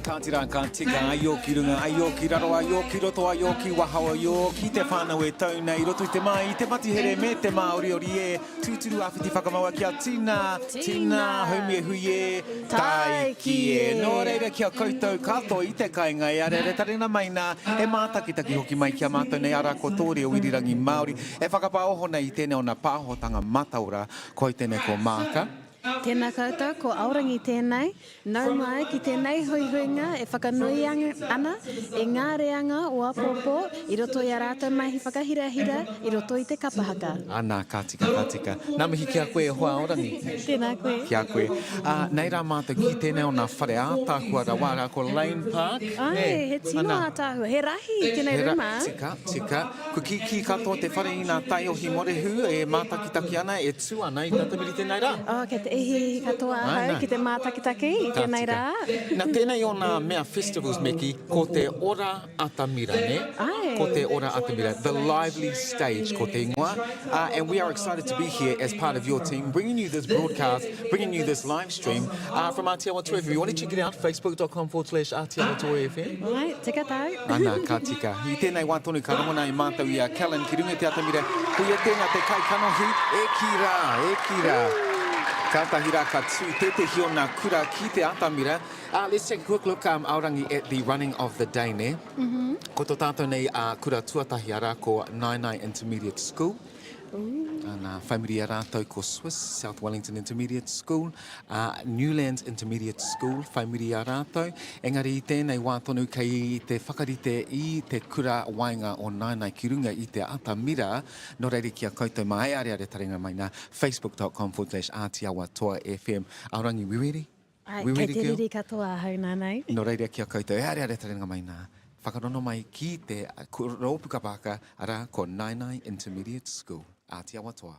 Kātira tika aioki runga, aioki raro, aioki roto, aioki wahawa, aioki te whānau e tauna I roto I te mai, I te mati here me te Māori ori e, tūturu awhiti whakamaua kia tina, haumi e hui e, tai ki e. Nō reira kia koutou katoa I te kainga e arere tarina maina, e mātakitaki hoki mai kia mātou nei ara ko tōre o irirangi Māori, e whakapaoho nei I tēnei ona pāhotanga mataura, ko I tēnei ko Haka. Tēnā koutou, ko aurangi tēnei, nau mai ki tēnei huihuinga e whakanui ana e ngā reanga o apopo I roto I a rātou mai whakahirahira I roto I te Kapa Haka. Ana, kātika. Nā mihi kia koe hoa aurangi. Tēnā koe. Kia koe. Nei rā mātou ki tēnei o nā whare ātāhua rawara ko Lane Park. Ai, he tino ātāhua, he rahi I tēnei ruma. Tika. Ko ki katoa te whare I nā Taiohi morehu e mātakitaki ana e tū ana I tātamiri tēnei rā. Ke te ihi katoa hau, ki te mātakitaki I tēnei rā. Nā tēnei o nā mea festivals, Meki, ko te Ora Atamira, ne? Ai. Ko te Ora Atamira, the lively stage, ko te ingoa. And we are excited to be here as part of your team, bringing you this broadcast, bringing you this live stream from Atiawa to FM. You want to check it out, facebook.com/Atiawa to FM. Ai, tika tau. Ana, ka tika. I tēnei wā tonu ka rongonā I mātou I a Callan ki runga te Atamira. Kuia tēnā te kai kanohi, e ki rā. Kātahira ka tū tetehi o nā kura ki te Atamira. Let's take a quick look, aurangi, at the running of the day, ne? Ko tō tātou nei kura tuatahi ara ko Nainai Intermediate School. Nā whaimiri a rātou ko Swiss, South Wellington Intermediate School, Newlands Intermediate School, whaimiri a rātou. Engari I tēnei wā tonu kei te whakarite I te kura wainga o Nainai ki runga I te Atamira, no reiri kia koutou mai, are taringa mai nā facebook.com/Atiawa toa FM. Aurangi, we ready? Ai, kei te riri katoa hau nānei. No reiri kia koutou, are taringa mai nā. Whakarono mai ki te ropukapaka ara ko Nainai Intermediate School. Atiawa toa.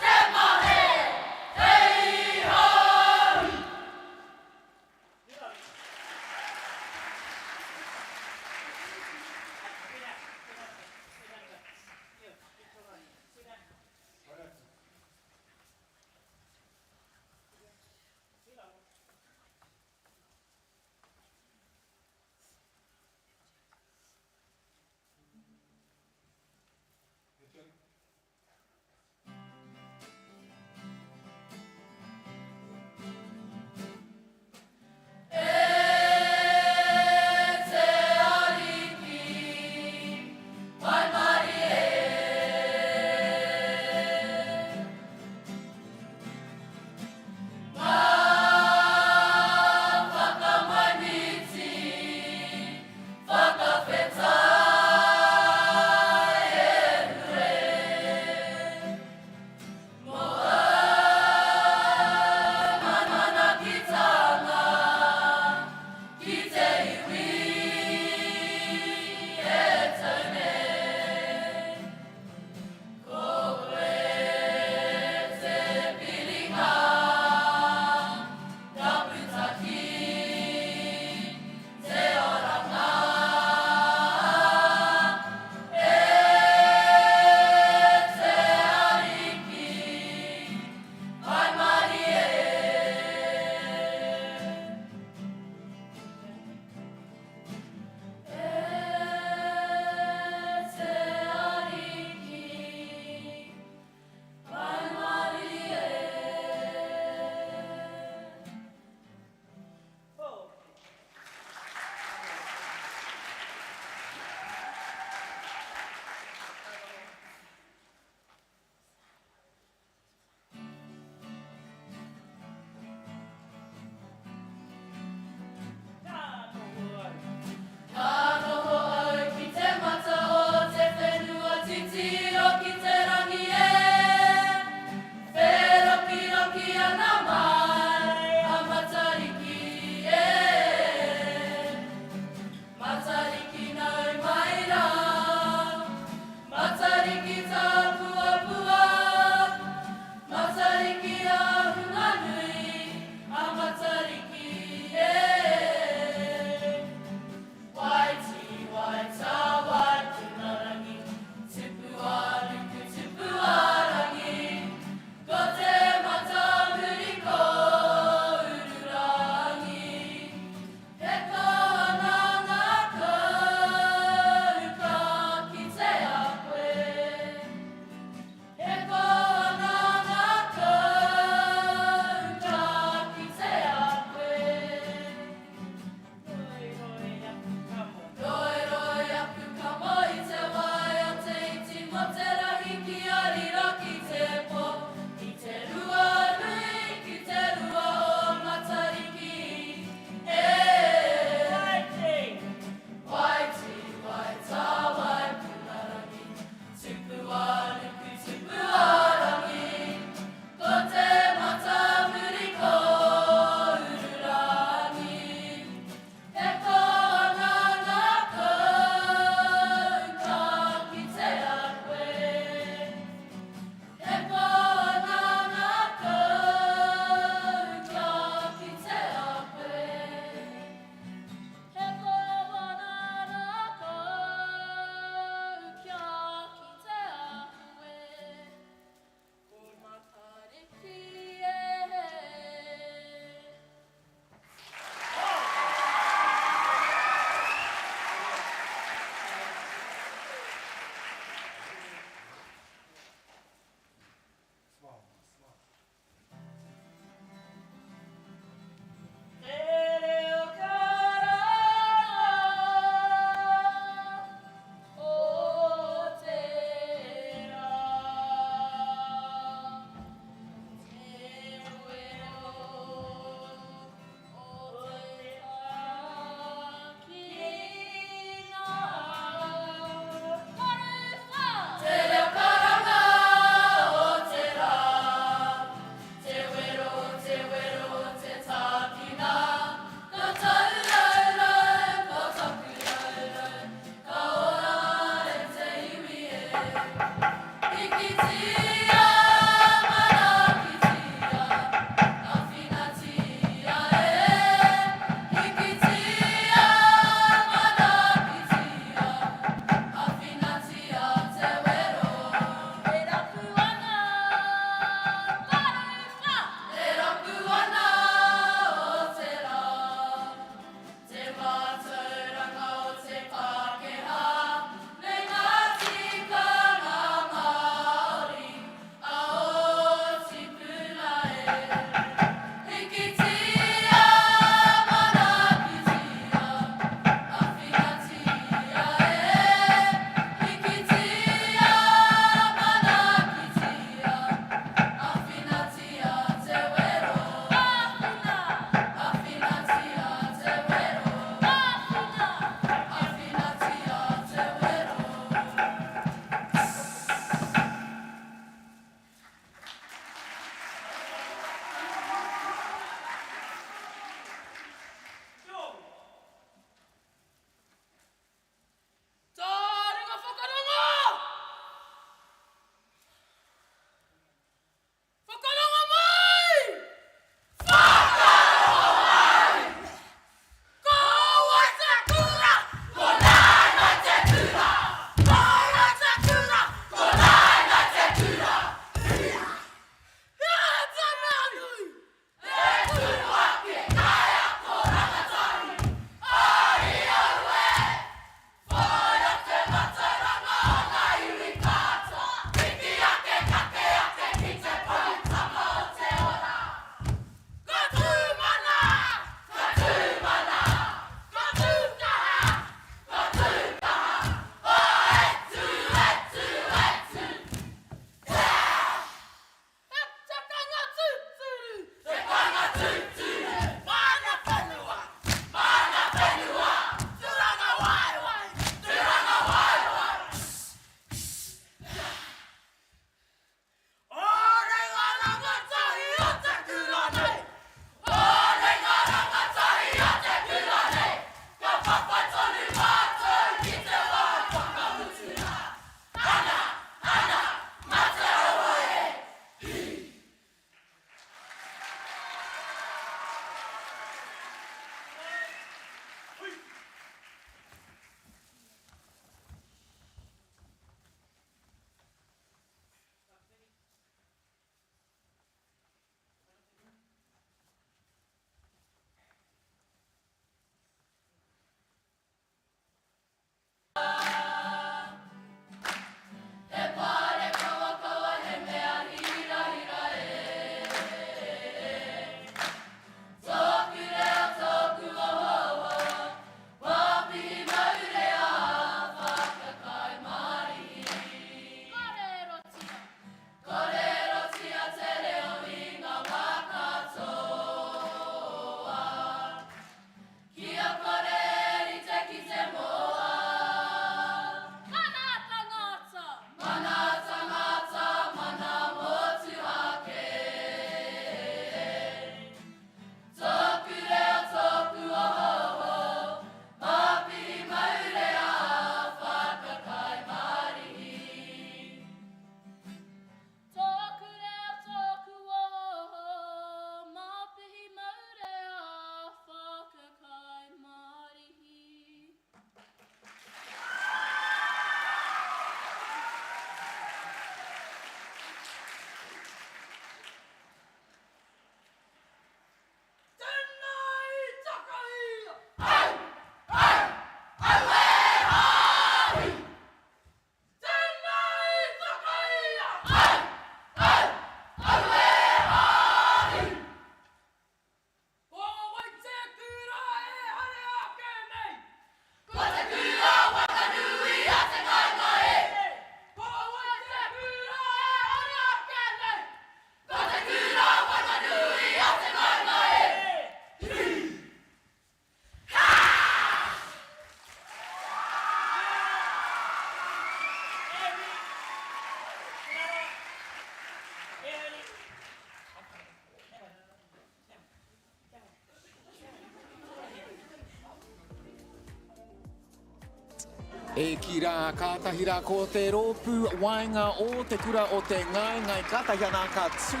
E ki rā kātahira ko te rōpū wainga o te kura o te ngai kātahi ana ka tū.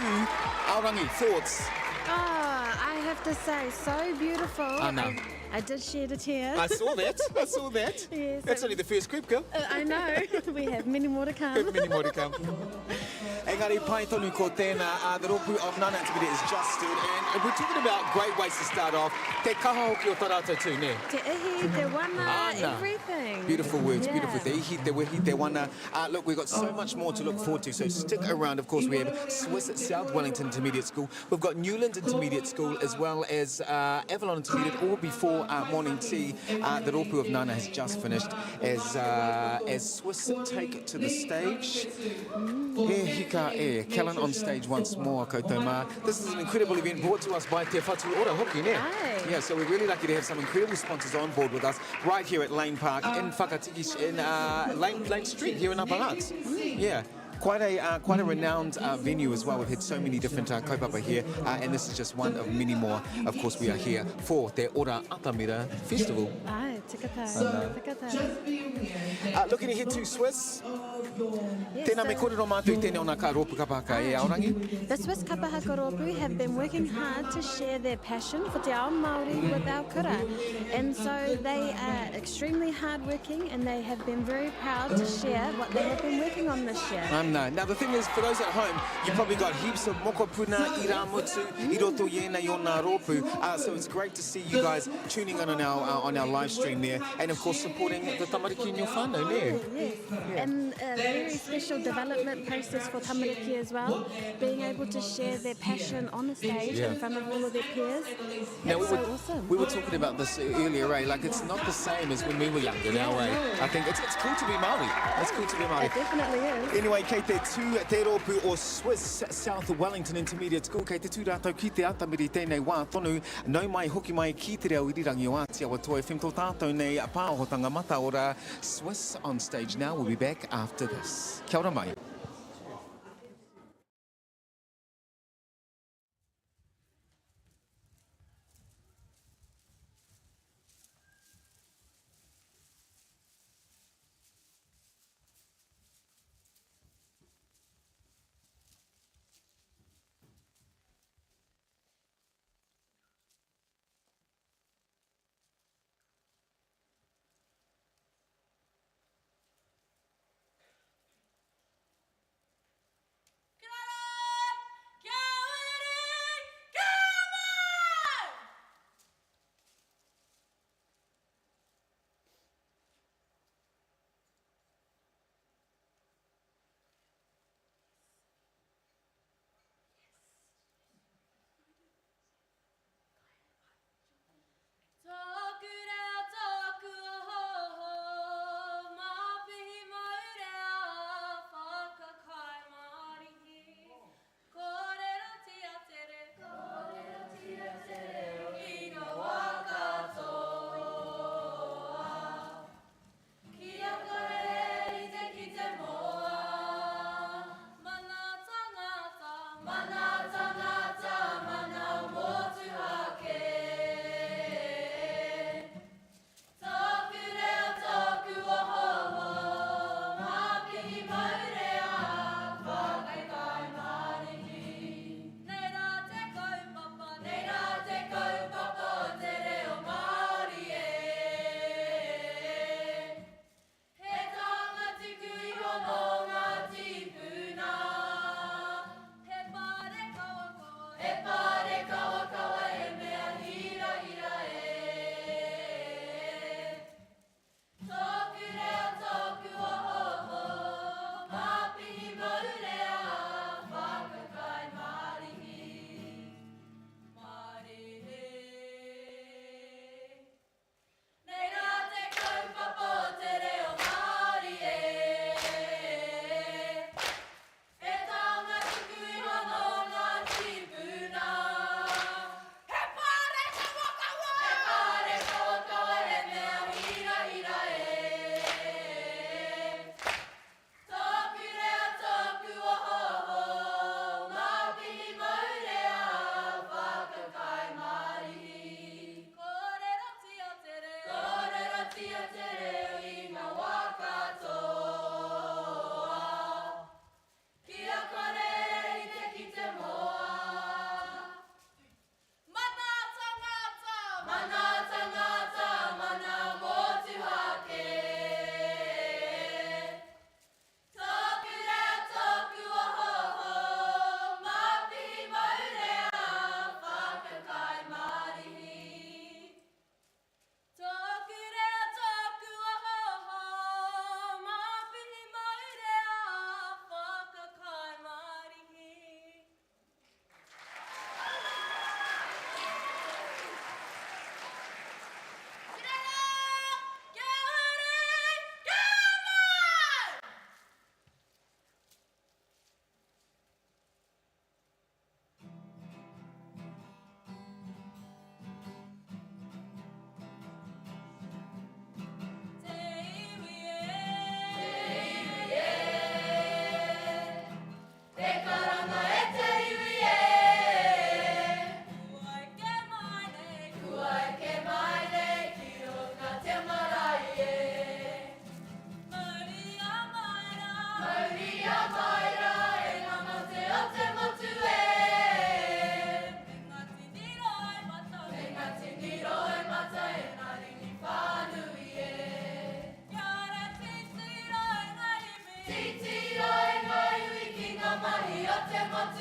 Aorangi, thoughts? I have to say, so beautiful. Anna. I did shed a tear. I saw that. Yes, That's only the first group, girl. I know. We have many more to come. Many more to come. Engari, pai tonu ko tēnā, the rōpū of Nana Antipodean is just stood, and we're talking about great ways to start off. Te kaha hoki o tā rātou tū, ne? Te ihi, te wana, Ana. everything. Beautiful words, Yeah. beautiful. Te ihi, te wehi, te wana. Look, we've got so much more to look forward to, so stick around. Of course, we have Swiss at South Wellington Intermediate School. We've got Newlands Intermediate School, as well as Avalon Intermediate, all before morning tea. The rōpū of Nana has just finished as Swiss take it to the stage. He hika e, Kellen on stage once more, koutou mā. This is an incredible event brought to us by Te Whatu Ora Hoki, ne? Aye. Yeah, so we're really lucky to have some incredible sponsors on board with us right here at Lane Park in Whakatiki, in Lane Street here in Upper Hutt. Yeah. Quite a renowned venue as well. We've had so many different kaupapa here, and this is just one of many more. Of course, we are here for the Ora Atamira Festival. Ai, tikata. Looking ahead to Swiss. Yes, Tēnā me kōrero mātou I tēnei o nā ka rōpū kapa haka e aorangi. The Swiss Kapa Haka rōpū have been working hard to share their passion for te ao Māori with our kura. And so they are extremely hardworking, and they have been very proud to share what they have been working on this year. Now the thing is, for those at home, you probably got heaps of mokopuna, I rā mutu, I roto ienei o nā rōpū. So it's great to see you guys tuning in on our live stream there, and of course supporting the tamariki in your whānau, ne? Yes, and a very special development process for tamariki as well, being able to share their passion on the stage in front of all of their peers. Now, It's so awesome. we were talking about this earlier, eh? Like, it's not the same as when we were younger now, eh? no. I think it's cool to be Māori. It's cool to be Māori. It definitely is. Anyway, kei te tū te rōpū o Swiss South Wellington Intermediate School, kei te tū rātou ki te atamiri tēnei wā tonu, nau mai hoki mai ki te reo irirangi o Atiawa toi FM tō tātou nei pāhotanga mata ora. Swiss on stage now. We'll be back after this. Kia ora mai.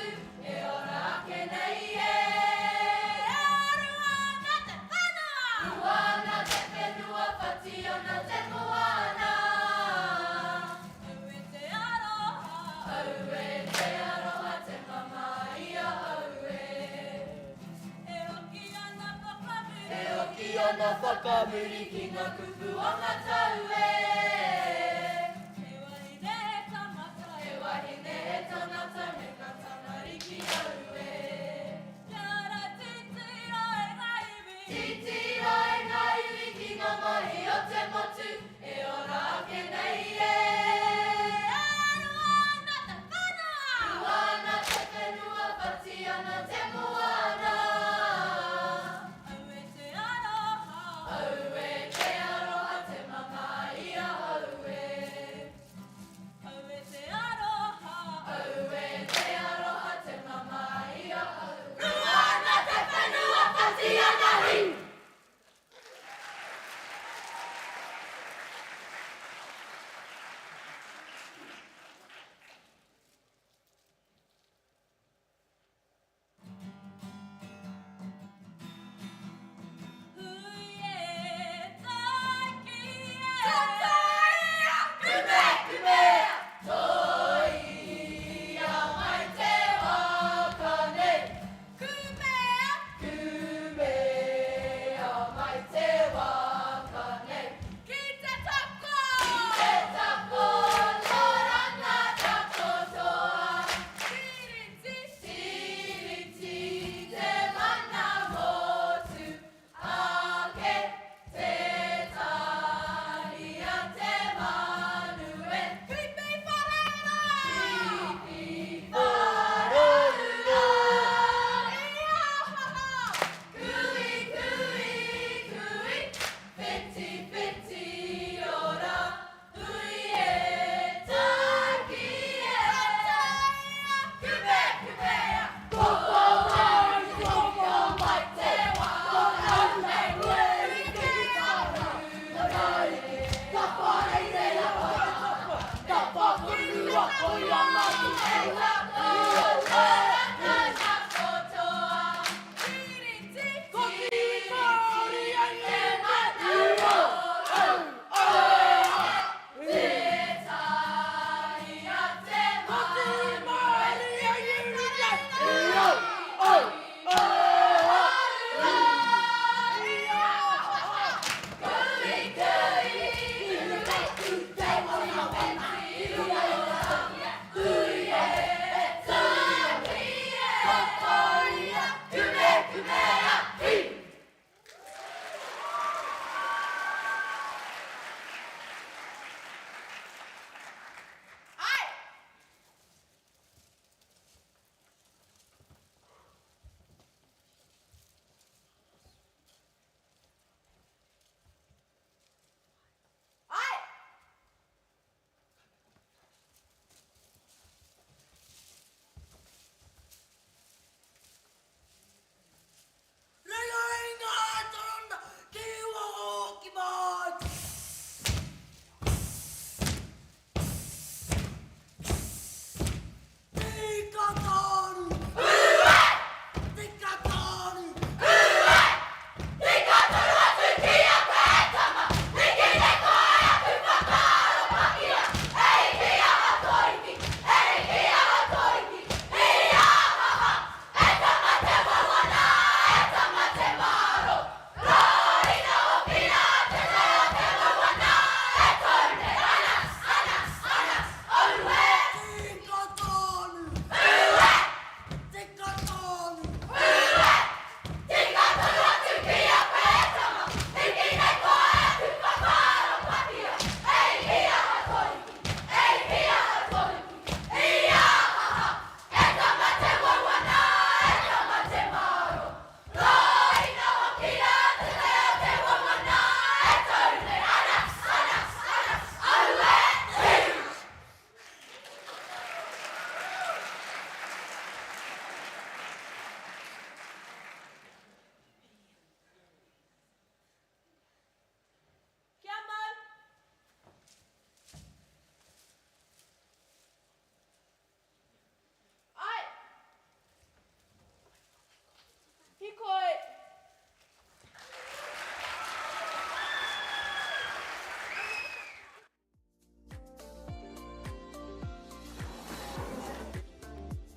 motu, e ora ake nei e. Aruana te whanua! Ruana te whenua, whati ona te moana. Au e te aroha. Au e te aroha, te mama ia au e. E oki ana whakamuri. E oki ana whakamuri ki ngā kupu o ngā tau e. E wahine e tamata. E wahine e tanata me ka tanariki au e. Tiara titi ai ngā iwi. Titi ai ngā iwi ki ngā mahi o te motu. E ora ake nei e. Aruana te whanua! Ruana te whenua, whati ana te moana. Au e te aroha. Au e te aroha, te mama ia au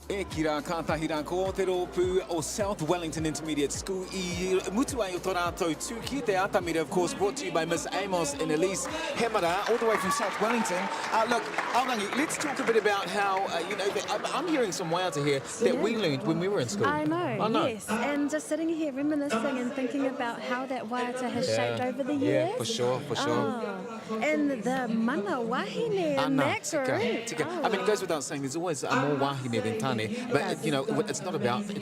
E kira kātahira ko te rōpū o South Wellington Intermediate School I mutu ai o tō rātou tū ki te Atamira, of course, brought to you by Miss Amos and Elise Hemara, all the way from South Wellington. Look, Aorangi, let's talk a bit about how, I'm hearing some waiata here that we learned when we were in school. I know, yes. And just sitting here reminiscing and thinking about how that waiata has shaped over the years. Yeah, for sure. Oh, and the mana wahine in that group. Tika. I mean, it goes without saying, there's always more wahine than tane. But, it's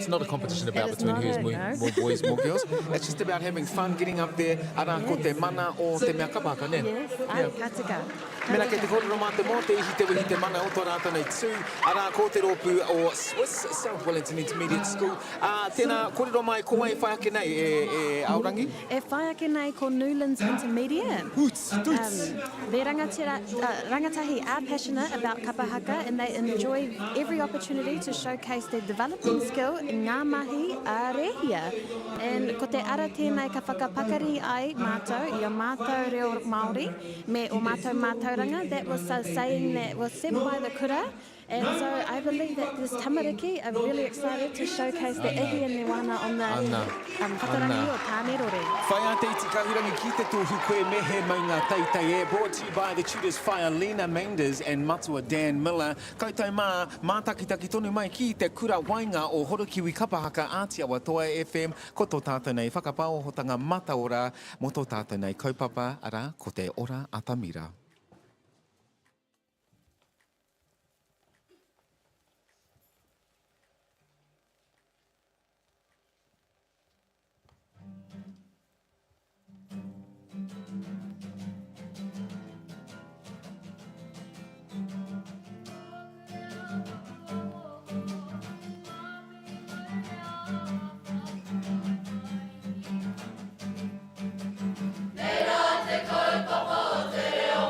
not a competition about between who's more boys, more girls. It's just about having fun, getting up there, ara ko te mana o te mea kapaka, ne? Yes, ai, katika. Mena kei te kōrero mā te mō, te ihi te wihi te mana o tō rātou nei tū, ara ko te rōpū o Swiss South Wellington Intermediate School. Tēnā kōrero mai ko ai whai ake nei, Aorangi? E whai ake nei ko Newlands Intermediate. Hoots. Their rangatahi are passionate about kapa haka and they enjoy every opportunity to showcase their developing skill in ngā mahi a rehia. And ko te ara tēnei ka whakapakari ai mātou, i o mātou reo Māori, me o mātou mātauranga. That was a saying that was said by the kura. And so I believe that this tamariki are really excited to showcase the ihi and newana on the whakarangi o tāne rore. Whai ate I te kahurangi ki te tōhu koe mehe mai ngā taitai brought to you by the tutors Whai Lena Mendes and Matua Dan Miller. Koutou mā, mātakitaki tonu mai ki te kura wainga o Horokiwi Kapahaka Atiawa Toa FM, ko tō tātou nei whakapaohotanga mataora, mo tō tātou nei kaupapa ara ko te Ora Atamira. Te kaupapa o te reo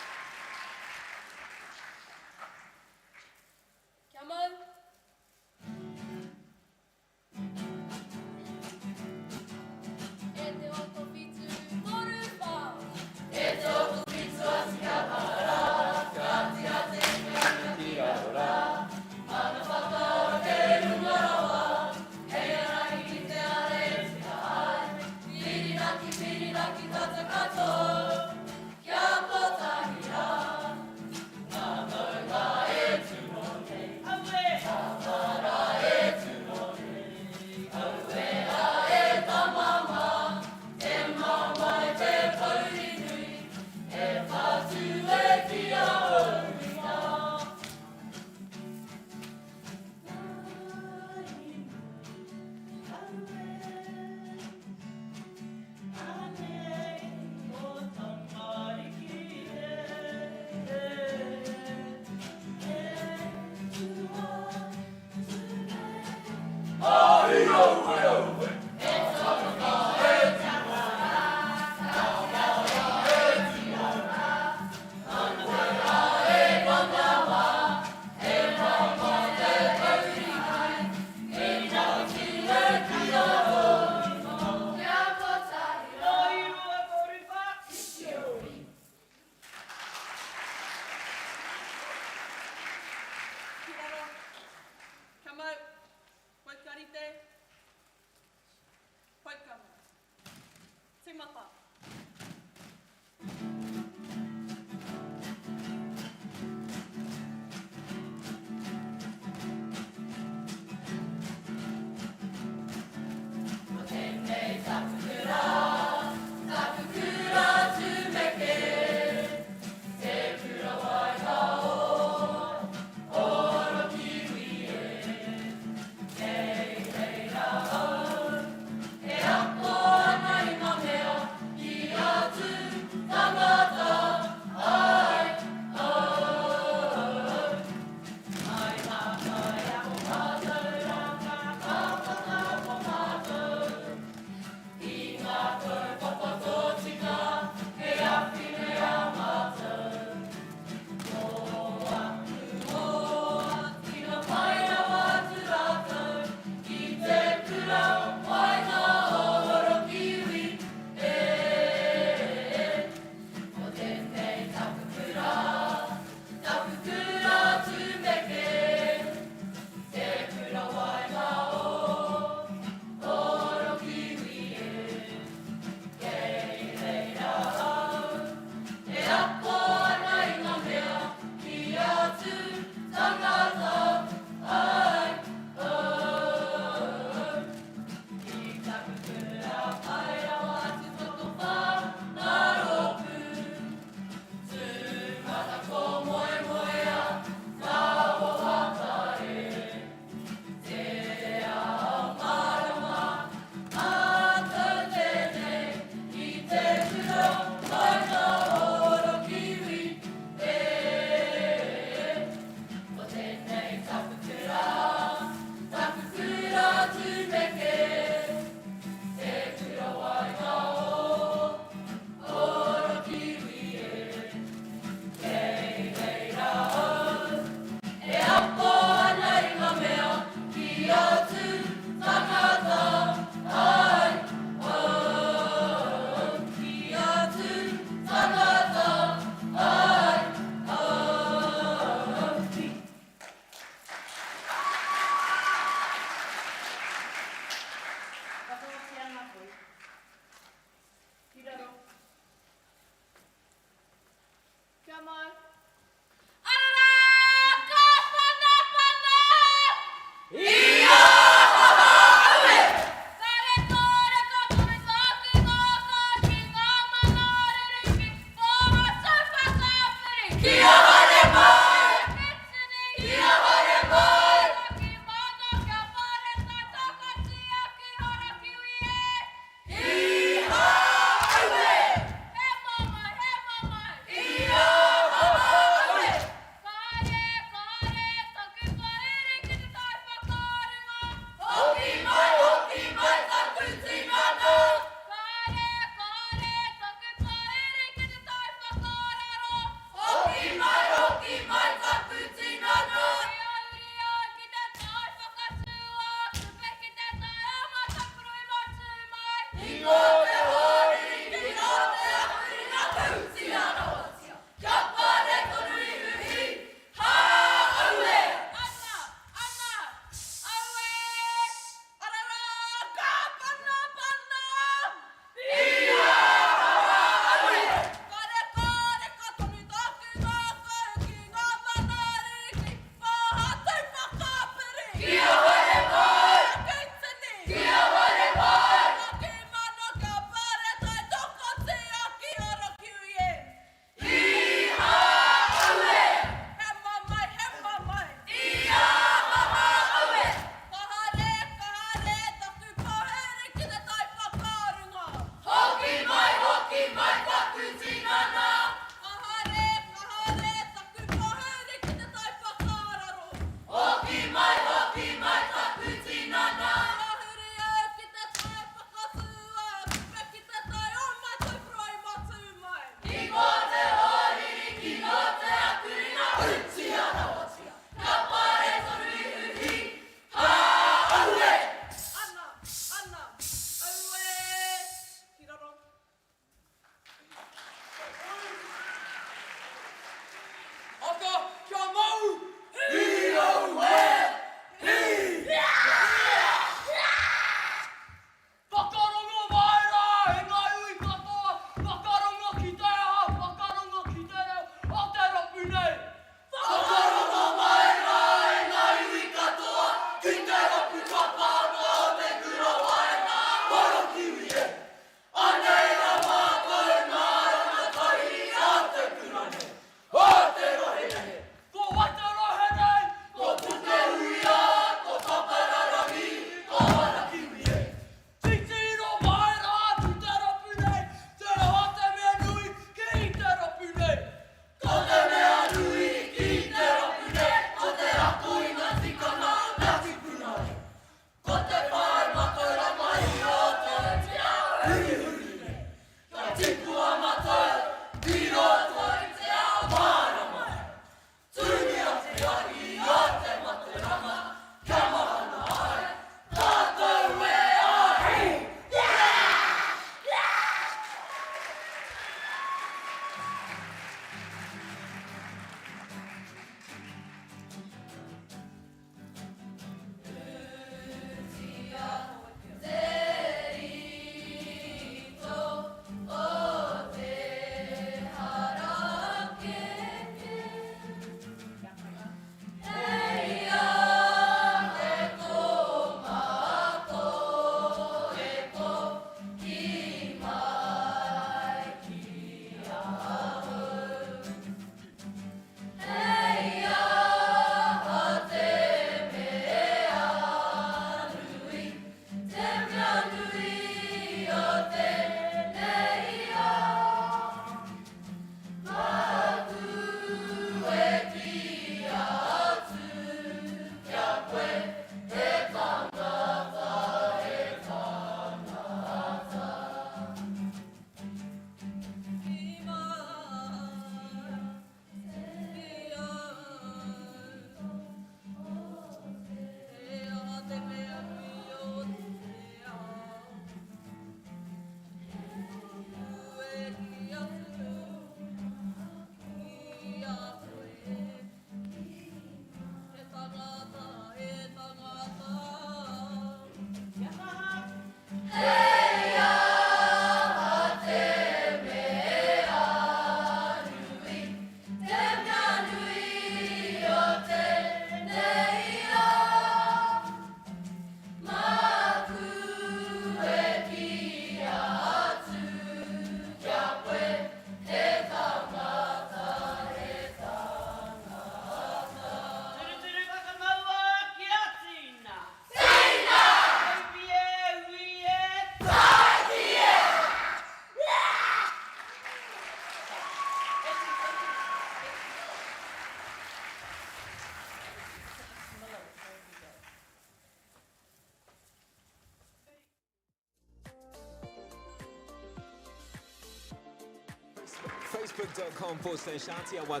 Facebook.com/Atiawa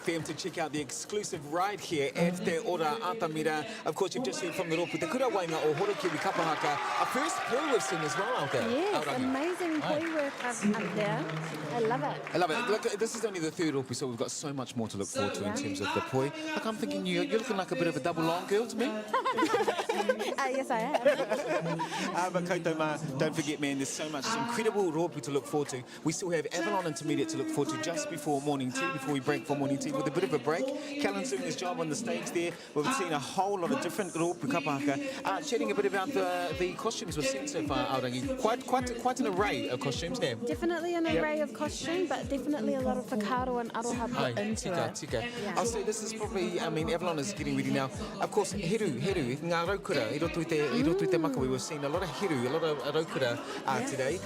FM to check out the exclusive ride here at the Ora Atamira. Of course, you've just heard from the Ropu, the Kura Wainga o Horokiwi Kapa Haka. Our first poi we've seen as well out there. Yes, Aorangi. amazing poi work up there. I love it. I love it. Look, this is only the third Ropu, so we've got so much more to look forward to in terms of the poi. Look, I'm thinking you're looking like a bit of a double long girl to me. Yes, I am. But Kaitoma, don't forget, man, there's so much incredible Ropu to look forward to. We still have Avalon Intermediate to look forward to just before morning tea, before we break for morning tea, with a bit of a break. Callan's doing his job on the stage there. We've seen a whole lot of different Ropu Kapa Haka. Chatting a bit about the costumes we've seen so far, Aorangi. Quite an array of costumes there. Definitely an array of costume, but definitely a lot of whakaaro and aroha put into it. Tika. Yeah. I'll say this is probably, I mean, Avalon is getting ready now. Of course, heru, ngā raukura, i roto i te makawi. We've seen a lot of heru, a lot of raukura today.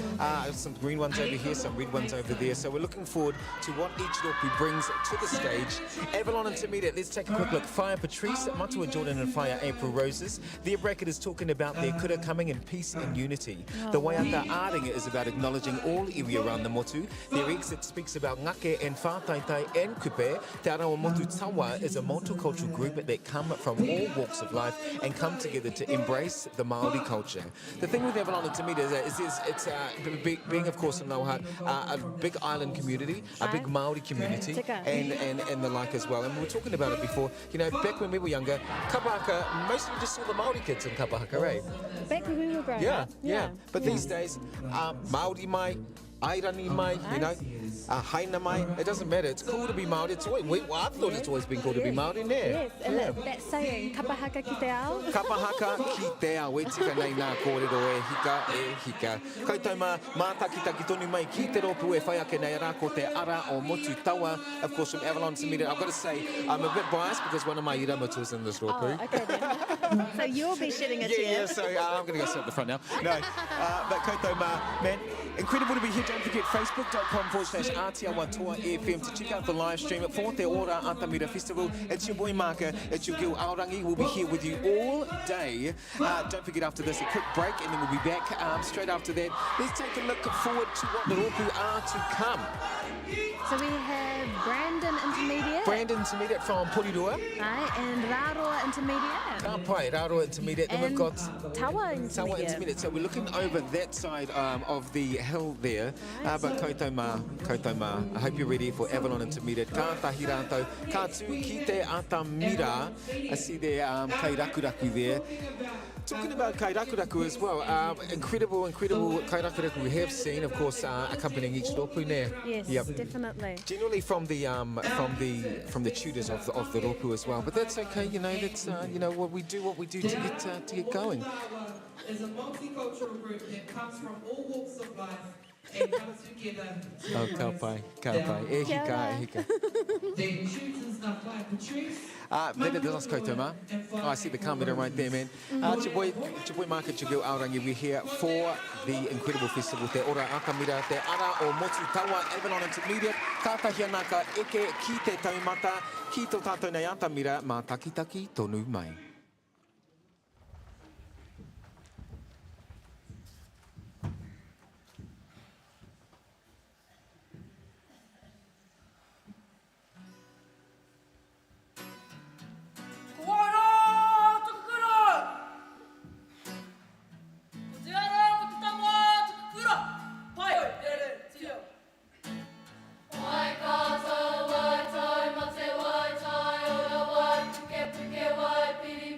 Some green ones over here, some red ones over there. So we're looking forward to what each Ropu brings to the stage. Avalon Intermediate, let's take a quick look. Fire Patrice, Matua Jordan and Fire April Roses. Their bracket is talking about their kura coming in peace and unity. The Waiata Aringa is about acknowledging all iwi around the motu. Their exit speaks about ngake and whātaitai and kupe. Te Arawa Motu Tawa is a multicultural group that come from all walks of life and come together to embrace the Māori culture. The thing with Avalon Intermediate is it's being, of course, in Nauha, a big island community, a big Māori community, and the like as well. And we were talking about it before. You know, back when we were younger, Kapa Haka, mostly just saw the Māori kids in Kapa Haka, right? Back when we were growing up. Yeah. But these days, Māori mai, Airani mai, you know, Haina mai, it doesn't matter. It's cool to be Māori. It's always, I thought it's always been cool to be Māori there. Yes, and that saying, kapa haka ki te ao. Kapa haka ki te ao, e tika nei nā kōrero e hika. Koutou mātakita ki tonu mai ki te ropu e whai ake nei rā ko te ara o motu tawa. Of course, from Avalon Intermediate, I've got to say, I'm a bit biased because one of my iramotu is in this ropu. Oh, okay then. So you'll be shedding a tear. Yeah, so I'm going to go sit at the front now. No, but koutou man, incredible to be here. Don't forget, Facebook.com/Atiawa FM to check out the live stream for the Ora Atamira Festival. It's your boy Maka, it's your girl Aorangi. We'll be here with you all day. Don't forget, after this, a quick break, and then we'll be back straight after that. Let's take a look forward to what the Ropu are to come. So we have Brandon Intermediate from Porirua. right, and Raroa Intermediate. Raroa Intermediate. Then we've got Tawa Intermediate. So we're looking over that side of the hill there. But koutou mā. I hope you're ready for Avalon Intermediate. Ka tahi rātou, ka tū ki te Atamira. I see there kai rakuraku there. Talking about kai rakuraku as well, incredible kai rakuraku we have seen, of course, accompanying each ropu there. Yes, definitely. Generally from the tutors of the ropu as well, but that's okay. You know, that's what we do to get going. Is a multicultural group that comes from all walks of life and comes together. Oh, Kapa. E hika. They choose stuff like Patrice. Veda de las koutou mā. Oh, I see the camera right there, man. It's your boy Market, your girl Aorangi. We're here for the incredible festival, te Ora Atamira, te Ara o Motu Tawa, Avalon Intermediate. Ka tahi ana ka eke ki te taumata, ki tō tātou nei Atamira, mā takitaki tonu mai. Wai kata, wai tai, mate wai tai, ora wai, puke puke wai, piri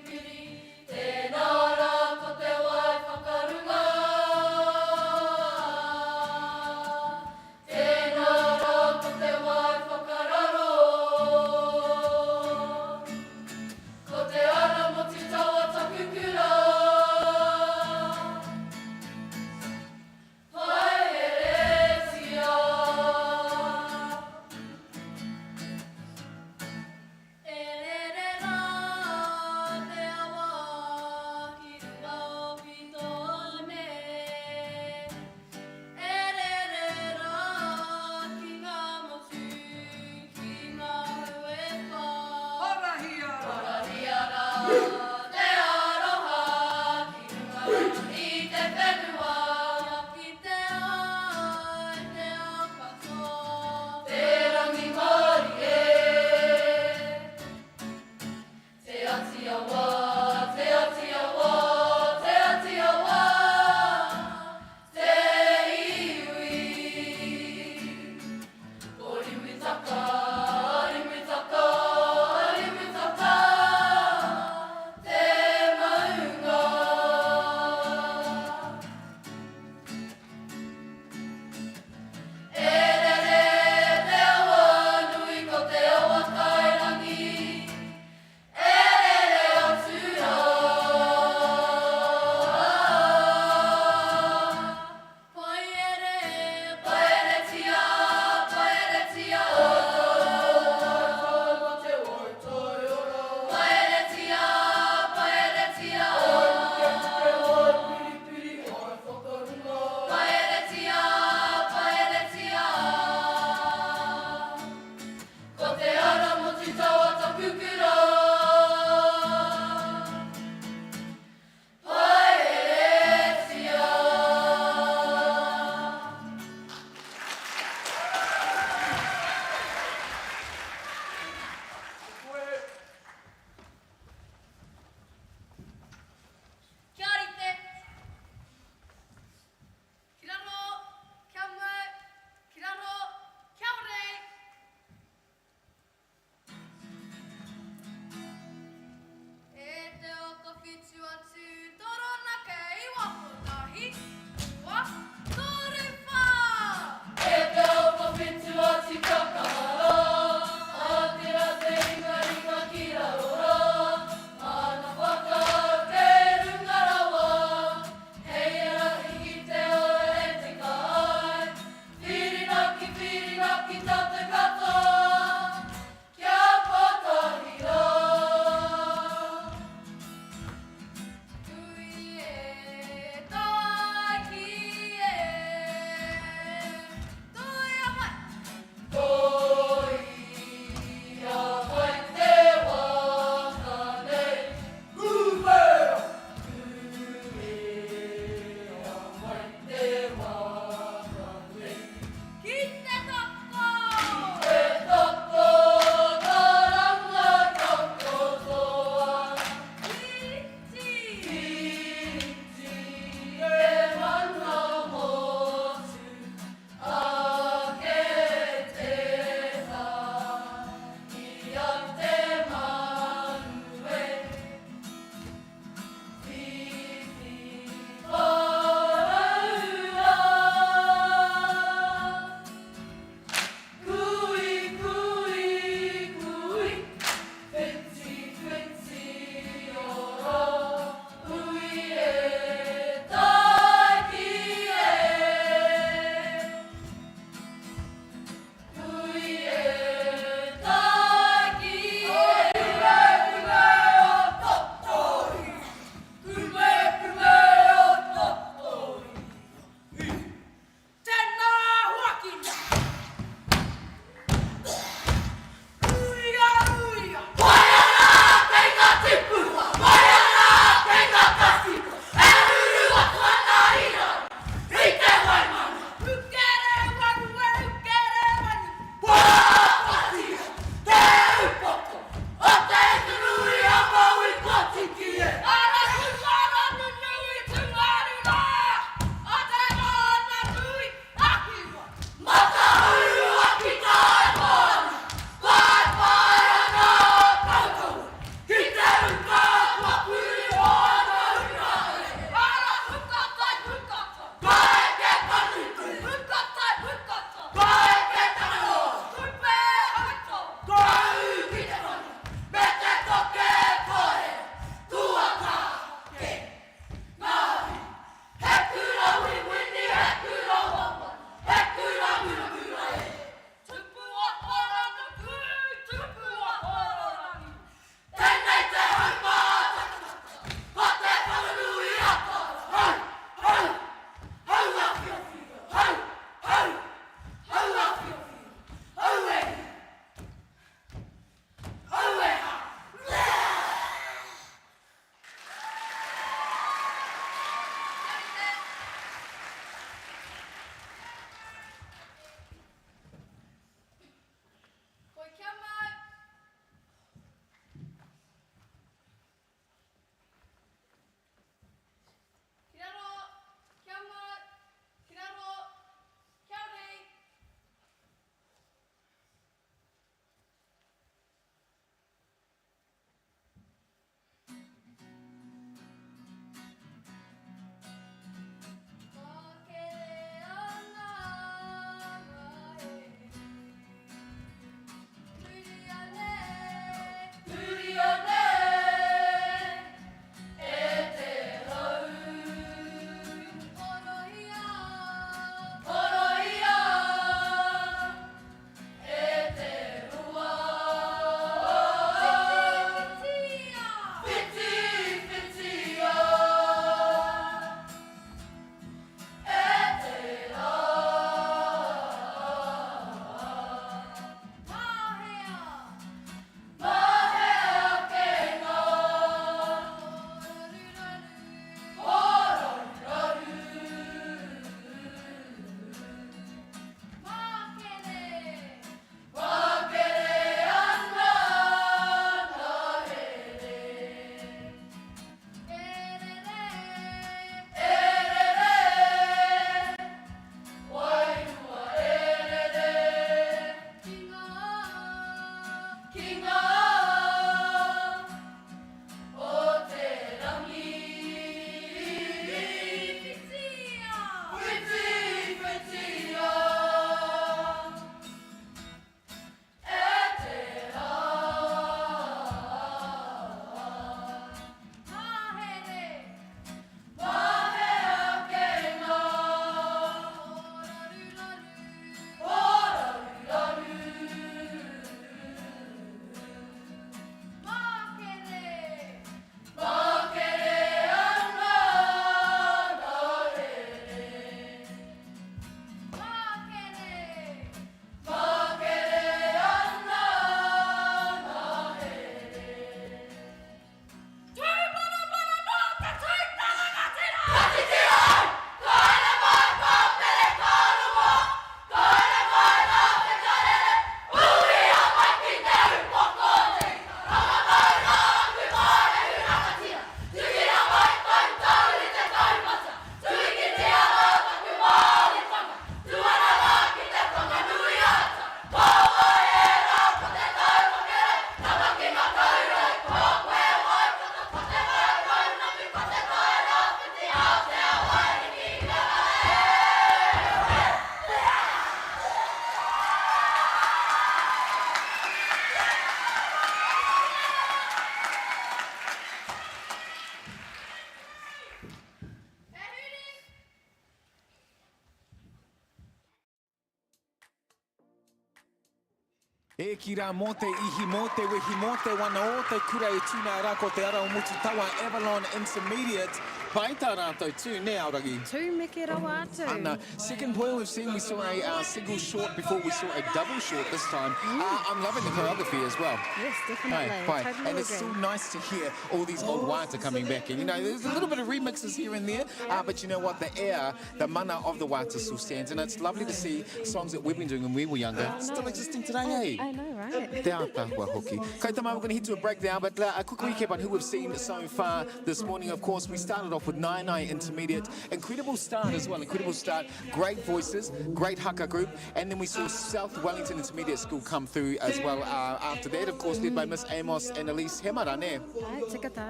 E ki rā mō te ihi mō te wehi mō te wana o te kura e tūna rā ko te ara o mutu tawa Avalon Intermediate. Pai tā rātou tū, ne Aorangi? Tū me ke rawa atu. And second point we've seen, we saw a single short before, we saw a double short this time. I'm loving the choreography as well. Yes, definitely. Pai. Totally And it's so agree. nice to hear all these old waiata coming back. And you know, there's a little bit of remixes here and there, but you know what, the air, the mana of the waiata still stands. And it's lovely to see songs that we've been doing when we were younger still existing today, eh? I know, right? Te ātahua hoki. Kei tamā, we're going to head to a break now, but a quick recap on who we've seen so far this morning. Of course, we started off with Nai Intermediate. Incredible start as well, incredible start. Great voices, great Haka group. And then we saw South Wellington Intermediate School come through as well after that. Of course, led by Miss Amos and Elise Hemara, ne? Right, tika tau.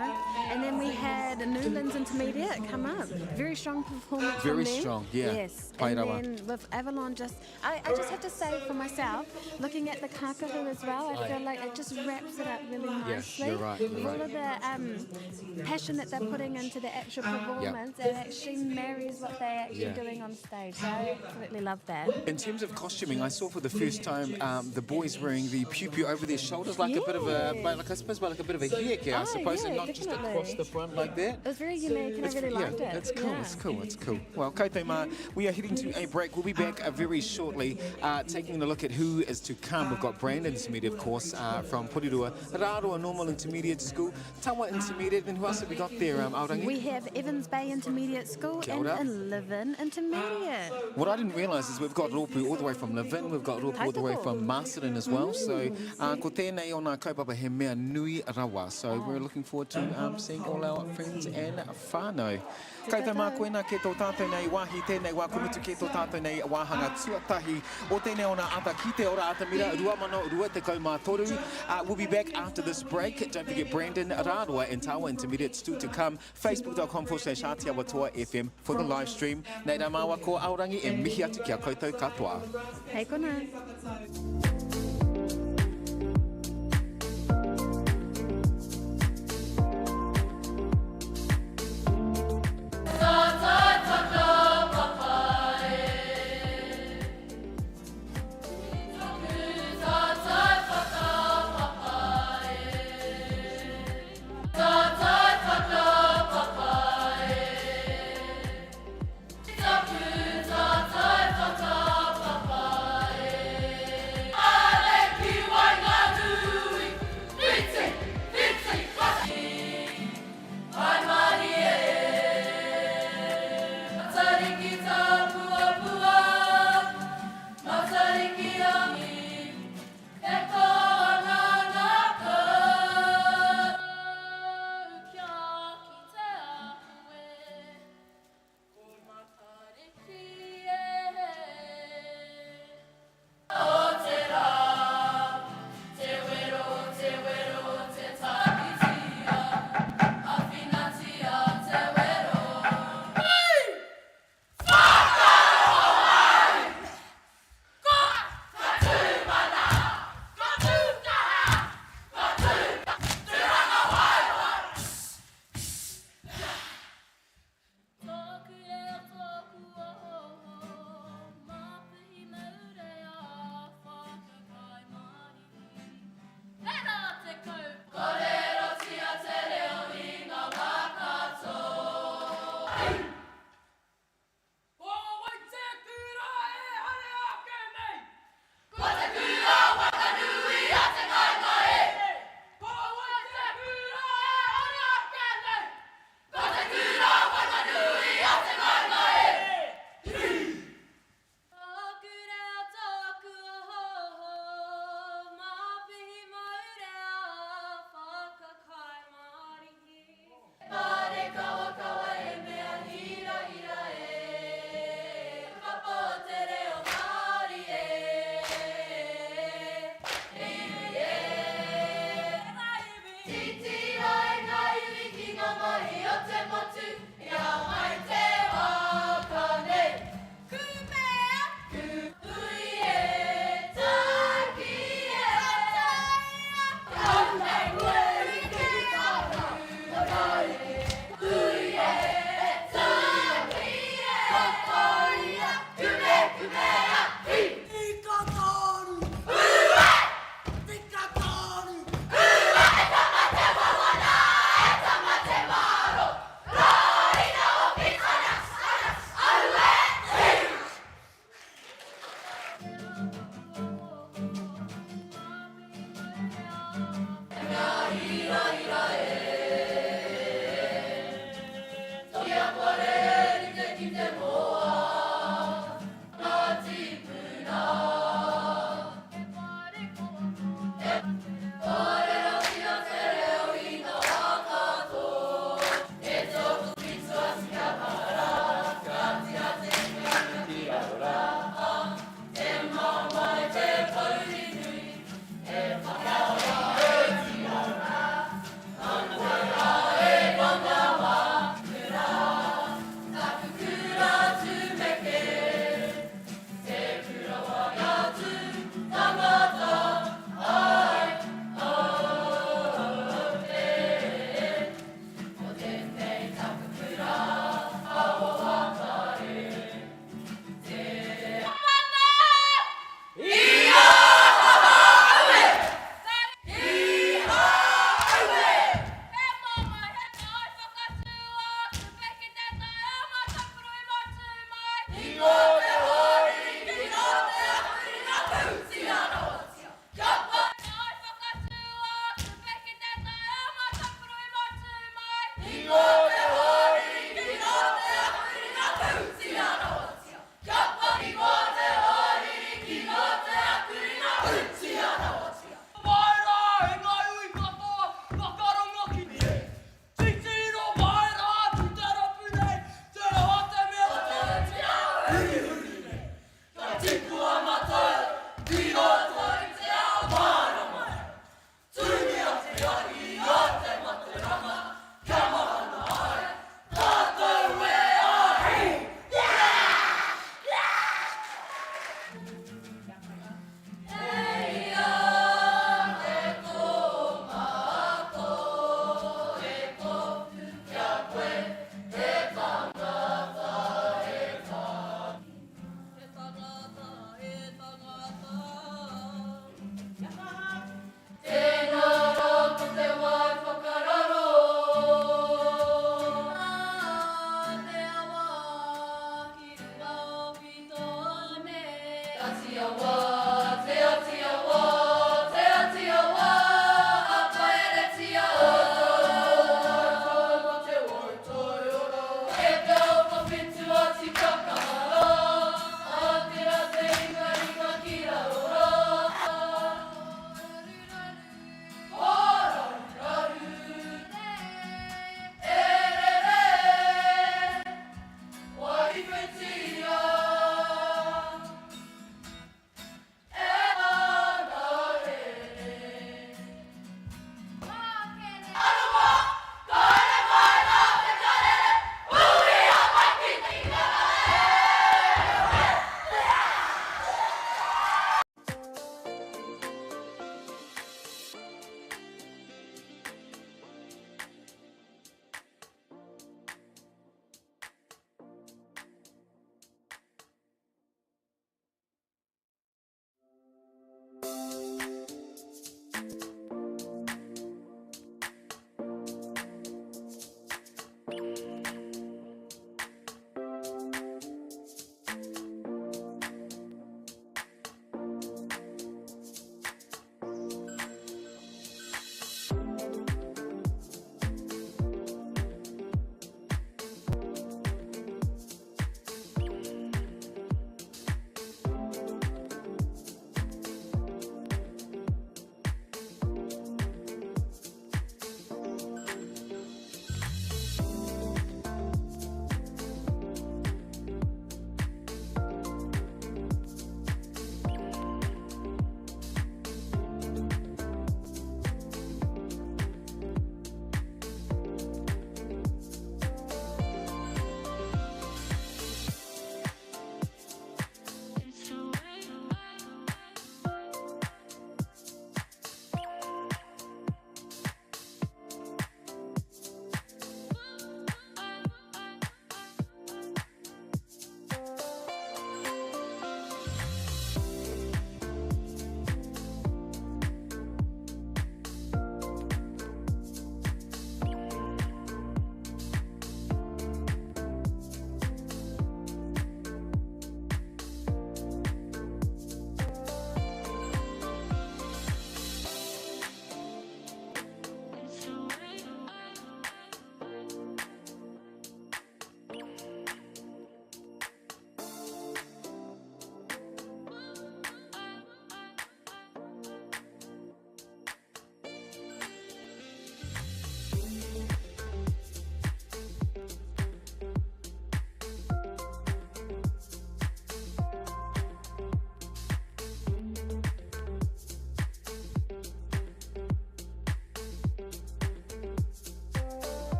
And then we had Newlands Intermediate come up. Very strong performance Very from them. strong, yeah. Yes. Pai And rawa. then with Avalon, I just have to say for myself, looking at the kakahu as well, I feel like it just wraps it up really nicely. you're right, you're With right. all of the passion that they're putting into the actual performance, it actually marries what they're actually doing on stage. So I absolutely love that. In terms of costuming, I saw for the first time the boys wearing the pew-pew over their shoulders, like a bit of a, like I suppose, like a bit of a hair care, I Oh, suppose, and yeah, not just definitely. across the front like that. It was very unique and I really liked it. It's cool, Yeah. it's cool, it's cool. Well, kei te mā, we are heading to a break. We'll be back very shortly, taking a look at who is to come. We've got Brandon Intermediate, of course, from Porirua, Raroa Normal Intermediate School, Tawa Intermediate, and who else have we got there, Aorangi? We have Evans Bay Intermediate School Kia and ora. Livin Intermediate. What I didn't realise is we've got Ropu all the way from Livin, we've got Ropu all the way from Masterton as well. So, ko tēnei o ngā kaupapa he mea nui rawa. So, we're looking forward to seeing all our friends and whānau. Kei te mā koena ke tō tātou nei wāhi, tēnei wā kumutu ke tō tātou nei wāhanga tuatahi. O tēnei o ngā ata ki te Ora Atamira, rua mano, rua te kaumā toru. We'll be back after this break. Don't forget Brandon, Raroa and Tawa Intermediate still to come. Facebook.com/Atiawa Toa FM for the live stream. Nei rā māua ko Aorangi e mihi atu kia koutou katoa. Hei kona. I like you.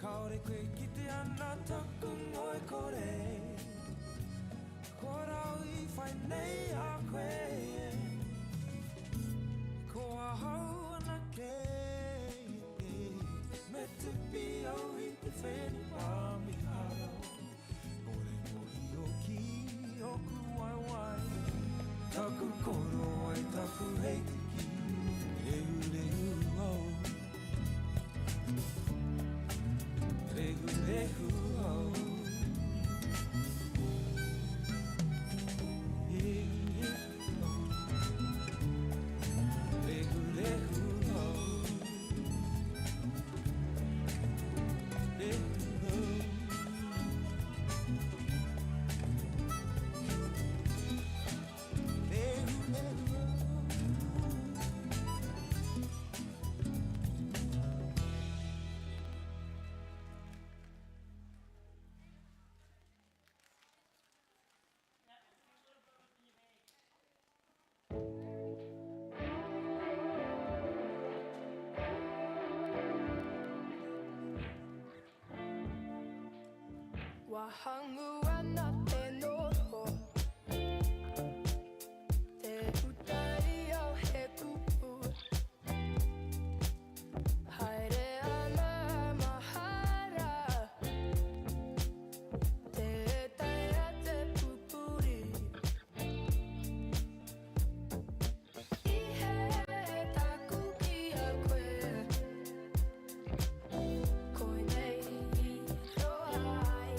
Kaore koe ki te ana taku ngoi kore Ko rau I whai nei a koe Ko a hau ana ke Me te pio I te whenu pami haro Kore mohi o ki oku wai wai Taku koro ai taku hei te ki Rehu rehu au Rehu rehu au Rehu rehu au Rehu Wahangu ana te noho Te utai au he kupu Haere ana mahara Te tai a te pupuri I he taku ki a koe Koe nei I roa ai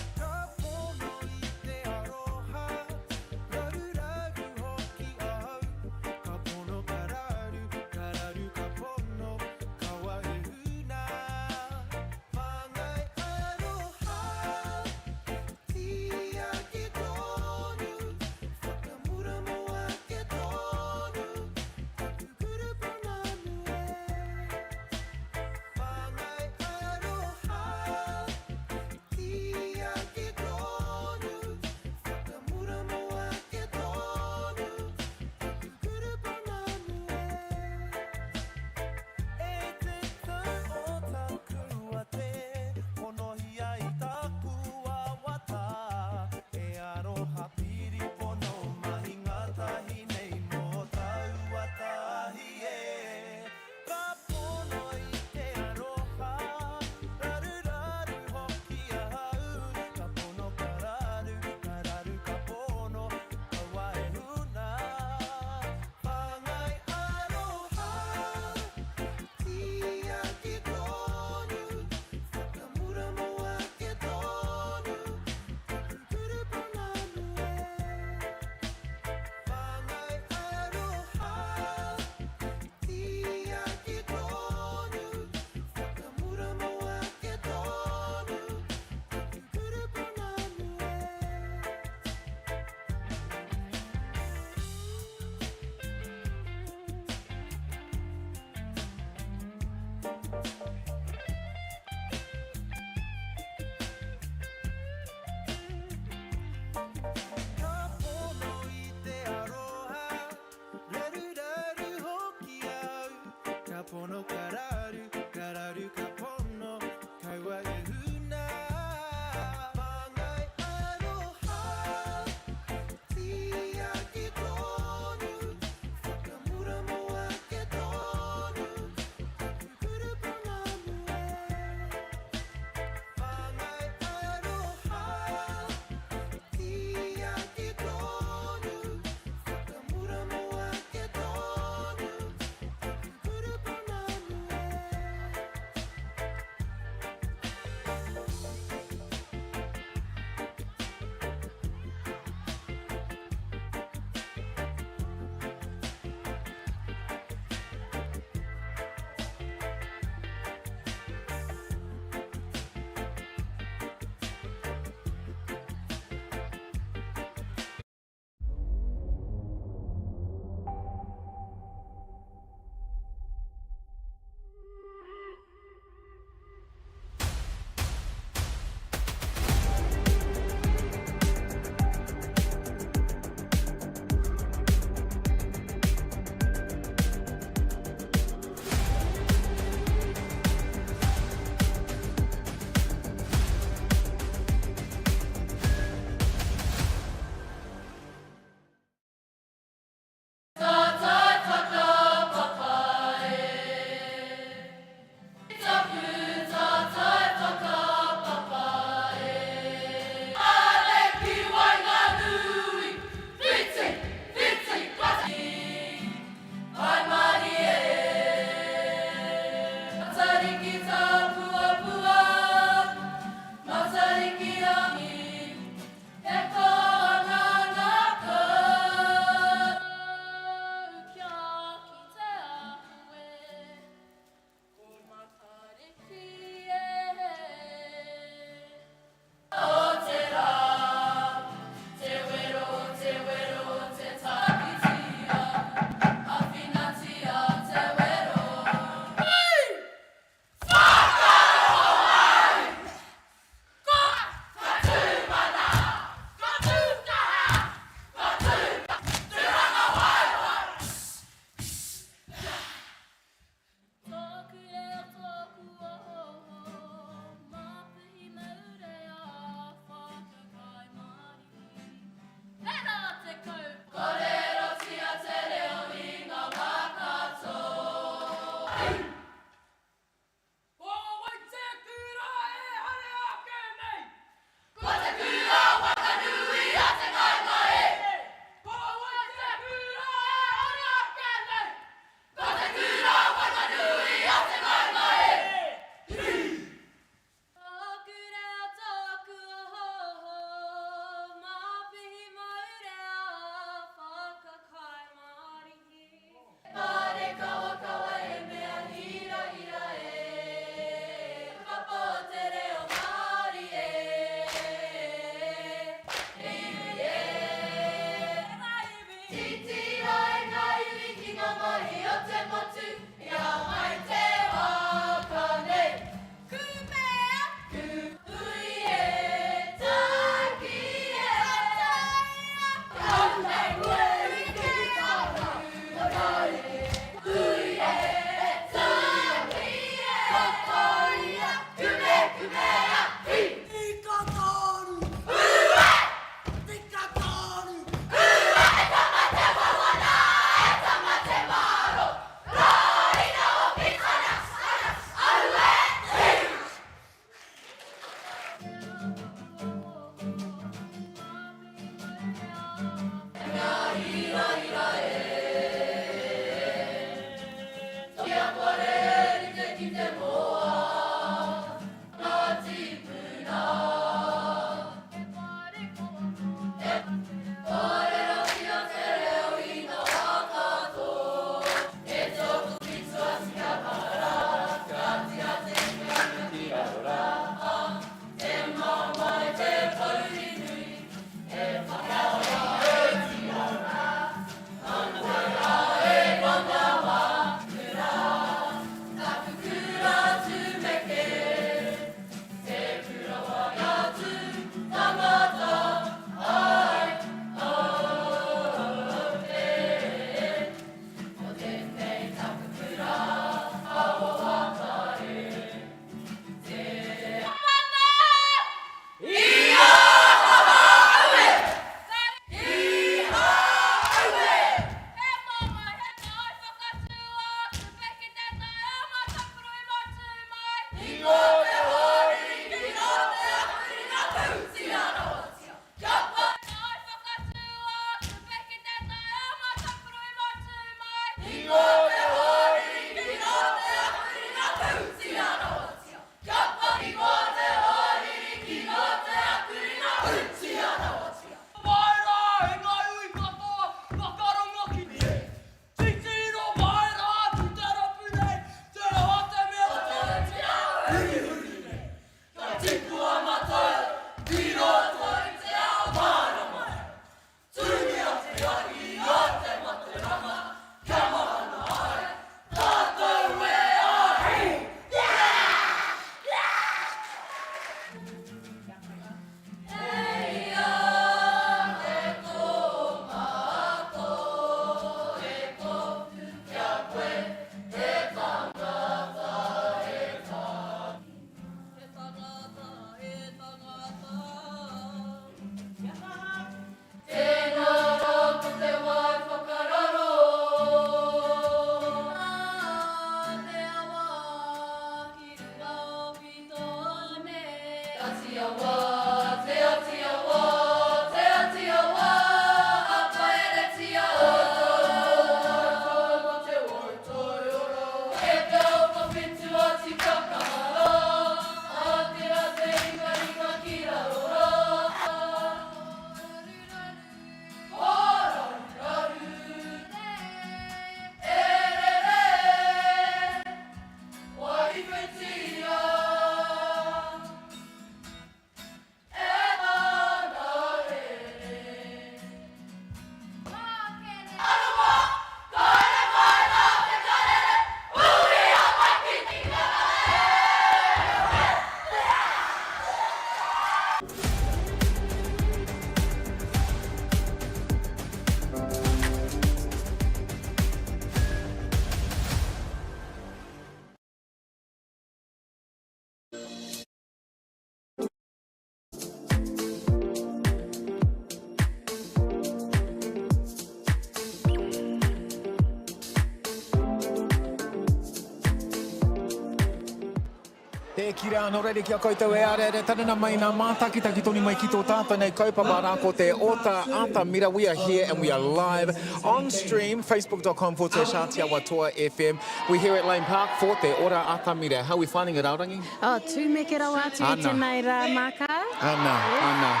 Te kira no reire kia koutou e are tanana mai nā mātakitaki toni mai ki tō tātou nei kaupapa rā ko te Ora Atamira. We are here and we are live on stream, facebook.com/Atiawa Toa FM. We're here at Lane Park for te Ora Atamira. How are we finding it, Aorangi? Oh, tū me ke rau atu i tēnei rā maka. Ana.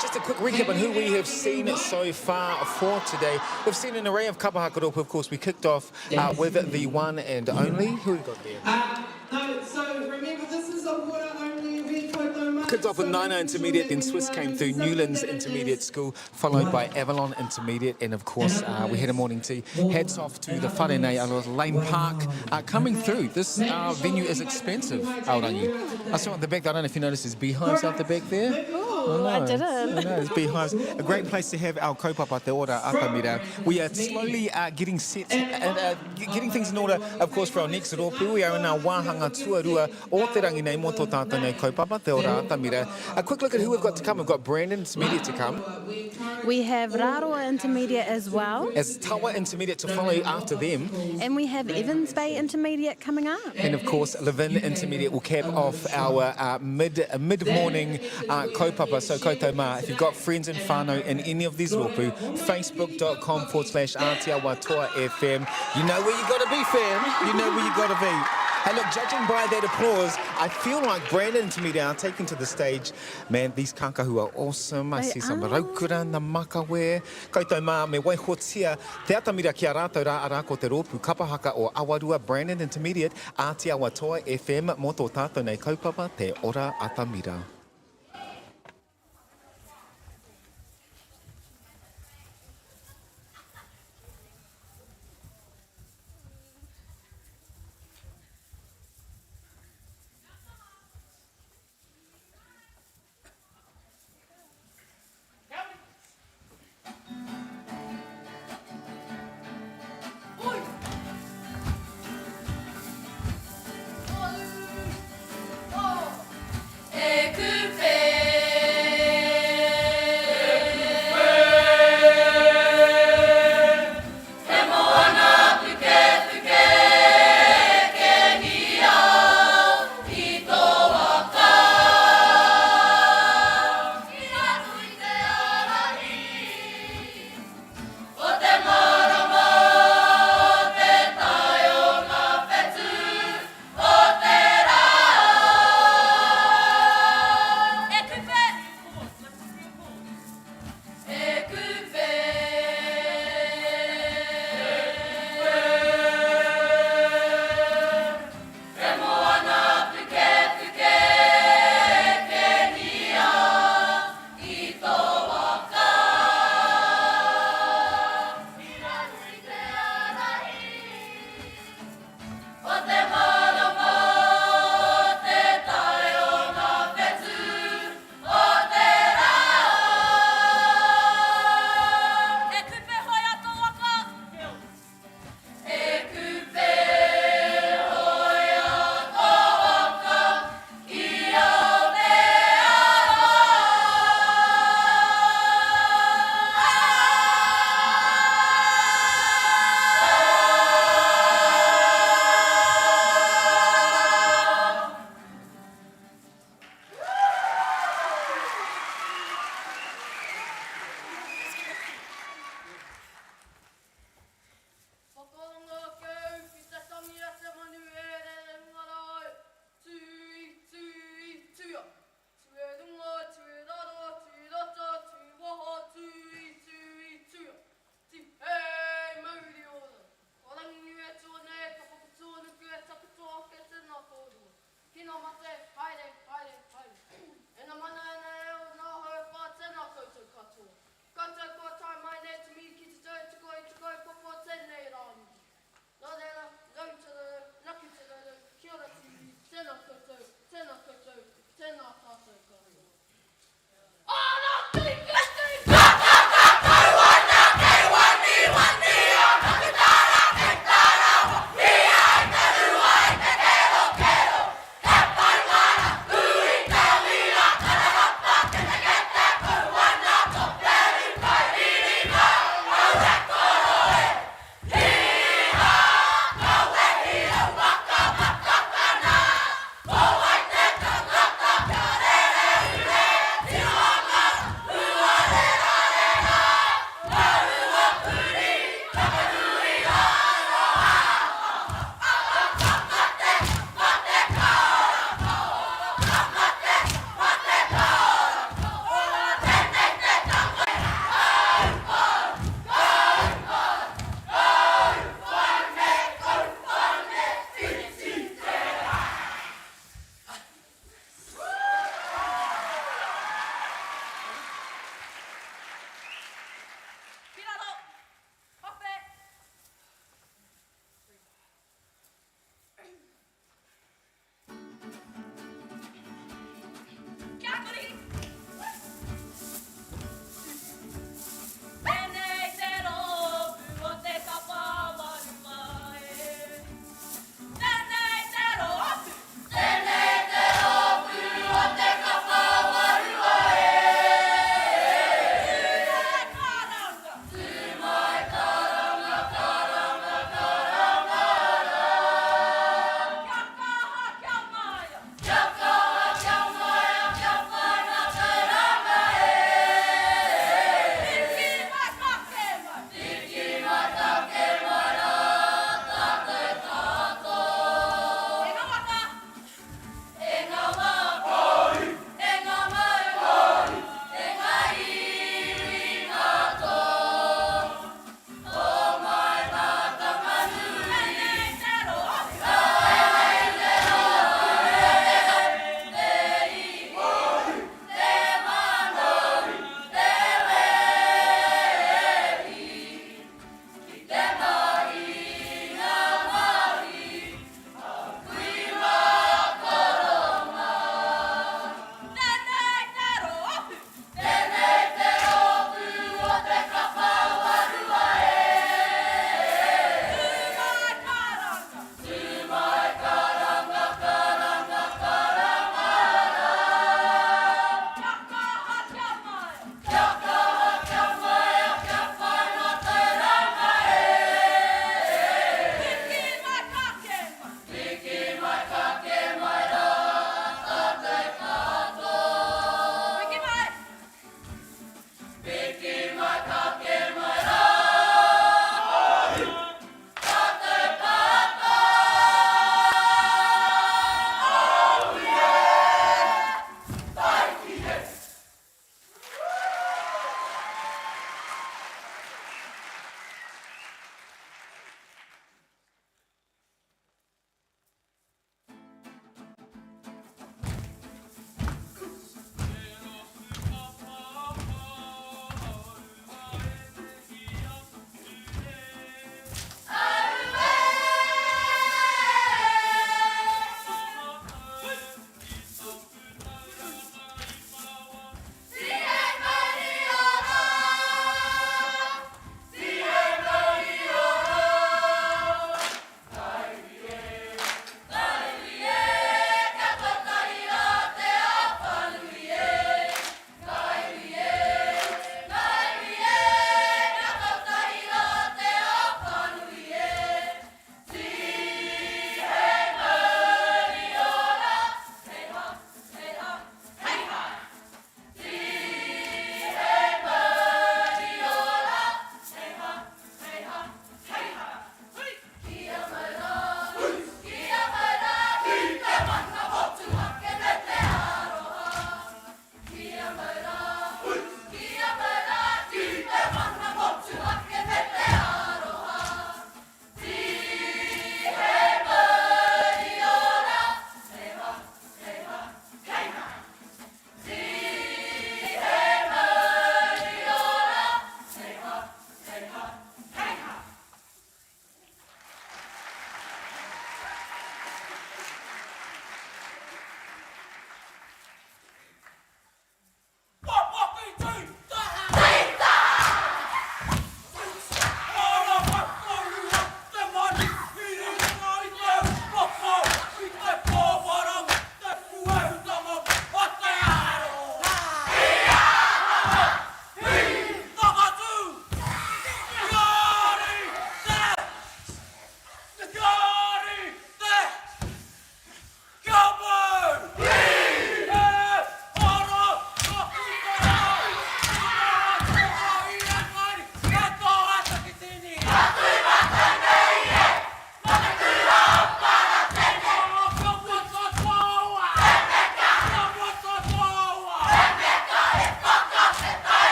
Just a quick recap on who we have seen so far for today. We've seen an array of Kapa hakaropu. Of course, we kicked off with the one and only. Who we got there? No, so remember, this is a water only event. Kicked off with Nina Intermediate, then Swiss came through, Newlands Intermediate School, followed by Avalon Intermediate, and of course we had a morning tea. Hats off to the wharenei out Lane Park coming through. This venue is expensive, Aorangi. I saw at the back, I don't know if you noticed, there's beehives out the back there. Oh, I didn't. I know, there's beehives. A great place to have our kaupapa te Ora Atamira. We are slowly getting set and getting things in order, of course, for our next rōpū. We are in our wāhanga tuarua o te rangi nei mo tō tātou nei kaupapa te Ora Atamira. A quick look at who we've got to come. We've got Brandon Intermediate to come. We have Raroa Intermediate as well. As Tawa Intermediate to follow after them. And we have Evans Bay Intermediate coming up. And of course, Levin Intermediate will cap off our mid-morning kaupapa. So koutou mā, if you've got friends and whānau in any of these rōpū, facebook.com/Atiawa Toa FM. You know where you got to be, fam. You know where you got to be. Hey, look, judging by that applause, I feel like Brandon Intermediate are taken to the stage. Man, these kakahu are awesome. I see some raukura na makawe. Koutou mā, me waihotia, te atamira ki a rātou rā arā ko te rōpū Kapa Haka o Awarua, Brandon Intermediate, Atiawa Toa FM, mo tō tātou nei kaupapa, te Ora Atamira. Eku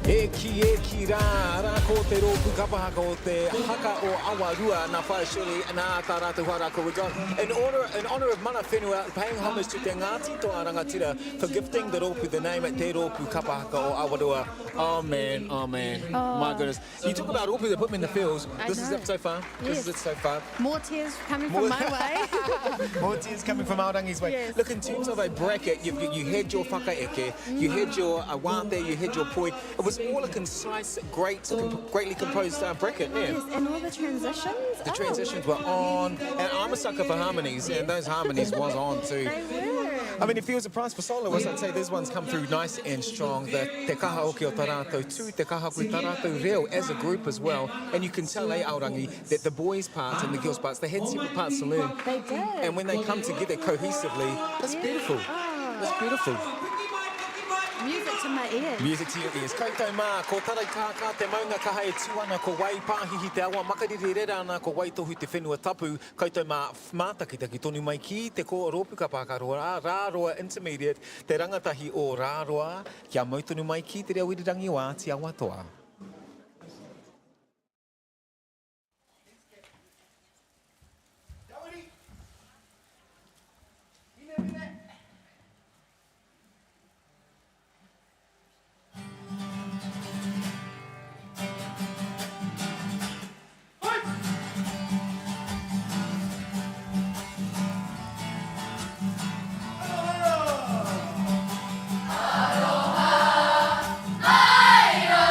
Eki eki ra ra ko te rōpu kapahaka o te haka o Awarua na whae Shirley nā tā rātou harako. We got in honor of mana whenua, paying homage to te Ngāti Toa Rangatira for gifting the rōpu the name te rōpu kapahaka o Awarua. Oh man, my goodness. You talk about rōpu that put me in the feels. This is it so far. This is it so far. More tears coming from my way. More tears coming from Aorangi's way. Yes. Look, in terms of a bracket, you had your whakaeke, you had your awate, you had your poi. It was all a concise, greatly composed bracket. Yeah. Yes, and all the transitions. The transitions were on, and I'm a sucker for harmonies, and those harmonies was on too. They were. I mean, if he was a prize for soloists, I'd say this one's come through nice and strong. The te kaha oki o tarato tū, te kaha koe tarato reo as a group as well. And you can tell, Aorangi, that the boys' parts and the girls' parts, they had separate parts to learn. They did. And when they come together cohesively, it's beautiful. It's beautiful. Music to my ears. Music to your ears. Koutou mā, ko tarai kākā te maunga kaha e tuana ko wai pāhihi te awa makariri rera ana ko wai tohu te whenua tapu. Koutou mā mātakitaki tonu mai ki te ko rōpu kapahaka roa, rāroa intermediate, te rangatahi o rāroa, kia mautonu mai ki te reo irirangi o Atiawa toa. Aroha, Aira.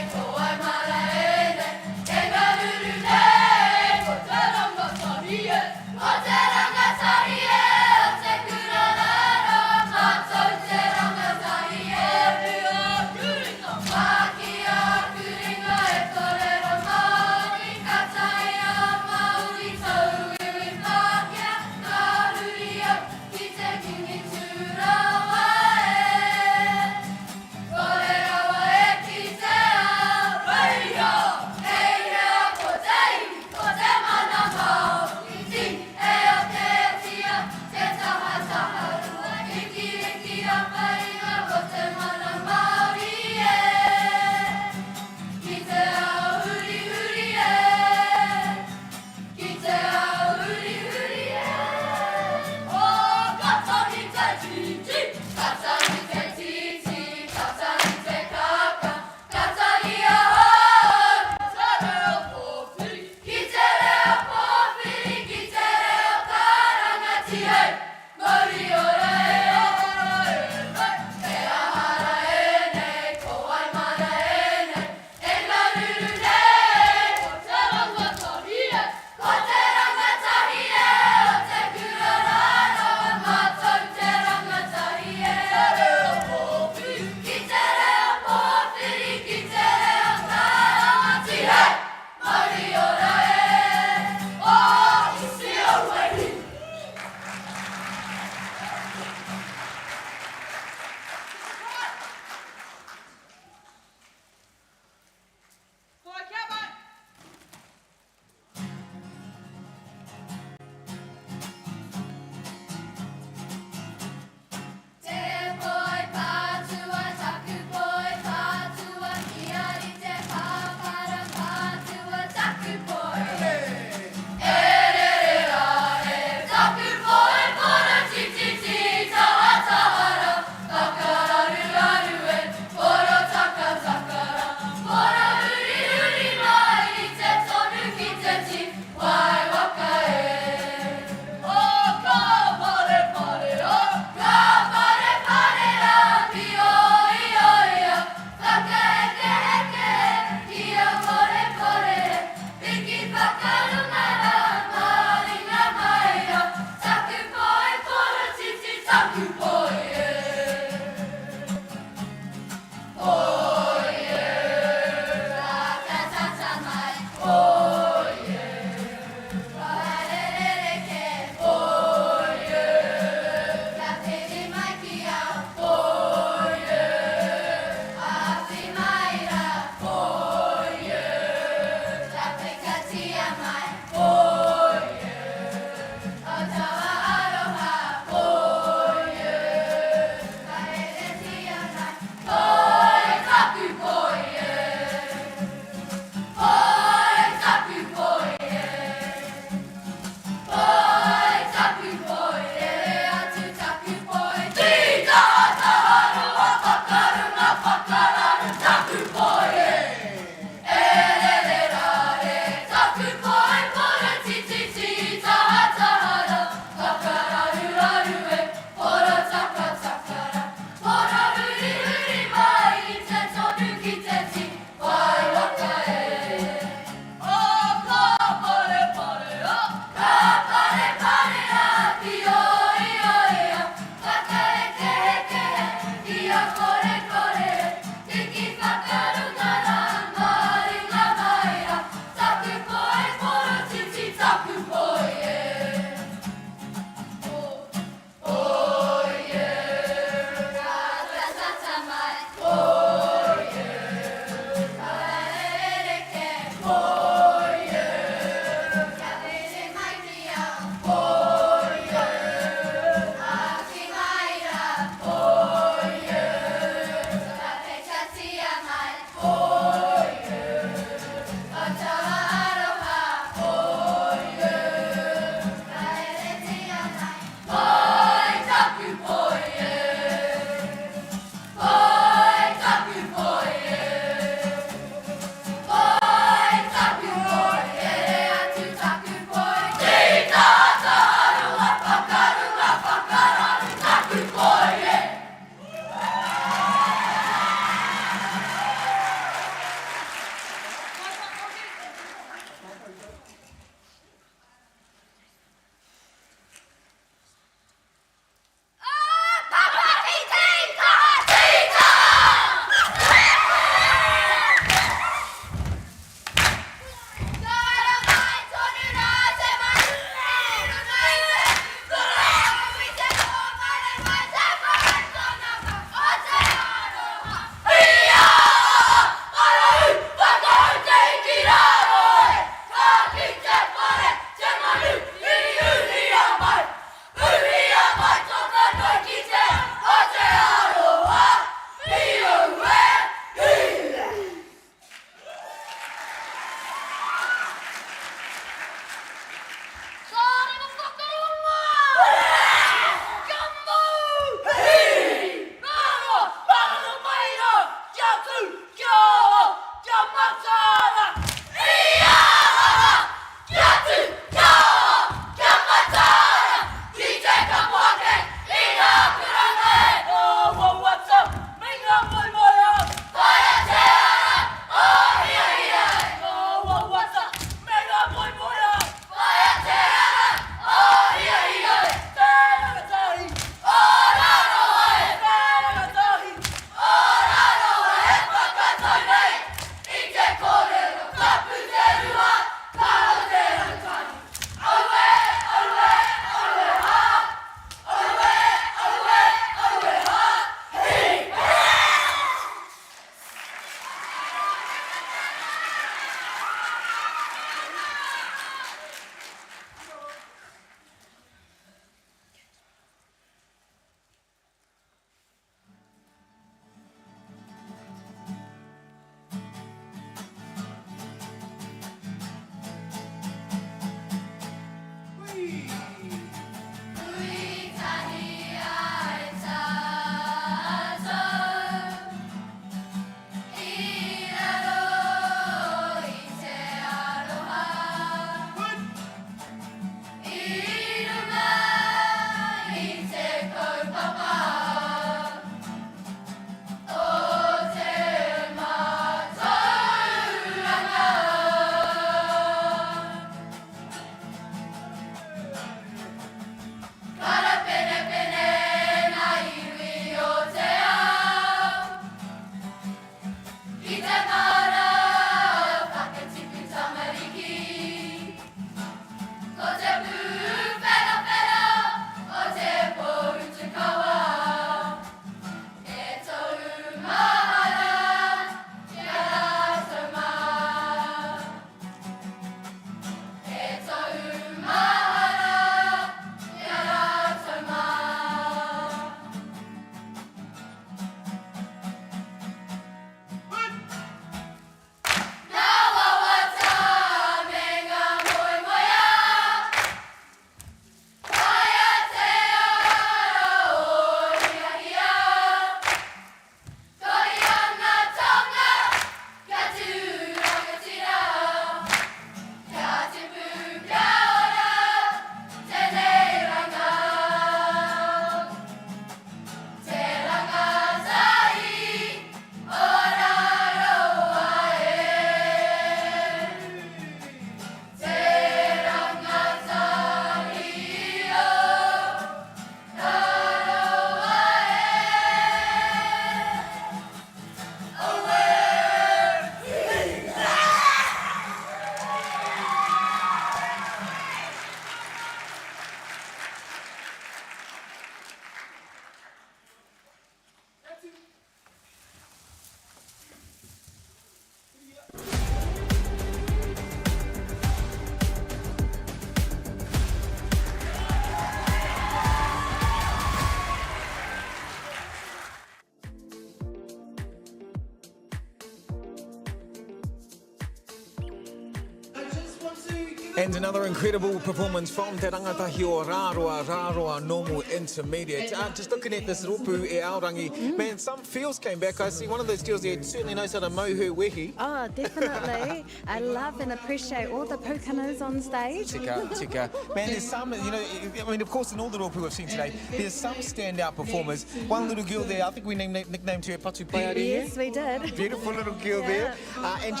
And another incredible performance from Te Rangatahi o Raroa Normal Intermediate. Just looking at this ropu e Aorangi, man, some feels came back. I see one of those girls there certainly knows how to mow her wehi. Oh, definitely. I love and appreciate all the pukanas on stage. Tika. Man, there's some, I mean, of course, in all the ropu we've seen today, there's some standout performers. One little girl there, I think we nicknamed her Patu Paiari. Yes, we did. Beautiful little girl there. And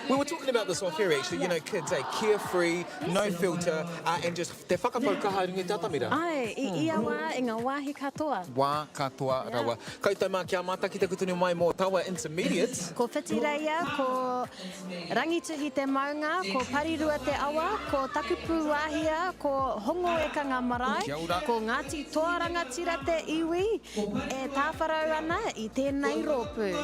we were talking about this off here actually, kids, carefree, no filter, and just te whakapaukaha runga te Atamira. Ai, i awa, i ngā wāhi katoa. Wā katoa rawa. Koutou mā kia mātaki te kutunu mai mō taua intermediates. Ko whitireia, ko rangituhi te maunga, ko parirua te awa, ko takupu wāhia, ko hongo e ka ngā marae, Kia ora. ko Ngāti Toaranga tira te iwi, e tāwharau ana i tēnei rōpū.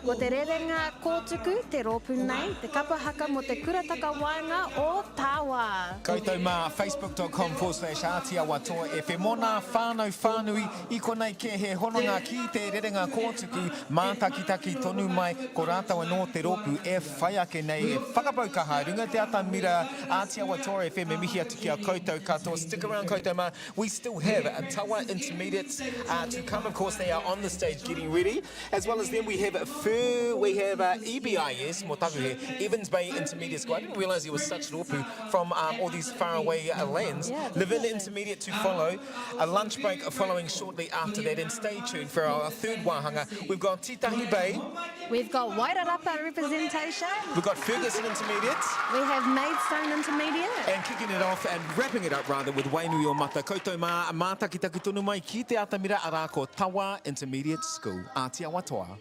Ko te rerenga kōtuku, te rōpū nei, te kapa haka mo te kurataka wainga o Tawa. Koutou mā facebook.com/Atiawa toa e whe mona whānau whānui i konei ke he hononga ki te rerenga kōtuku mātakitaki tonu mai ko rātawa no te rōpū e whai ake nei e whakapaukaha runga te Atamira Atiawa toa e whe me mihi atu kia koutou katoa. Stick around koutou mā. We still have a Tawa intermediates to come. Of course, they are on the stage getting ready. As well as them, we have EBIS, Motaku here, Evans Bay Intermediate School. I didn't realise there was such rōpū from all these faraway lands. Livin Intermediate to follow. A lunch break following shortly after that. And stay tuned for our third wahanga. We've got Titahi Bay. We've got Wairarapa representation. We've got Ferguson Intermediates. We have Maidstone Intermediate. And kicking it off and wrapping it up rather with Wainui o Mata. Koutou mā, mātaki taki tonu mai ki te Atamira ara ko Tawa Intermediate School. Atiawa toa.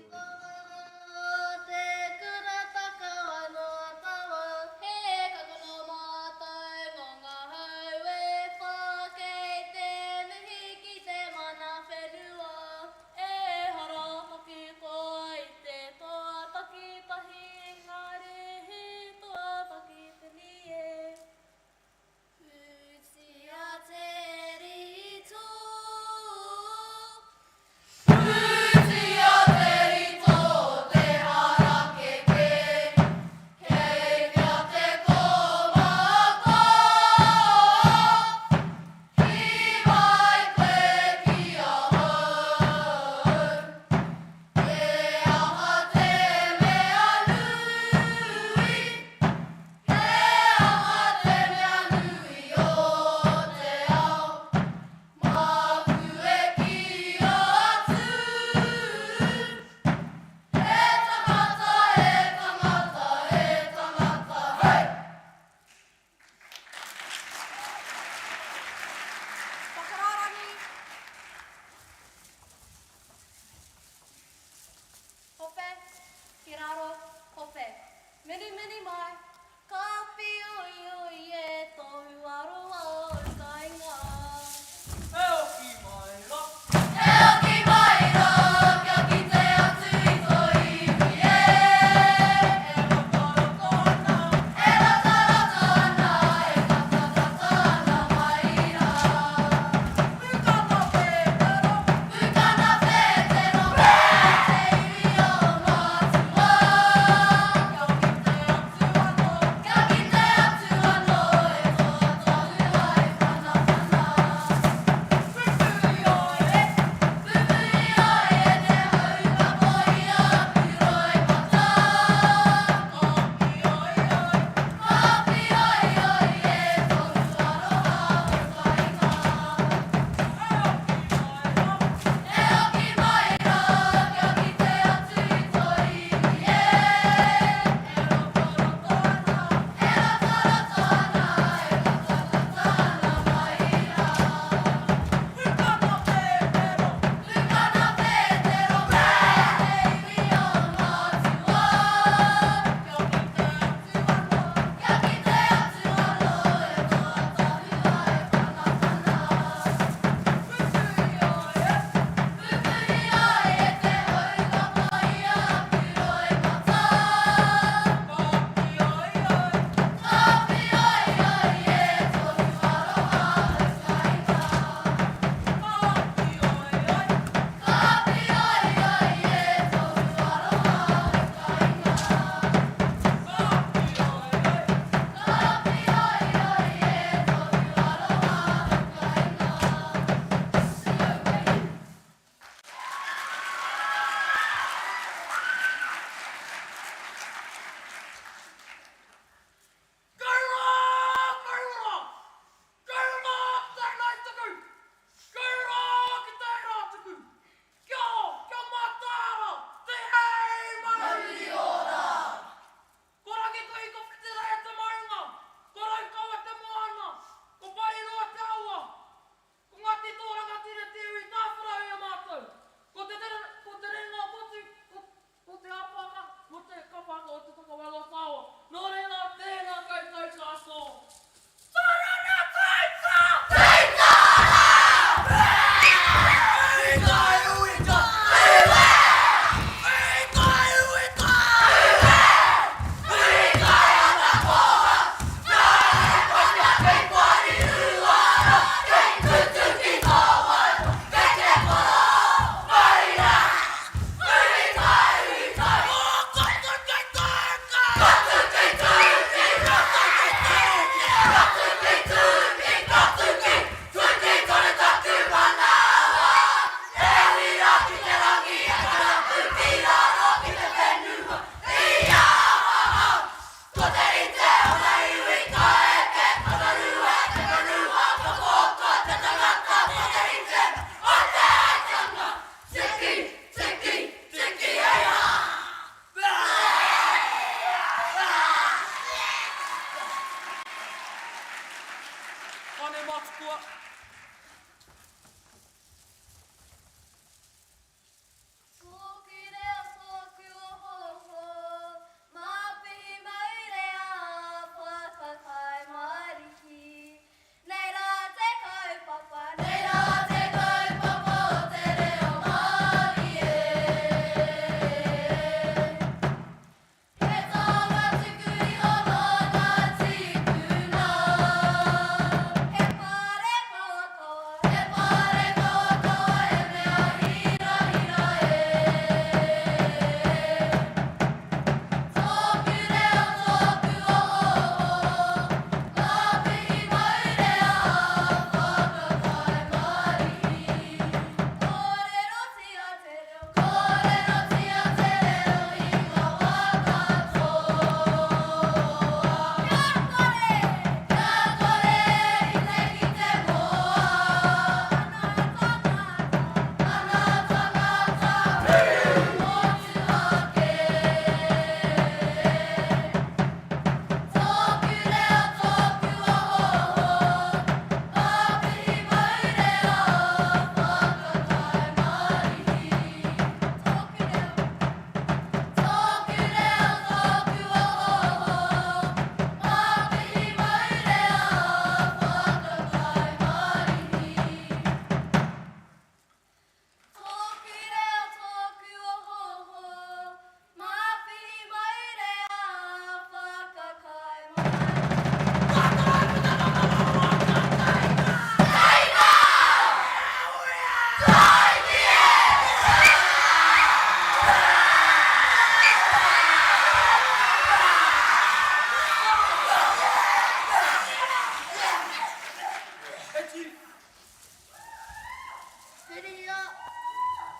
Hiria,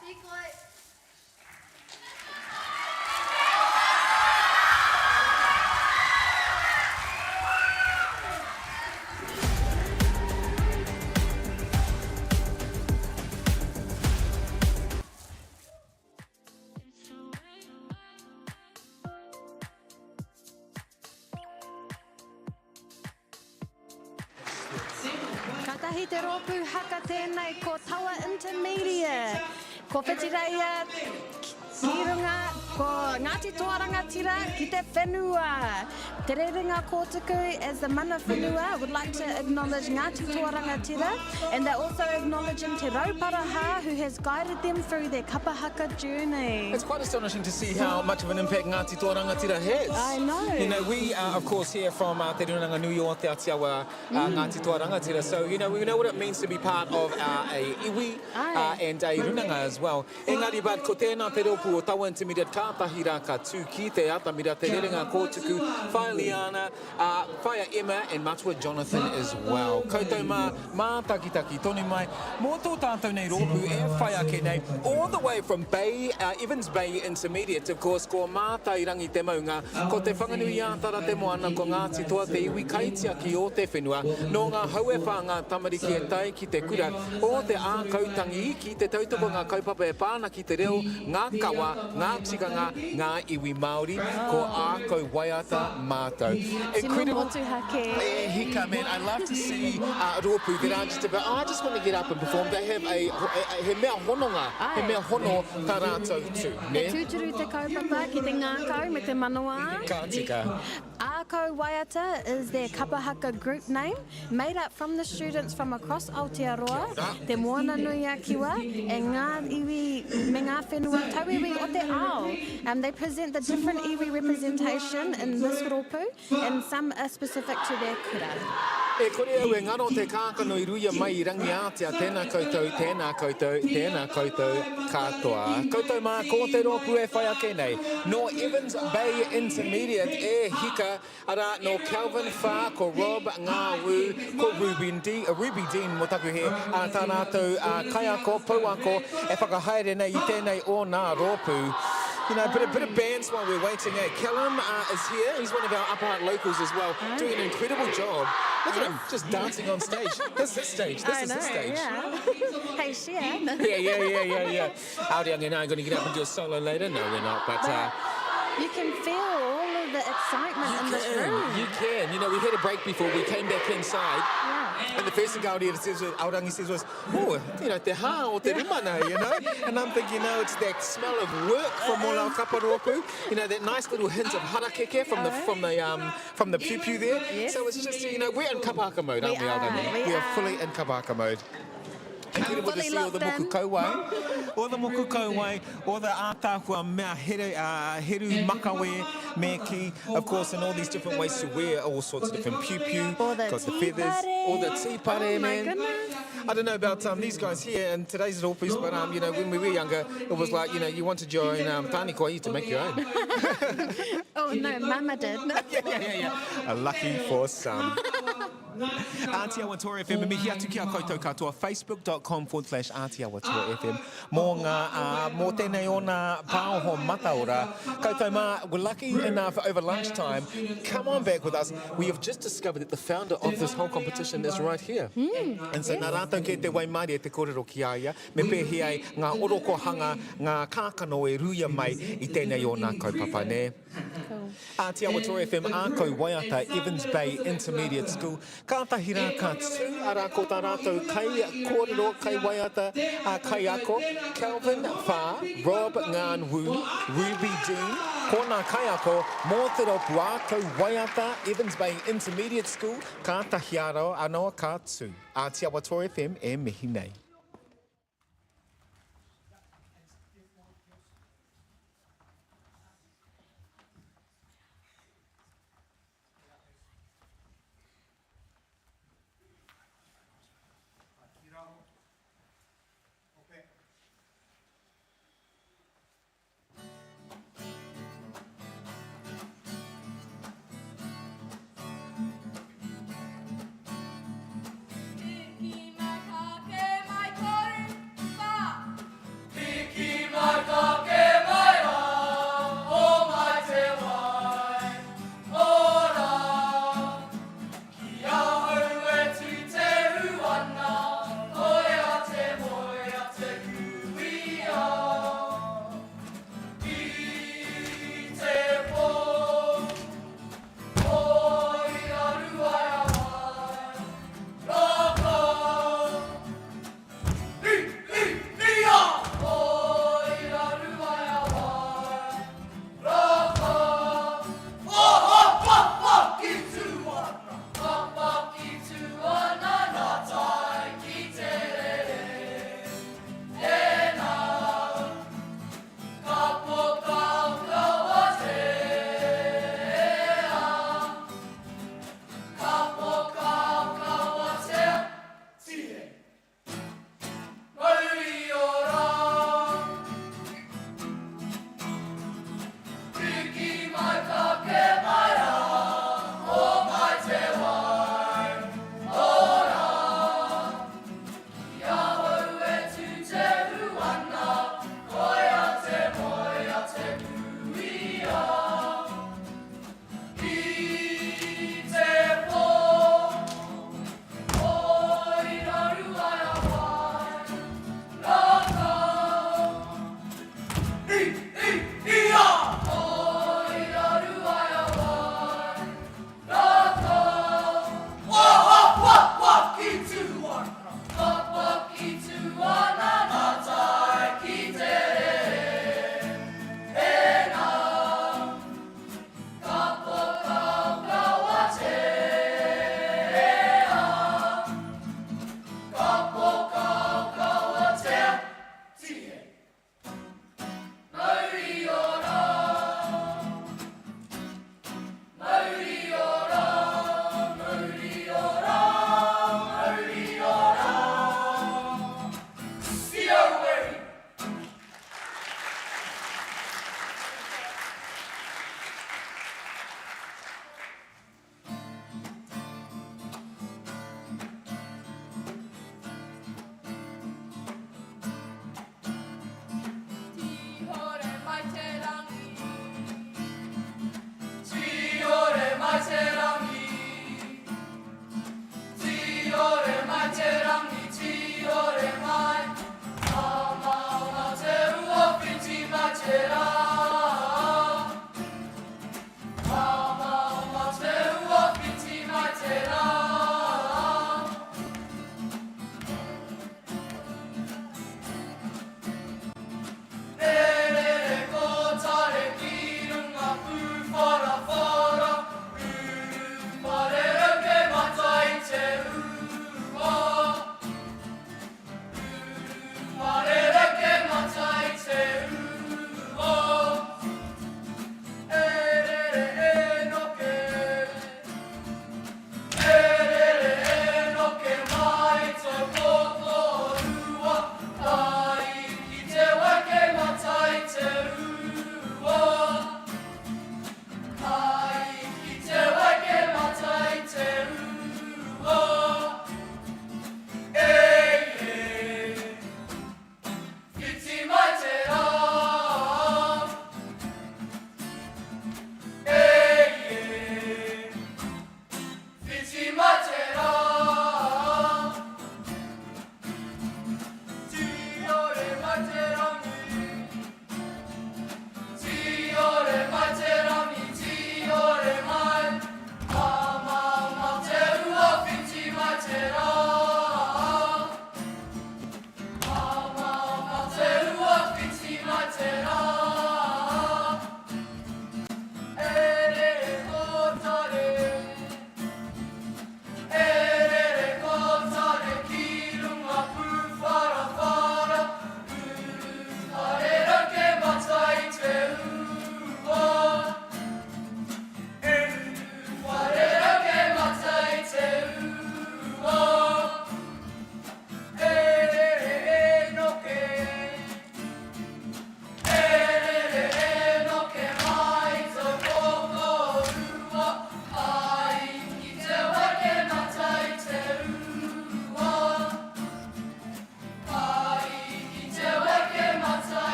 tikoi. Ka tahi te rōpū haka tēnei ko taua intermediate. Ko Whitiraia ki runga, ko Ngāti Toaranga tira ki te whenua. Te rerenga kōtuku as the mana whenua would like to acknowledge Ngāti Toaranga tira, and they're also acknowledging Te Rauparaha who has guided them through their Kapa Haka journey. It's quite astonishing to see how much of an impact Ngāti Tōranga Tira has. I know. You know, we are, of course, here from Te Runanga Nui o Te Atiawa Ngāti Tōranga Tira. So, you know, we know what it means to be part of a iwi and a runanga as well. Engari, but ko tēnā te rōpū o taua intermediate kātahi rā ka tū ki te Atamira, te rerenga kōtuku, whae Liana, whae Emma and matua Jonathan as well. Koutou mā takitaki, tonu mai, mō tō tātou nei rōpū e whae ake nei, all the way from Bay, Evans Bay Intermediate, of course, ko mātai rangi te maunga, ko te whanganui ātara te moana ko Ngāti Toa te iwi kaitia ki o te whenua, no ngā hauewha ngā tamariki e tai ki te kura, o te ākautangi ki te tautoko ngā kaupapa e pāna ki te reo, ngā kawa, ngā tikanga, ngā iwi Māori, ko ākau waiata mātou. Incredible. Hika, man, I love to see rōpū that are just about, I just want to get up and perform. They have he mea hononga, he mea hono tā rātou tū. He tūturu te kaupapa ki te ngākau me te manoa. Ka tika. Ākau Waiata is their Kapa Haka group name, made up from the students from across Aotearoa, te moana nui a kiwa, e ngā iwi me ngā whenua tauiwi o te ao. They present the different iwi representation in this rōpū, and some are specific to their kura. E kore au e ngaro te kākano I ruia mai I rangi ātea, tēnā koutou, tēnā koutou, tēnā koutou katoa. Koutou mā, ko te rōpū e whae ake nei. No Evans Bay Intermediate e hika, ara no Calvin Wha, ko Rob Ngā Wu, ko Ruby Dean mo taku he, tā rātou kaiako, pauako, e whakahaere nei I tēnei o nā rōpū. You know, a bit of bands while we're waiting. Callum is here. He's one of our upper heart locals as well, doing an incredible job. Look at him, just dancing on stage. This is his stage. This is his stage. Yeah. Hey, Shia. Yeah. Audi and I are going to get up and do a solo later. No, we're not. But you can feel all of the excitement in this room. You can. You know, we had a break before we came back inside. Yeah. And the first thing Aorangi says was, oh, you know, te hā o te rimana, you know? And I'm thinking, no, it's that smell of work from all our kapa rōpū. You know, that nice little hint of harakeke from the pew there. Yes. So it's just, you know, we're in kapa haka mode, aren't we, Aorangi? We are fully in kapa haka mode. Incredible to see all the moku kauai, all the moku kauai, all the ātākua mea heru makawe, meki, of course, and all these different ways to wear all sorts of different piu-piu, got the feathers, all the tīpare, man. Goodness. I don't know about these guys here and today's rōpūs, but you know, when we were younger, it was like, you know, you wanted your own tāne koi to make your own. Oh no, Mama did. Yeah. Lucky for some. Atiawa Tour FM, mihi atu ki a koutou katoa, facebook.com/Atiawa Tour FM. Mō tēnei o nā pāoho mataora. Koutou mā, we're lucky enough over lunchtime. Come on back with us. We have just discovered that the founder of this whole competition is right here. And so nā rātou ke te waimaria te kōrero ki aia, me pēhi ai ngā oroko hanga, ngā kākano e ruia mai I tēnei o nā kaupapa ne. Atiawa Tour FM, ākou waiata, Evans Bay Intermediate School. Kātahi rā ka tū, ara ko tā rātou kai kōrero, kai waiata, kai ako, Calvin Wha, Rob Ngā Wu, Ruby Dean, ko nā kai ako, mō te rōpū ākou waiata, Evans Bay Intermediate School, kātahi aro, anoa ka tū. Atiawa Tour FM e mihi nei. Ki mai ka ke mai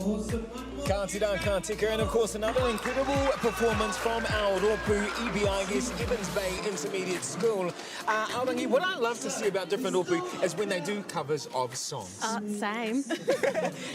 Awesome. Ka tira, ka tika, and of course another incredible performance from our Ropu EBIS Evans Bay Intermediate School. Aorangi, what I love to see about different Ropu is when they do covers of songs. Same.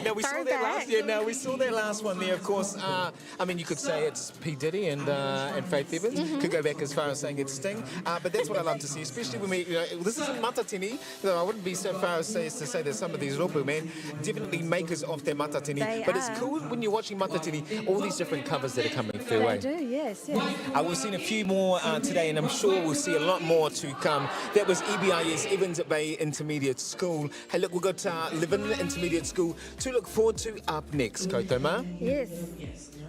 Now we saw that last year. Now we saw that last one there. Of course, I mean you could say it's P Diddy and Faith Evans. Could go back as far as saying it's Sting. But that's what I love to see, especially when we. This isn't matatini. I wouldn't be so far as to say that some of these Ropu men definitely makers of their matatini. But it's cool when you're watching matatini, all these different covers that are coming through. They do, yes. We've seen a few more today, and I'm sure we'll see a lot more to come. That was EBIS Evans Bay Intermediate School. Hey, look, we've got Livin Intermediate School to look forward to up next. Koutou mā. Yes.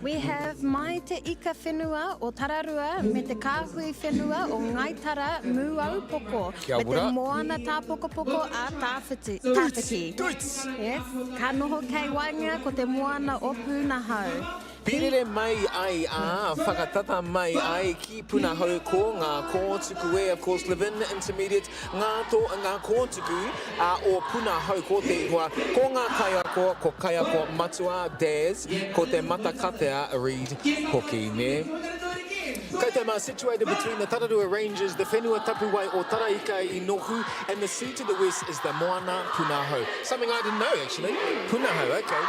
We have Mai te ika whenua o Tararua me te kāhui whenua o Ngaitara Muau Poko. Kia Me te ora. moana tā poko poko a tāwhiti. Tuits! Yes. Ka noho kei wainga ko te moana o Punahau. Pirere mai ai whakatata mai ai ki Punahau ko ngā kōtuku e, of course, Livin Intermediate, ngā kōtuku o Punahau ko te hoa, ko ngā kaiako, ko kaiako matua Daz, ko te matakatea Reed hoki ne. Koutou mā, situated between the Tararua Ranges, the Whenua Tapuwai o Taraika i Nohu, and the sea to the west is the Moana Punahau. Something I didn't know, actually. Punahau, okay.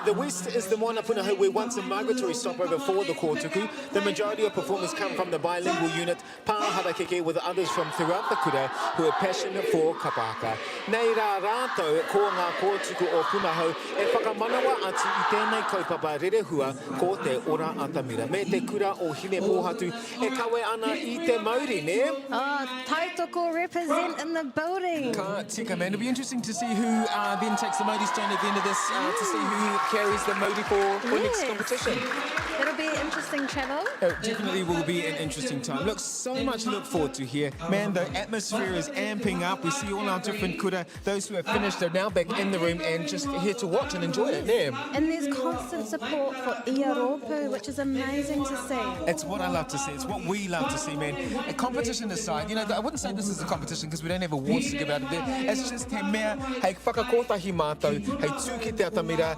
The west is the Moana Punahau, where once a migratory stopover for the Kōtuku. The majority of performers come from the bilingual unit, Pāharakeke, with others from throughout the kura who are passionate for Kapa. Nei rā rātou ko ngā Kōtuku o Punahau e whakamanawa atu i tēnei kaupapa rerehua ko te Ora Atamira. Me te kura o Hine Pohatu e kawe ana i te Māori, ne? Oh, Taitoko represent in the building. Ka tika, man. It'll be interesting to see who then takes the Māori stone at the end of this, to see who carries the Māori for next competition. It'll be an interesting travel. It definitely will be an interesting time. Look, so much to look forward to here. Man, the atmosphere is amping up. We see all our different kura. Those who have finished are now back in the room and just here to watch and enjoy it. Yeah. And there's constant support for Ia Ropu, which is amazing to see. It's what I love to see. It's what we love to see, man. A competition aside, I wouldn't say this is a competition because we don't have awards to give out of there. It's just he mea, hei whakakotahi mātou, hei tūki te atamira,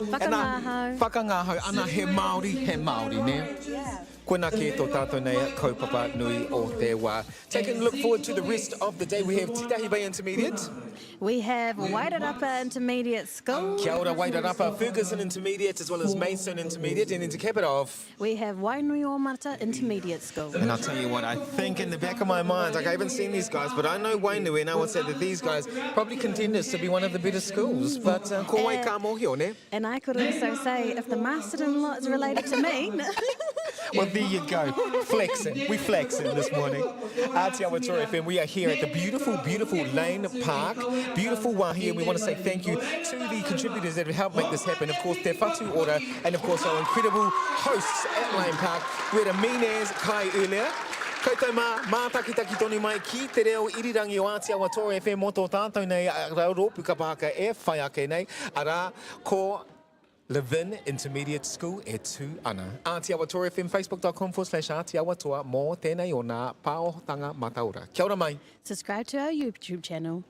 whakangahau, ana he Māori, ne? Yeah. Koina ke tō tātou nei kaupapa nui o te wā. Taking a look forward to the rest of the day, we have Taiohi Bay Intermediate. We have Wairarapa Intermediate School. Kia ora Wairarapa, Ferguson Intermediate, as well as Maidstone Intermediate, and then to cap it off. We have Wainui Omata Intermediate School. And I'll tell you what, I think in the back of my mind, like I haven't seen these guys, but I know Wainui, and I would say that these guys probably contenders to be one of the better schools. But ko wai ka mohio, ne? And I could also say, if the master-in-law is related to me... Well, there you go. Flexing. We flexing this morning. Atiawa Tour FM, we are here at the beautiful, beautiful Lane Park. Beautiful wahi, and we want to say thank you to the contributors that have helped make this happen. Of course, Te Whatu Ora, and of course, our incredible hosts at Lane Park. We had a Minez Kai earlier. Koutou mā takitaki tonu mai ki te reo irirangi o Atiawa Tour FM mo tō tātou nei rauropu kapahaka e whai ake nei. Ara, ko Livin Intermediate School e tū ana. Atiawa Tour FM, facebook.com/Atiawa Tour mō tēnei o nā pāohotanga mataura. Kia ora mai. Subscribe to our YouTube channel.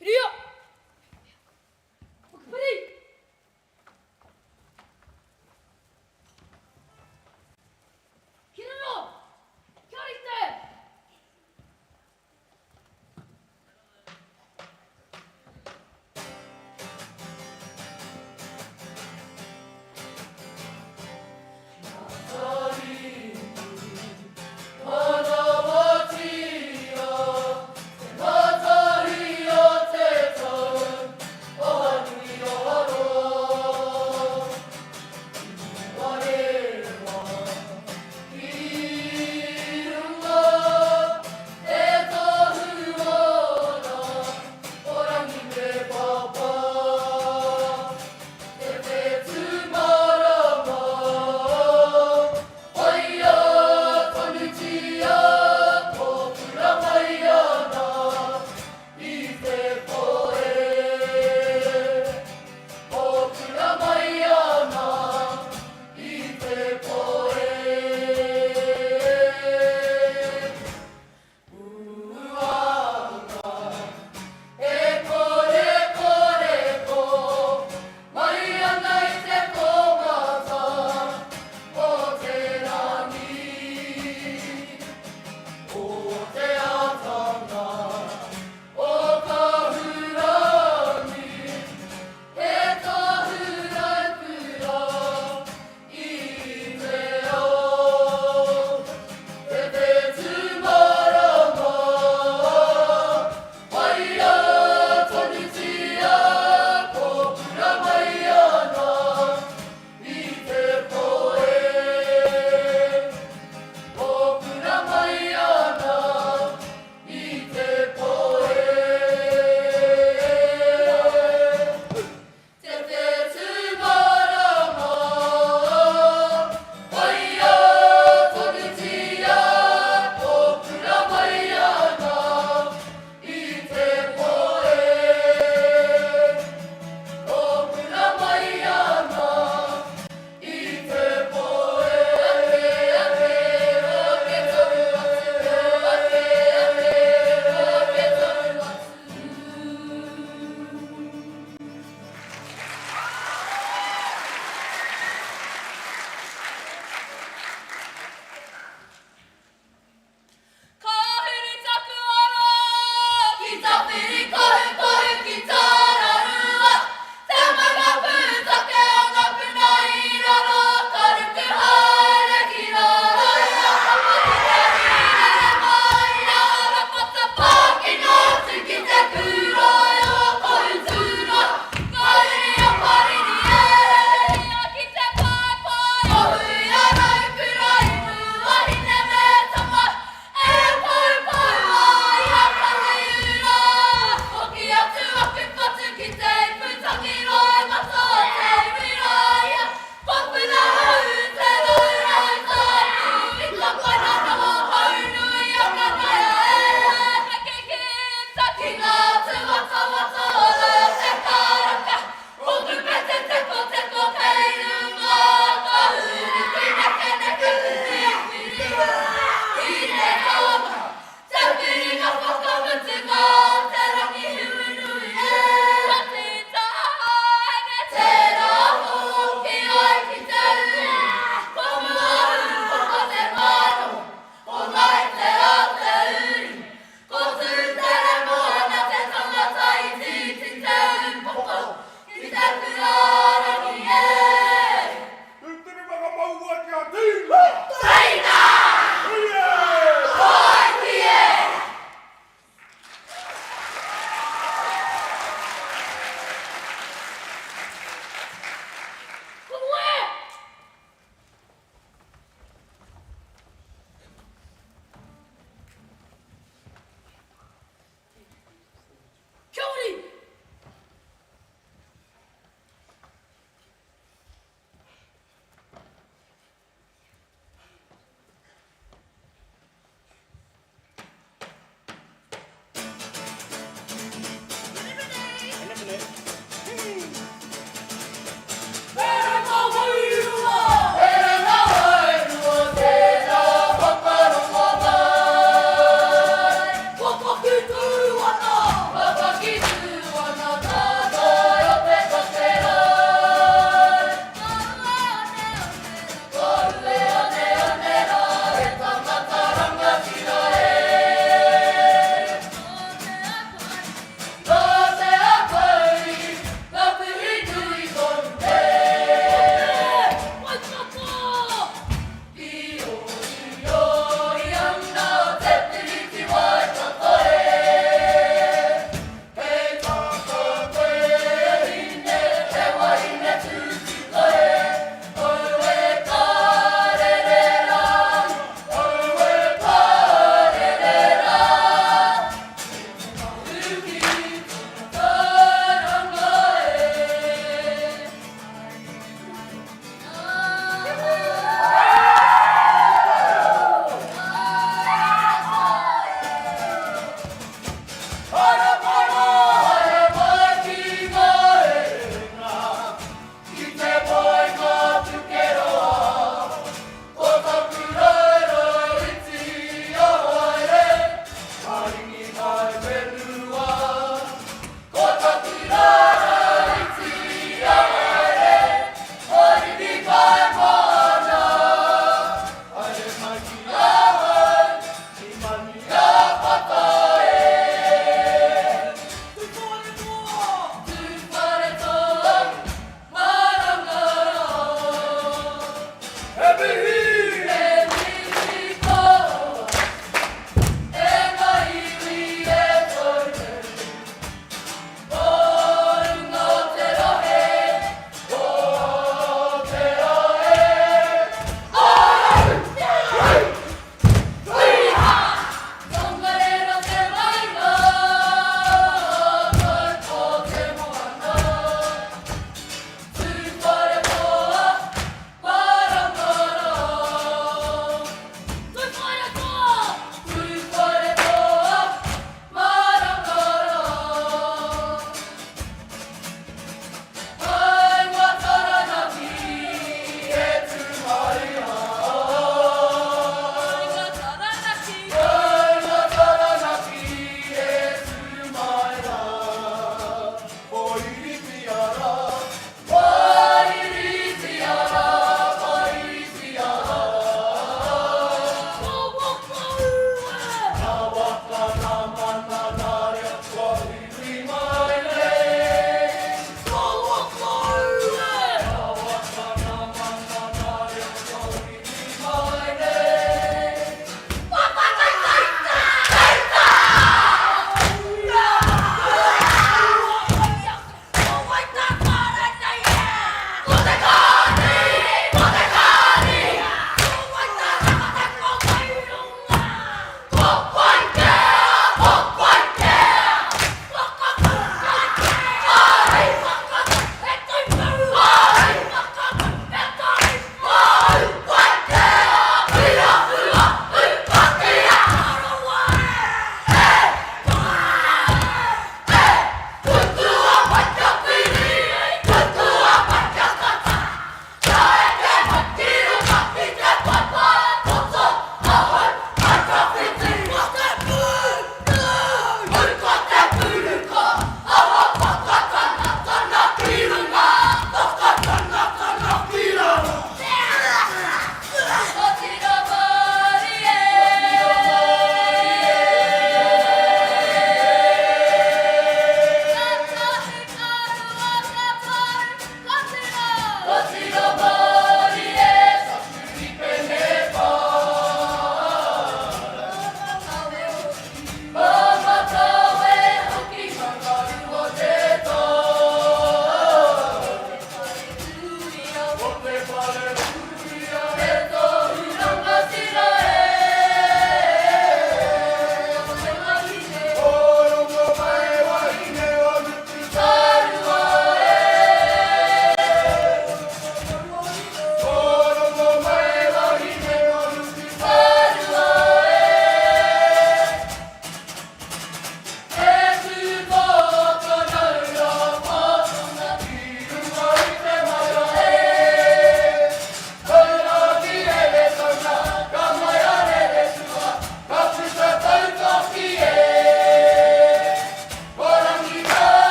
Ria! Pari! Kirano! Karite!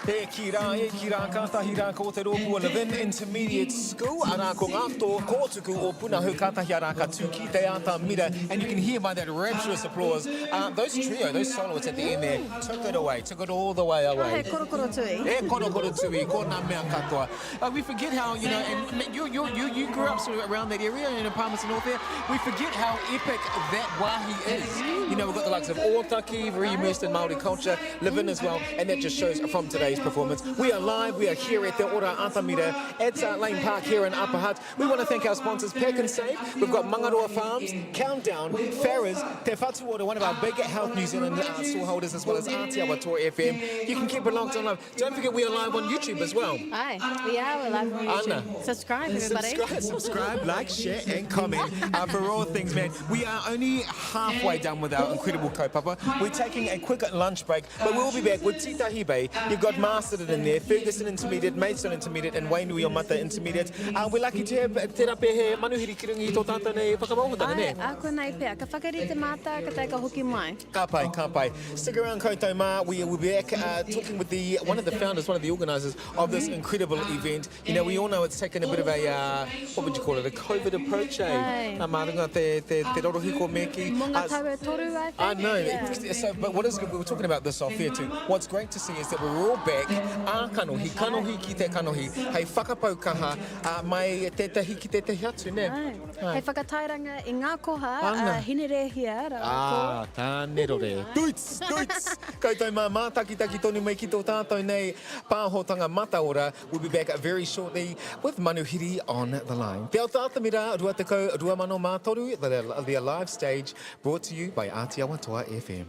E ki rā, kātahi rā ko te rōpua Levin Intermediate School. Ara ko ngāto kōtuku o Punahu kātahi rā ka tū ki te Atamira. And you can hear by that rapturous applause. Those trio, those soloists at the end there, took it all the way away. He korokoro tui. E korokoro tui, ko nā mea katoa. We forget how, you know, and you grew up sort of around that area in apartments and north there. We forget how epic that wāhi is. You know, we've got the likes of Otaki, very immersed in Māori culture, Levin as well, and that just shows from today's performance. We are live, we are here at the Ora Atamira at Lane Park here in Upper Hutt. We want to thank our sponsors, Pack and Save. We've got Mangaroa Farms, Countdown, Farrers, Te Whatuora, one of our big Health New Zealand storeholders, as well as Atiawa Tour FM. You can keep it locked on live. Don't forget we are live on YouTube as well. Aye, we are. We're live on YouTube. Anna. Subscribe, everybody. Subscribe, like, share, and comment for all things, man. We are only halfway done with our incredible kaupapa. We're taking a quick lunch break, but we'll be back with Titahi Bay. You've got Mastered in there, Ferguson Intermediate, Maidstone Intermediate, and Wainui on Mata Intermediate. We're lucky to have te rape he manuhiri ki rungi tō tātou nei whakamautanga, ne? Ai, a koe nei pēr. Ka whakarite māta, ka teika hoki mai. Kapai. Stick around, koutou mā. We will be back talking with one of the founders, one of the organisers of this incredible event. You know, we all know it's taken a bit of a, what would you call it, a COVID approach, eh? Aye. Nā marunga te rorohiko meki. Mō ngā taue toru, I think. I know. Yeah. So, but what is good, we were talking about this off here too. What's great to see is that we're all back. Kanohi ki te kanohi. Hei whakapaukaha, mai tētahi ki tētahi atu, ne? Ai. Hei whakatairanga I ngā koha, Ana. hinere hia, rā tāne rore. Tuits! Koutou mā mātakitaki tonu mai ki tō tātou nei pāhotanga mataora. We'll be back very shortly with Manuhiri on the line. Te ao tātamira, rua tekau, rua mano mātoru, the live stage brought to you by Atiawa Toa FM.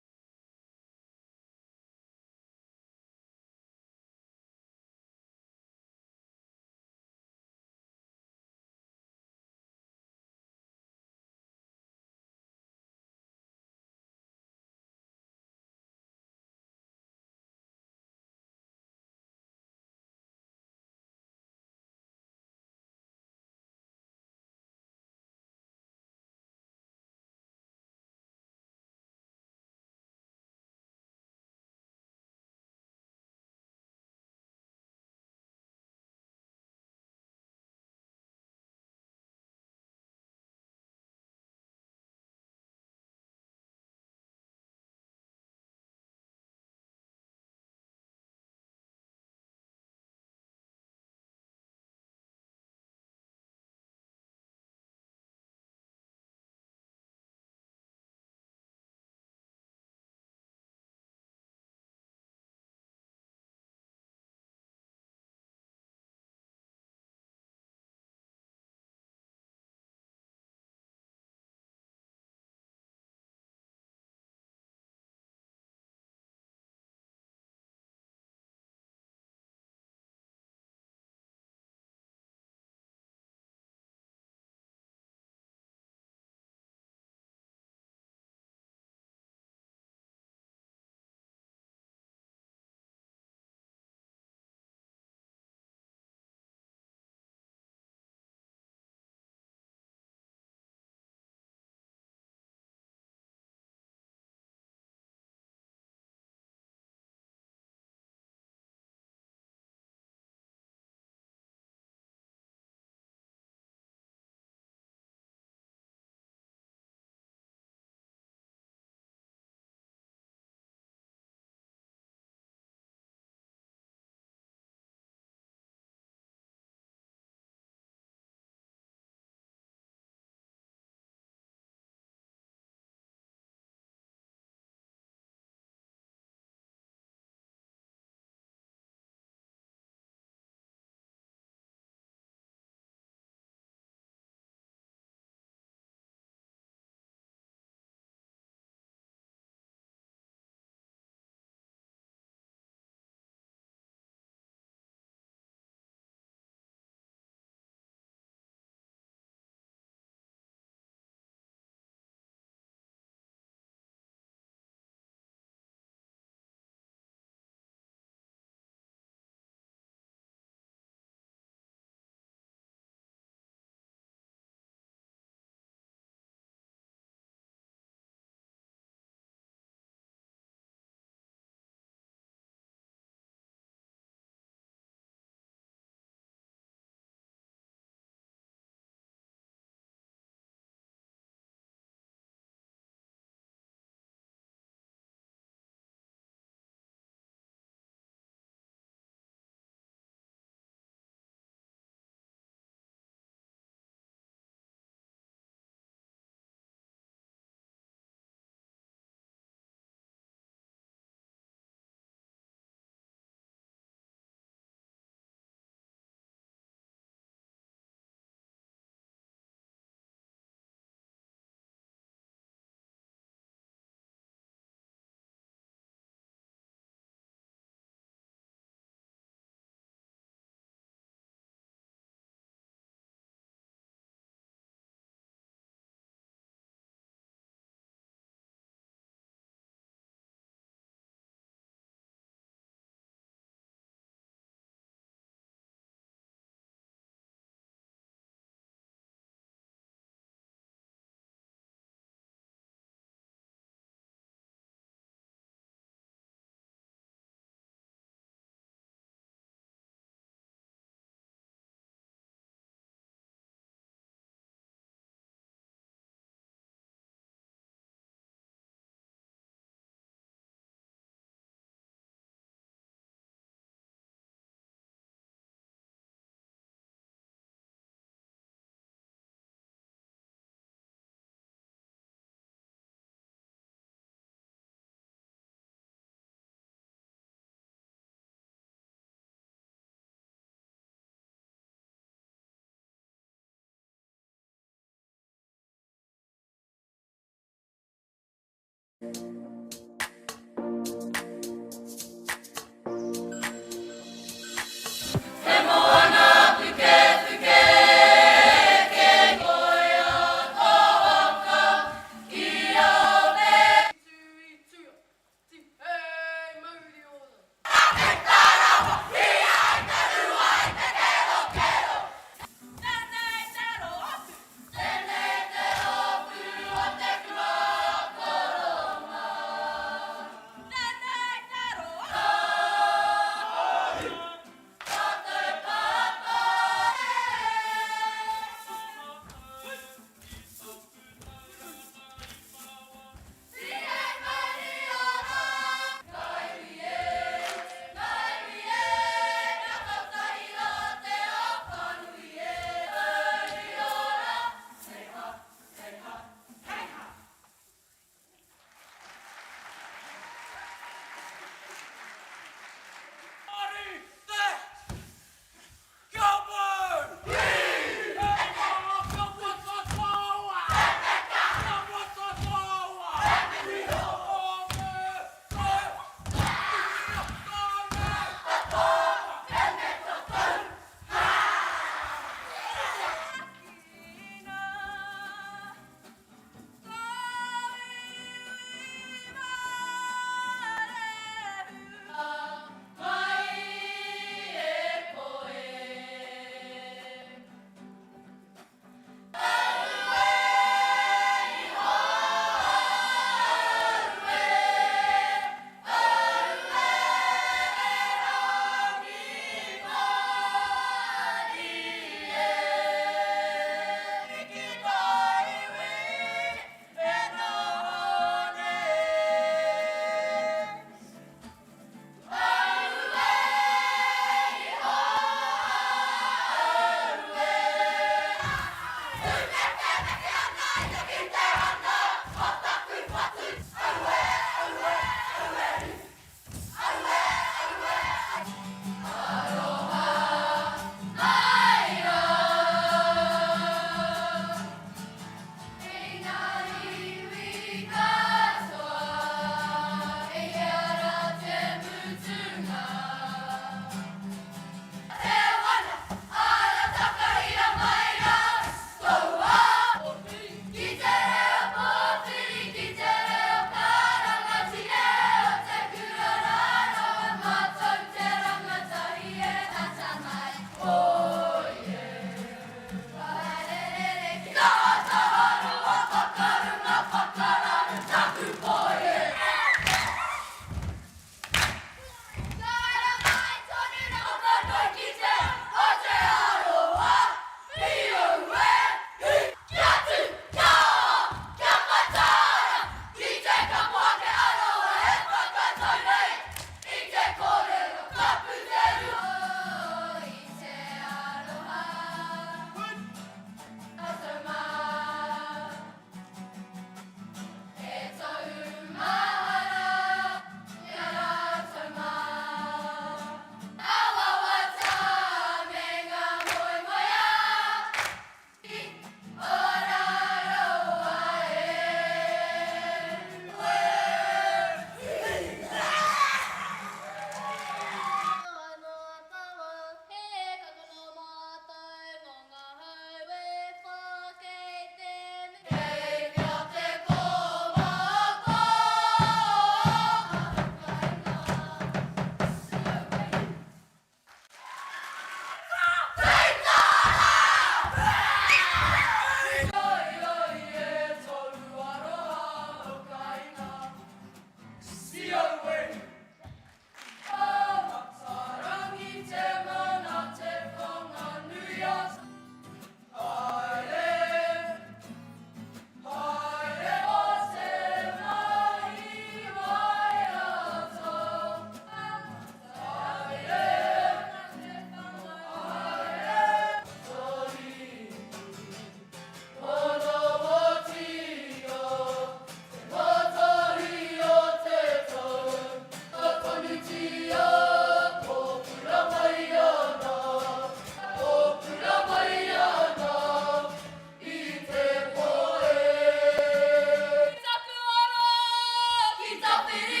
Yeah.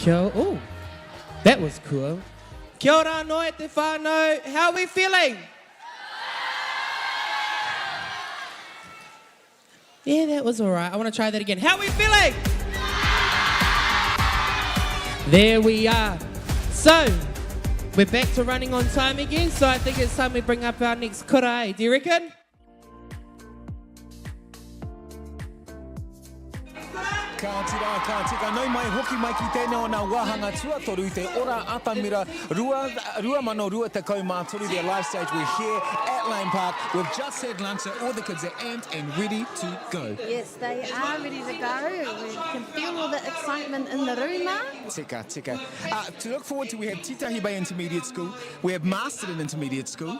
Oh, that was cool. Kia ora noi te whānau. How are we feeling? Yeah, that was all right. I want to try that again. How are we feeling? There we are. So, we're back to running on time again, so I think it's time we bring up our next kura, do you reckon? Ka tika, nau mai hoki mai ki tēnei o nā wāhanga tuatoru te Ora Atamira, rua mano rua te kaumātoru, their live stage. We're here at Lane Park. We've just had lunch, so all the kids are amped and ready to go. Yes, they are ready to go. We can feel all the excitement in the room. Tika. To look forward to, we have Titahi Bay Intermediate School, we have Masterton Intermediate School,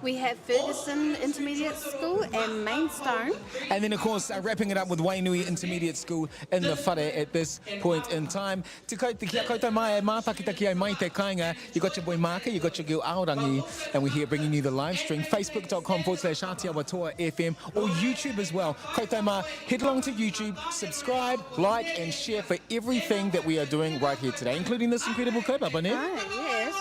We have Ferguson Intermediate School and Mainstone. and then of course wrapping it up with Wainui Intermediate School in the whare at this point in time. Te kia koutou mai e mātakitaki ai mai te kāinga. You got your boy Maka, you got your girl Aorangi, and we're here bringing you the live stream. Facebook.com/Atiawa Toa FM or YouTube as well. Koutou mai, head along to YouTube, subscribe, like and share for everything that we are doing right here today, including this incredible kapa, ne? Oh, yes.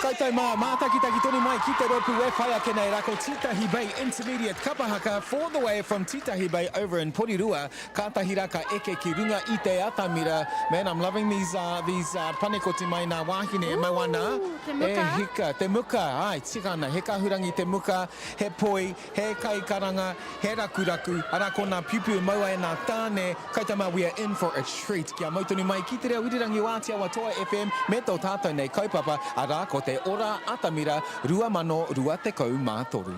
Koutou mai, mātakitaki tonu mai ki te ropu e whai ake nei rako Titahi Bay Intermediate Kapa Haka, for the way from Titahi Bay over in Porirua, ka tahiraka eke ki runga I te Atamira. Man, I'm loving these panekoti mai nā wāhine e mauana. te muka. E hika, te muka, ai, tika ana, he kahurangi te muka, he poi, he kaikaranga, he rakuraku, ara ko nā piupiu maua e nā tāne. Koutou mai, we are in for a treat. Kia mautonu mai ki te reo irirangi o Atiawa Toa FM, me tō tātou nei kaupapa, ara ko te Ora Atamira, rua mano rua te kau mātoru.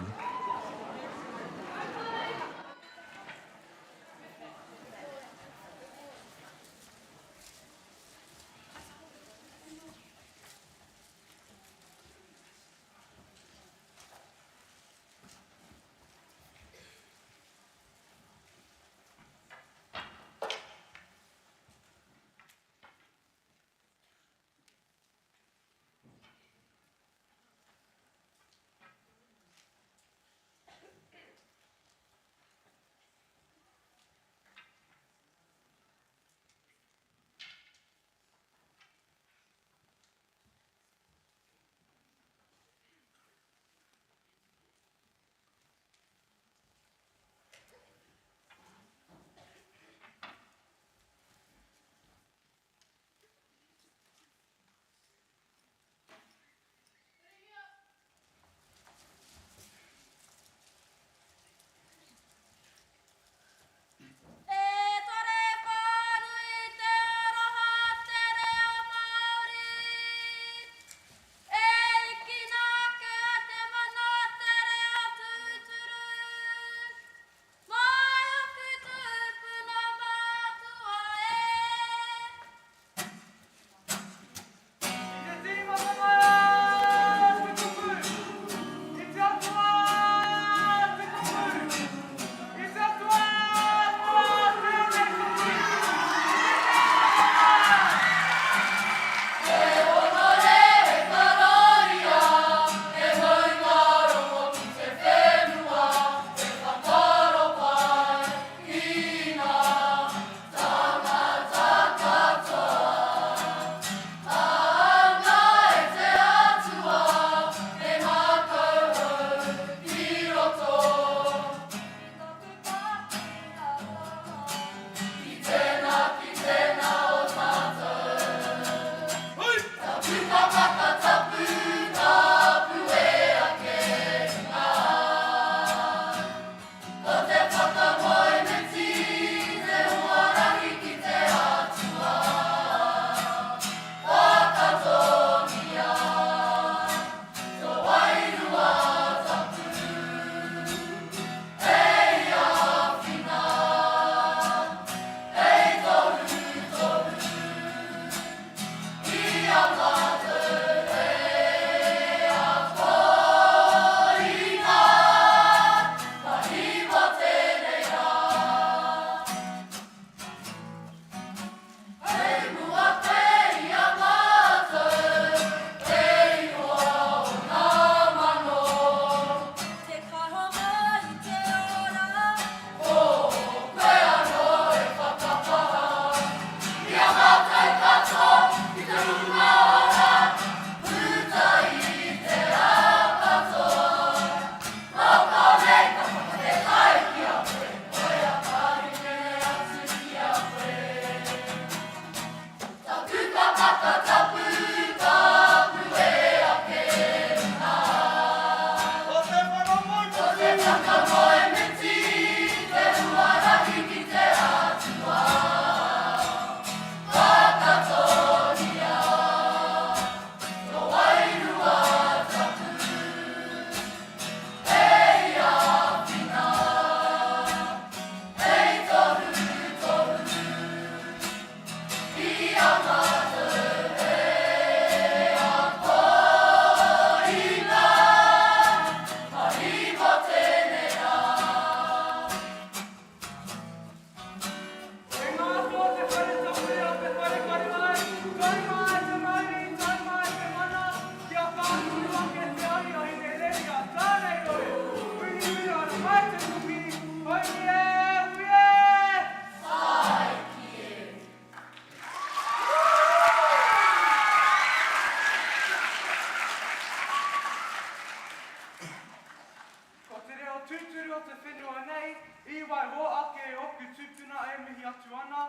tūturu o te whenua nei, I wai ho ake e oku tūpuna e mihi atu ana,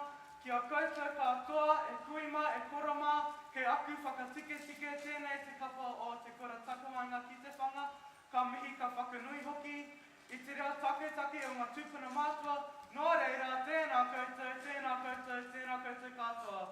kia koutou katoa, e kuima, e koroma, kei aku whakatike-tike tēnei te kapa o te kora takawanga ki te whanga, ka mihi ka whakanui hoki, I te reo take o ngā tūpuna mātua, nō reira, tēnā koutou, tēnā koutou, tēnā koutou katoa.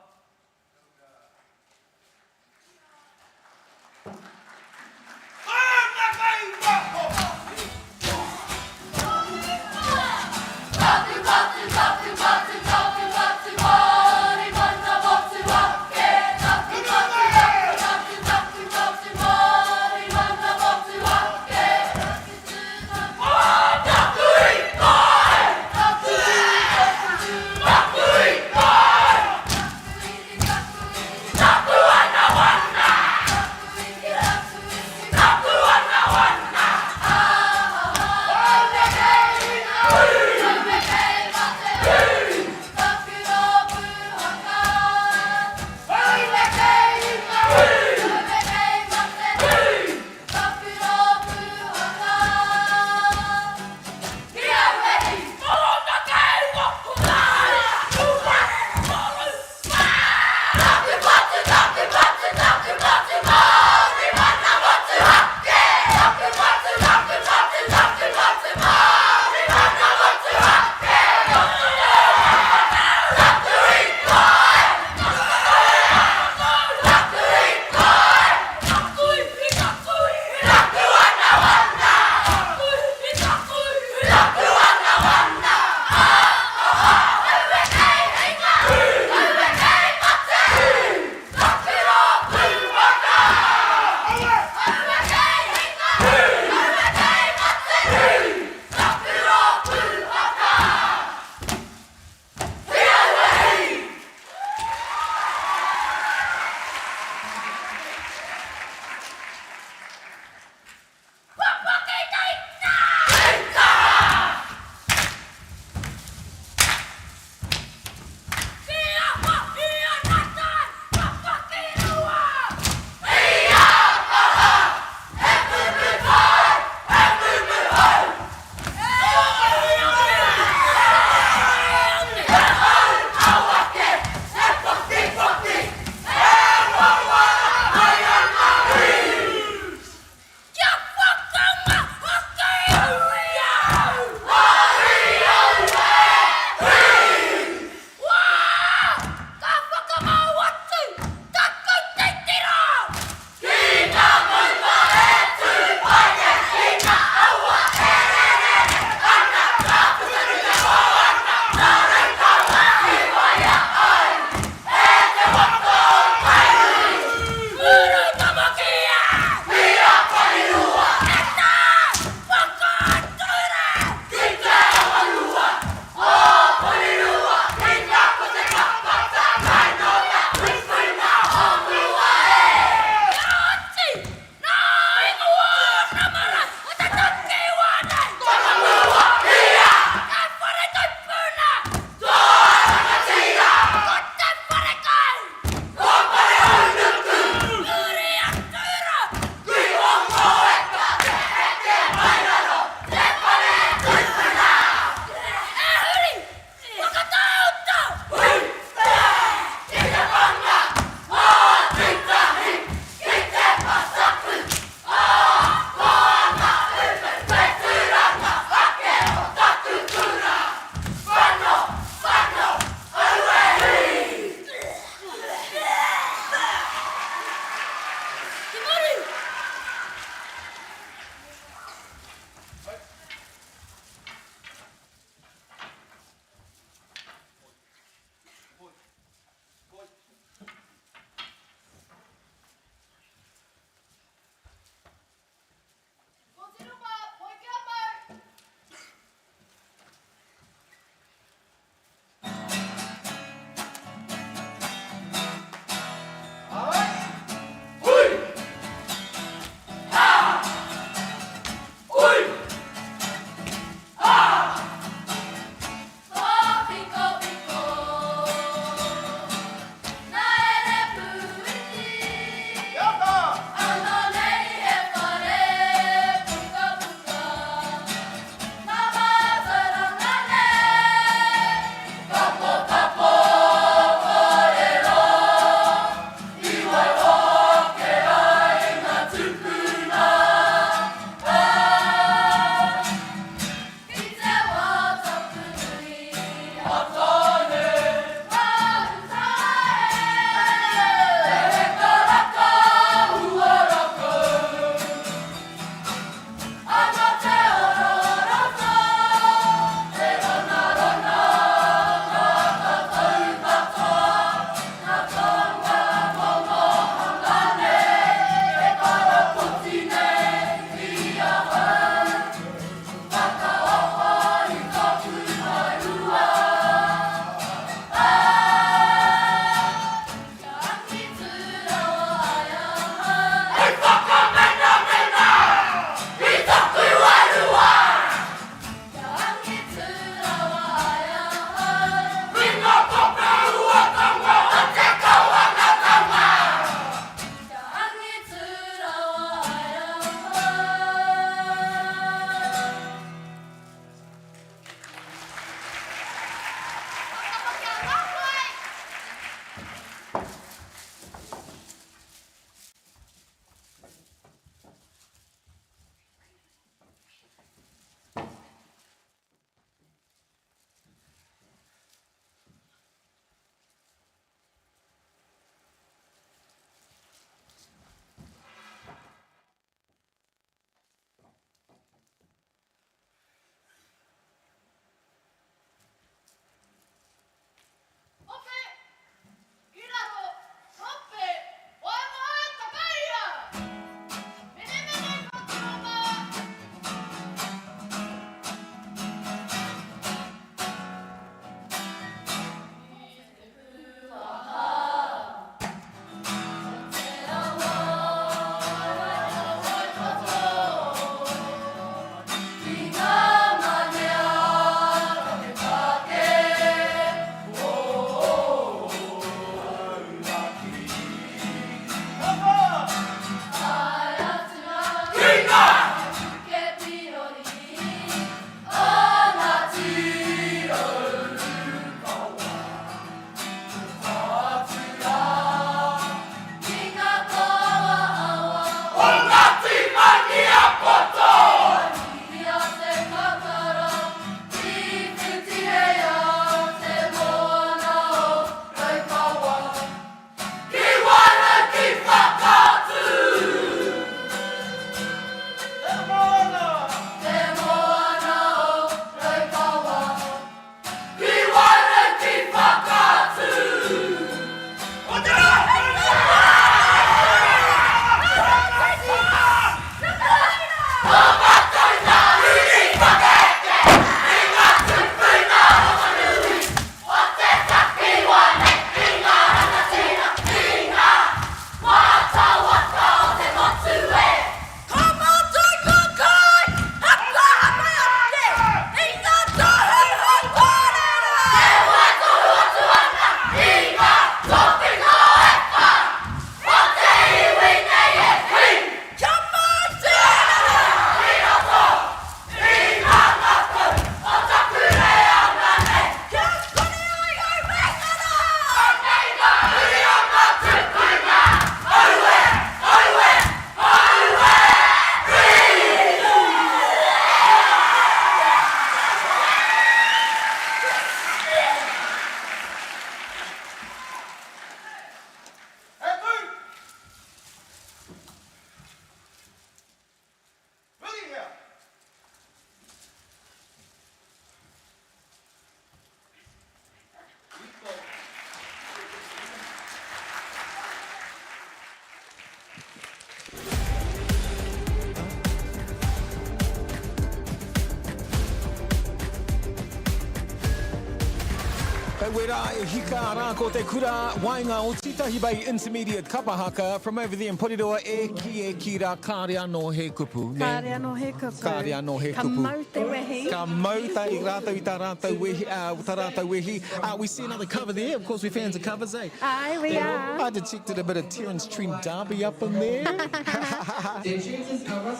wera e hika ara ko te kura wainga o titahi bai intermediate Kapa Haka from over there in Porirua e kira kāre anō he kupu. Kāre anō he kupu. Kāre anō he Ka kupu. mau te wehi. Ka mau tai rātou I tā rātou wehi. Tā rātou wehi. We see another cover there. Of course, we're fans of covers, eh? Aye, we are. I detected a bit of Terence Trent D'Arby up in there.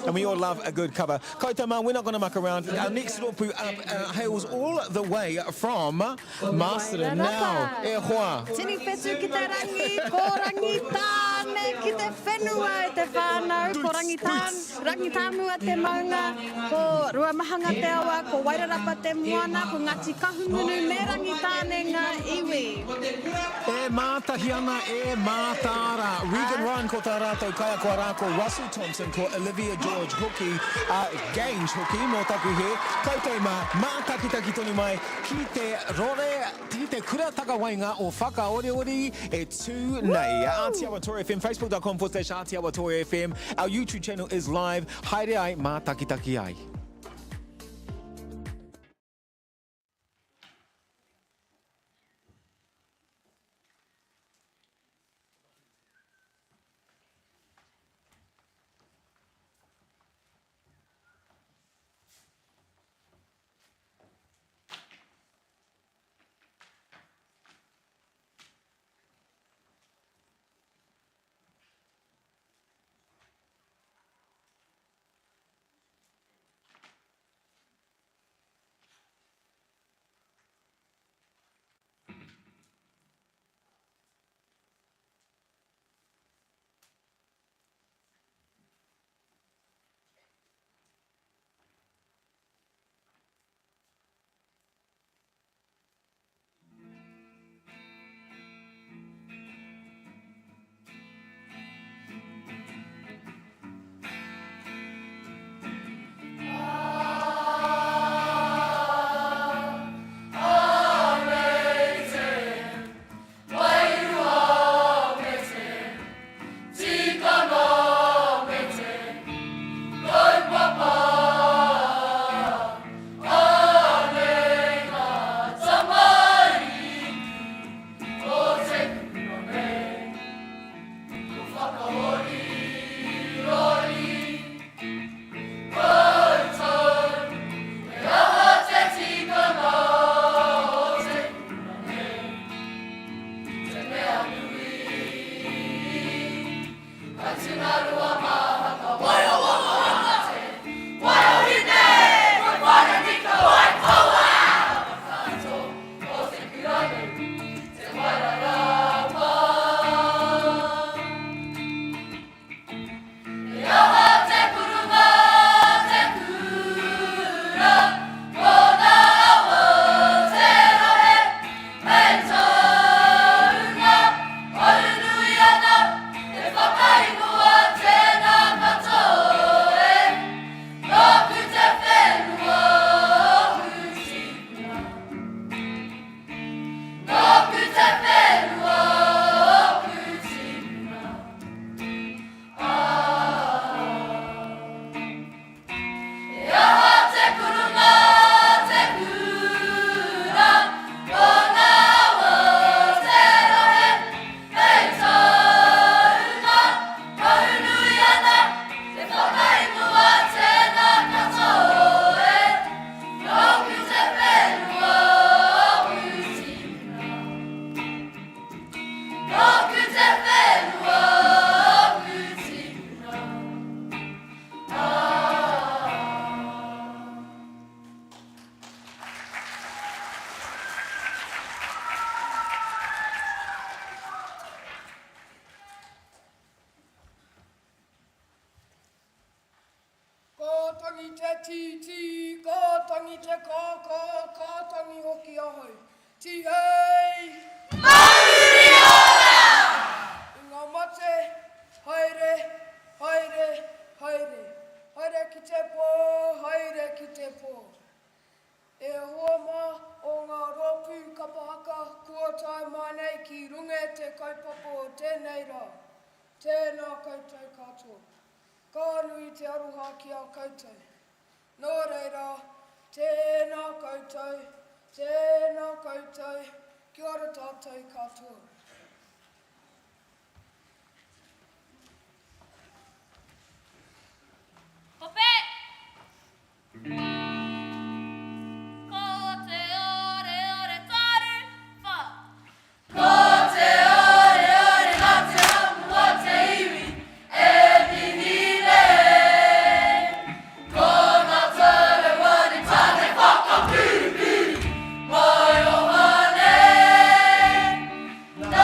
And we all love a good cover. Kaitama, we're not going to muck around. Our next ropu up hails all the way from Master now. E hoa. Tini whetu ki te rangi, ko rangi tāne ki te whenua e te whānau, ko rangi tāmua te maunga, ko rua mahanga te awa, ko wairarapa te moana, ko ngati kahungunu me rangi tāne ngā iwi. E mātahi ana, e mātāra. Regan Ryan ko tā rātou kaya ko rā, ko Russell Thompson, ko Olivia George Hookie, Gange Hookie, mō taku he. Koutou mātakitaki tonu mai, ki te rore, ki te kurataka wainga o whakaoreori e tū nei. Atiawa Tour FM, facebook.com/Atiawa Tour FM. Our YouTube channel is live. Haere ai, mātakitaki ai. tangi te ti, ko tangi te ka tangi hoki ahoi. Ti hei! Mauri ora! I ngā mate, haere, haere, haere. Haere ki te pō, haere ki te pō. E homa o ngā ropu Kapa Haka kua tai mai nei ki runge te kaupapa o tēnei rā. Tēnā koutou katoa. Ka nui te aroha ki a koutou. Nō reira, tēnā koutou, Kia ora tātou katoa. Hope! Ko te ore ore taru wha. Ko te ore ore ngā te hamu o te iwi e minine. Ko ngā tore wari tāne whakapiri piri mai o hane. Nā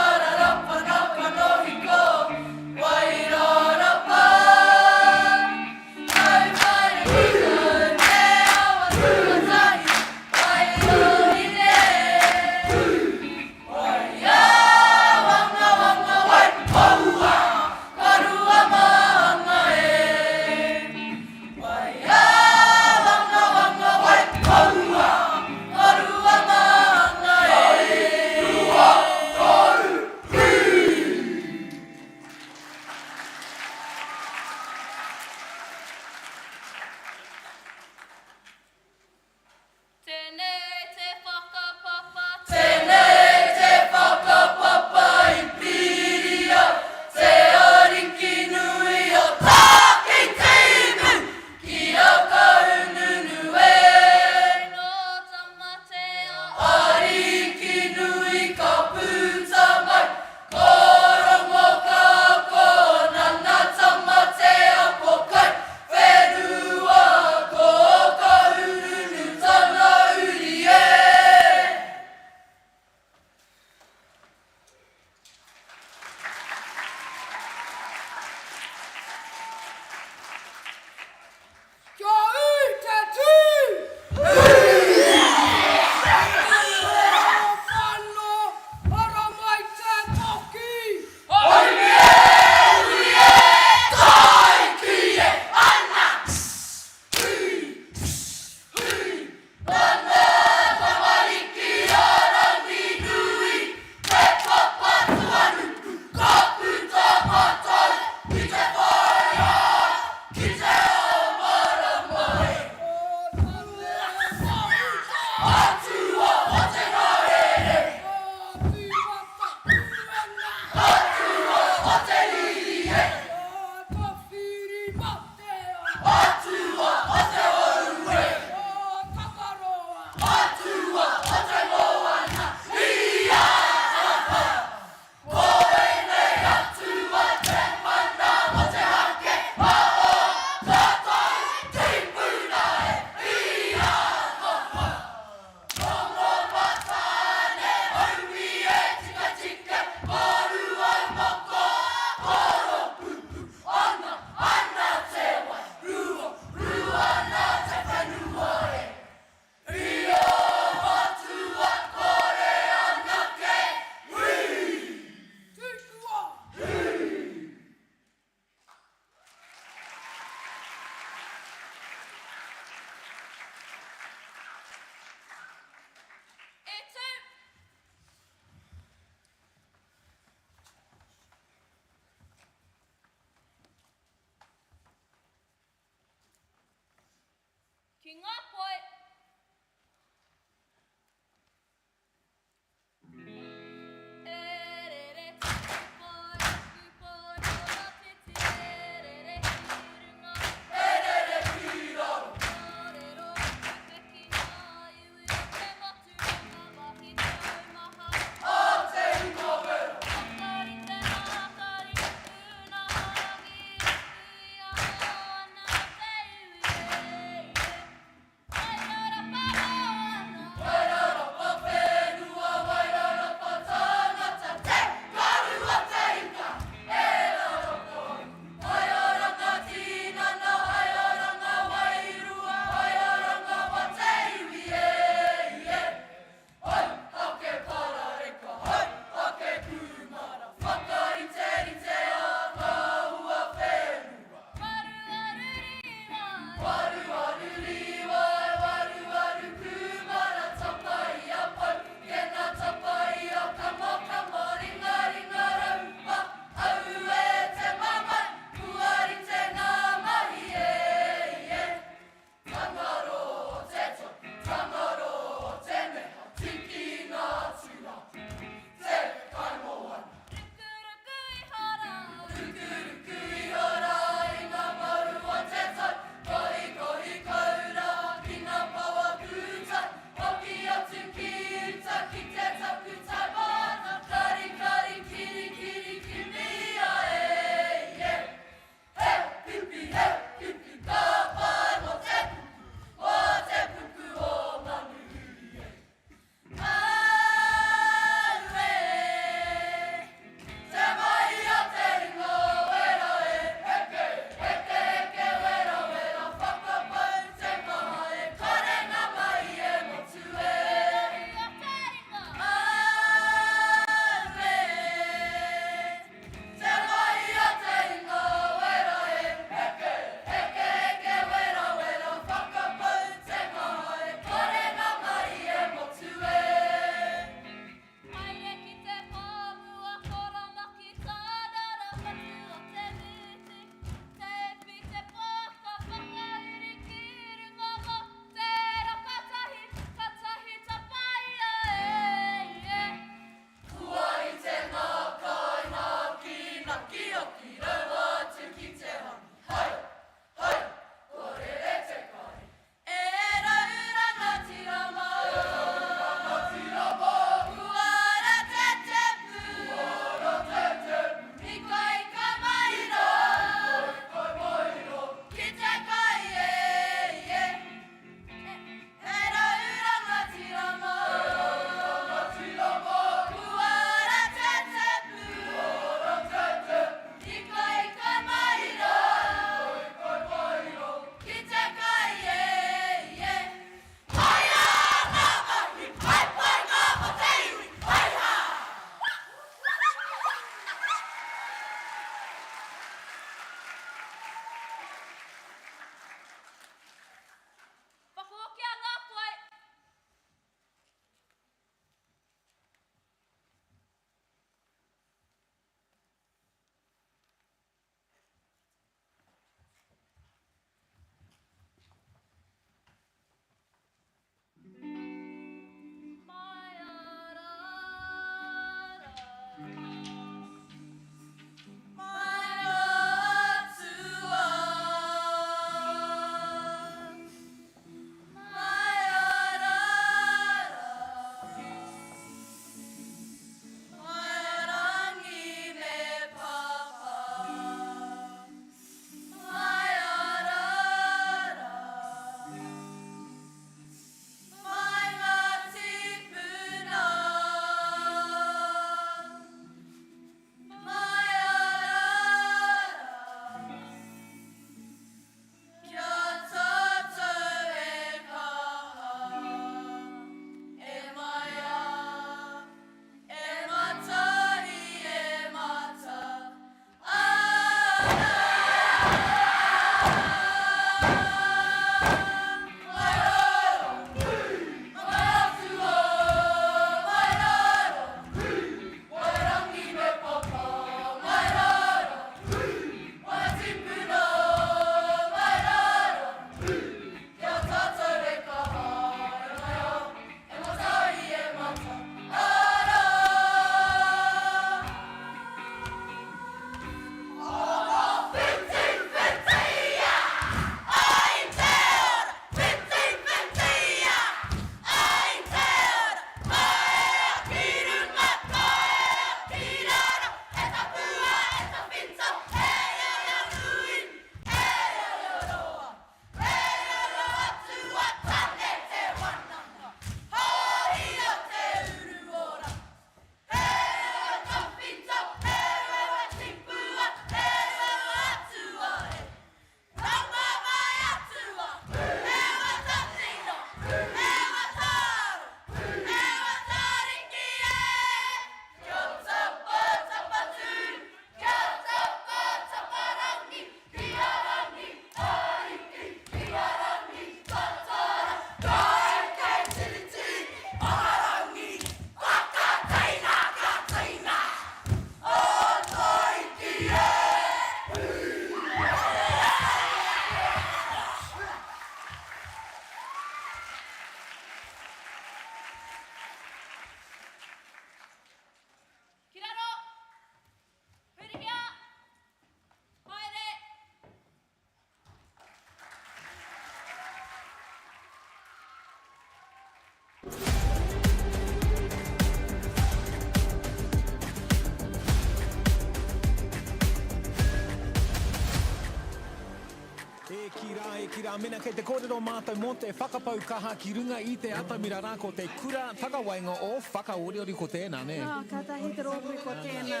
a mena kei te kōrero mātou mō te whakapau kaha ki runga I te Atamira rā ko te kura takawainga o whakaoriori ko tēnā, ne? Ka tahi te rōpū ko tēnā.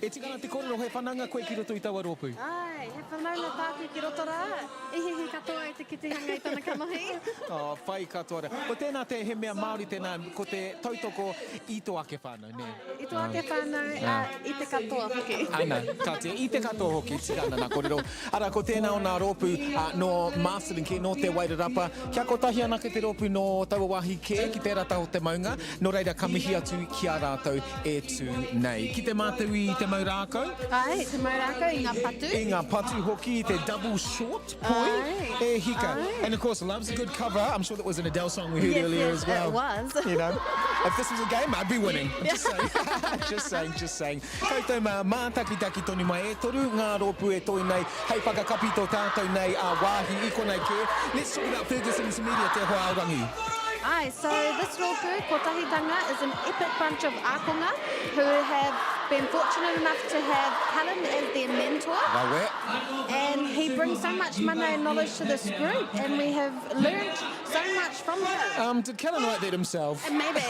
E tikana te kōrero he whananga koe ki roto I taua rōpū? Ai, he whanaunga tāku ki roto rā. Ihihi katoa I te kitihanga I tana kanohi. Oh, whai katoa. Ko tēnā te he mea Māori tēnā, ko te tautoko I tō ake whānau, ne? I tō ake whānau I te katoa hoki. Ana, ka te I te katoa hoki, tirana nā kōrero. Ara, ko tēnā o nā rōpū no mastering ke, no te wairarapa. Kia kotahi ana ke te rōpū no taua wahi ke, ki te rata o te maunga. No reira, ka mihi atu ki a rātou e tū nei. Ki te mātou I te maurākau? Ai, te maurākau I ngā patu. I ngā patu hoki, I te double short poi. Ai. E hika. Ai. And of course, Love's a good cover. I'm sure that was an Adele song we heard earlier as well. It was. You know, if this was a game, I'd be winning. Just saying. just saying. Koutou mātakitaki tonu mai e toru ngā rōpū e toi nei. Hei whakakapi tō tātou nei a wāhi I konei ke. Let's talk about Ferguson Intermediate te hoa aorangi. Aye, so this rōpū, Kotahitanga, is an epic bunch of ākonga who have been fortunate enough to have Callum as their mentor. Rawe. And he brings so much mana and knowledge to this group, and we have learned so much from him. Did Callan write that himself? And maybe.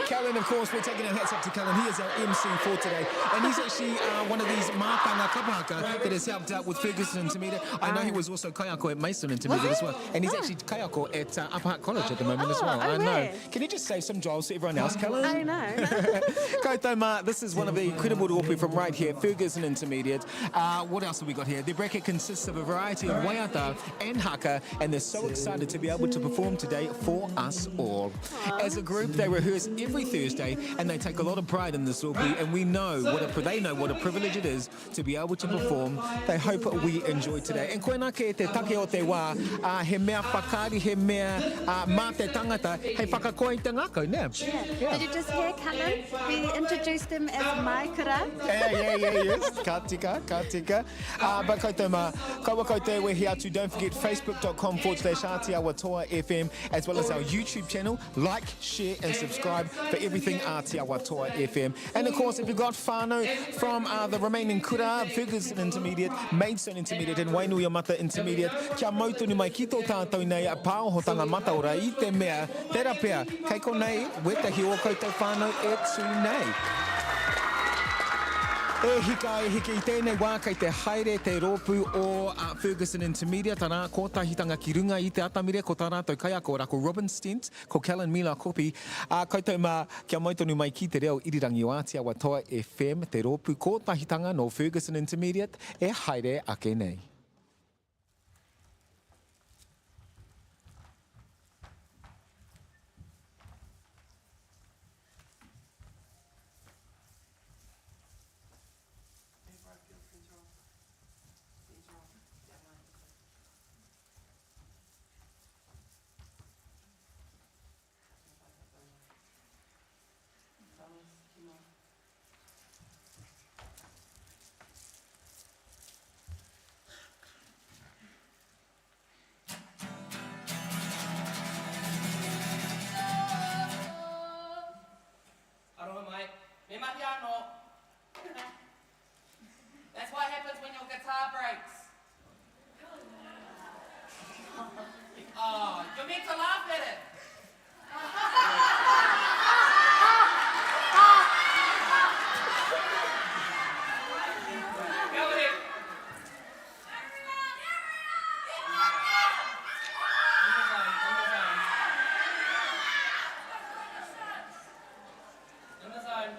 Callan, of course, we're taking our hats up to Callan. He is our MC for today. And he's actually one of these mātanga kapahaka that has helped out with Ferguson Intermediate. I know he was also kaiako at Mason Intermediate as well. And he's actually kaiako at Upper Hutt College at the moment as well. I know. Where? Can you just say some jobs to everyone else, Callan? I know. Koutou mā, this is one of the incredible rōpū from right here, Ferguson Intermediate. What else have we got here? The bracket consists of a variety of waiata and haka, and they're so excited to be able to perform today for us all. As a group, they rehearse every Thursday, and they take a lot of pride in this rōpū, and they know what a privilege it is to be able to perform. They hope we enjoy today. And koe nā ke te take o te wā, he mea whakaari, he mea mā te tangata, hei whakakoa I te ngākau, ne? Did you just hear Callum? He introduced him as my kura. Yes. Ka tika. But koutou mā, kaua koutou we're here too. Don't forget facebook.com/Atiawa Toa FM, as well as our YouTube channel. Like, share and subscribe for everything Atiawa Toa FM. And of course, if you've got whānau from the remaining kura, Ferguson Intermediate, Maidstone Intermediate and Wainuiomata Intermediate, kia mautunu mai ki tō tātou nei a pāohotanga mataora I te mea, tera pea, kei konei, wetahi o koutou whānau e tū nei. E hika I tēnei wā kei te haere te rōpū o Ferguson Intermediate ana kōtahitanga ki runga I te Atamira ko tā rātou kaiako rako Robin Stent, ko Callan Mila Kopi. Koutou mā kia mautonu mai ki te reo irirangi o Atiawa Toa FM, te rōpū kōtahitanga no Ferguson Intermediate e haere ake nei. That's what happens when your guitar breaks. Oh, you're meant to laugh at it. Go ahead. In the zone.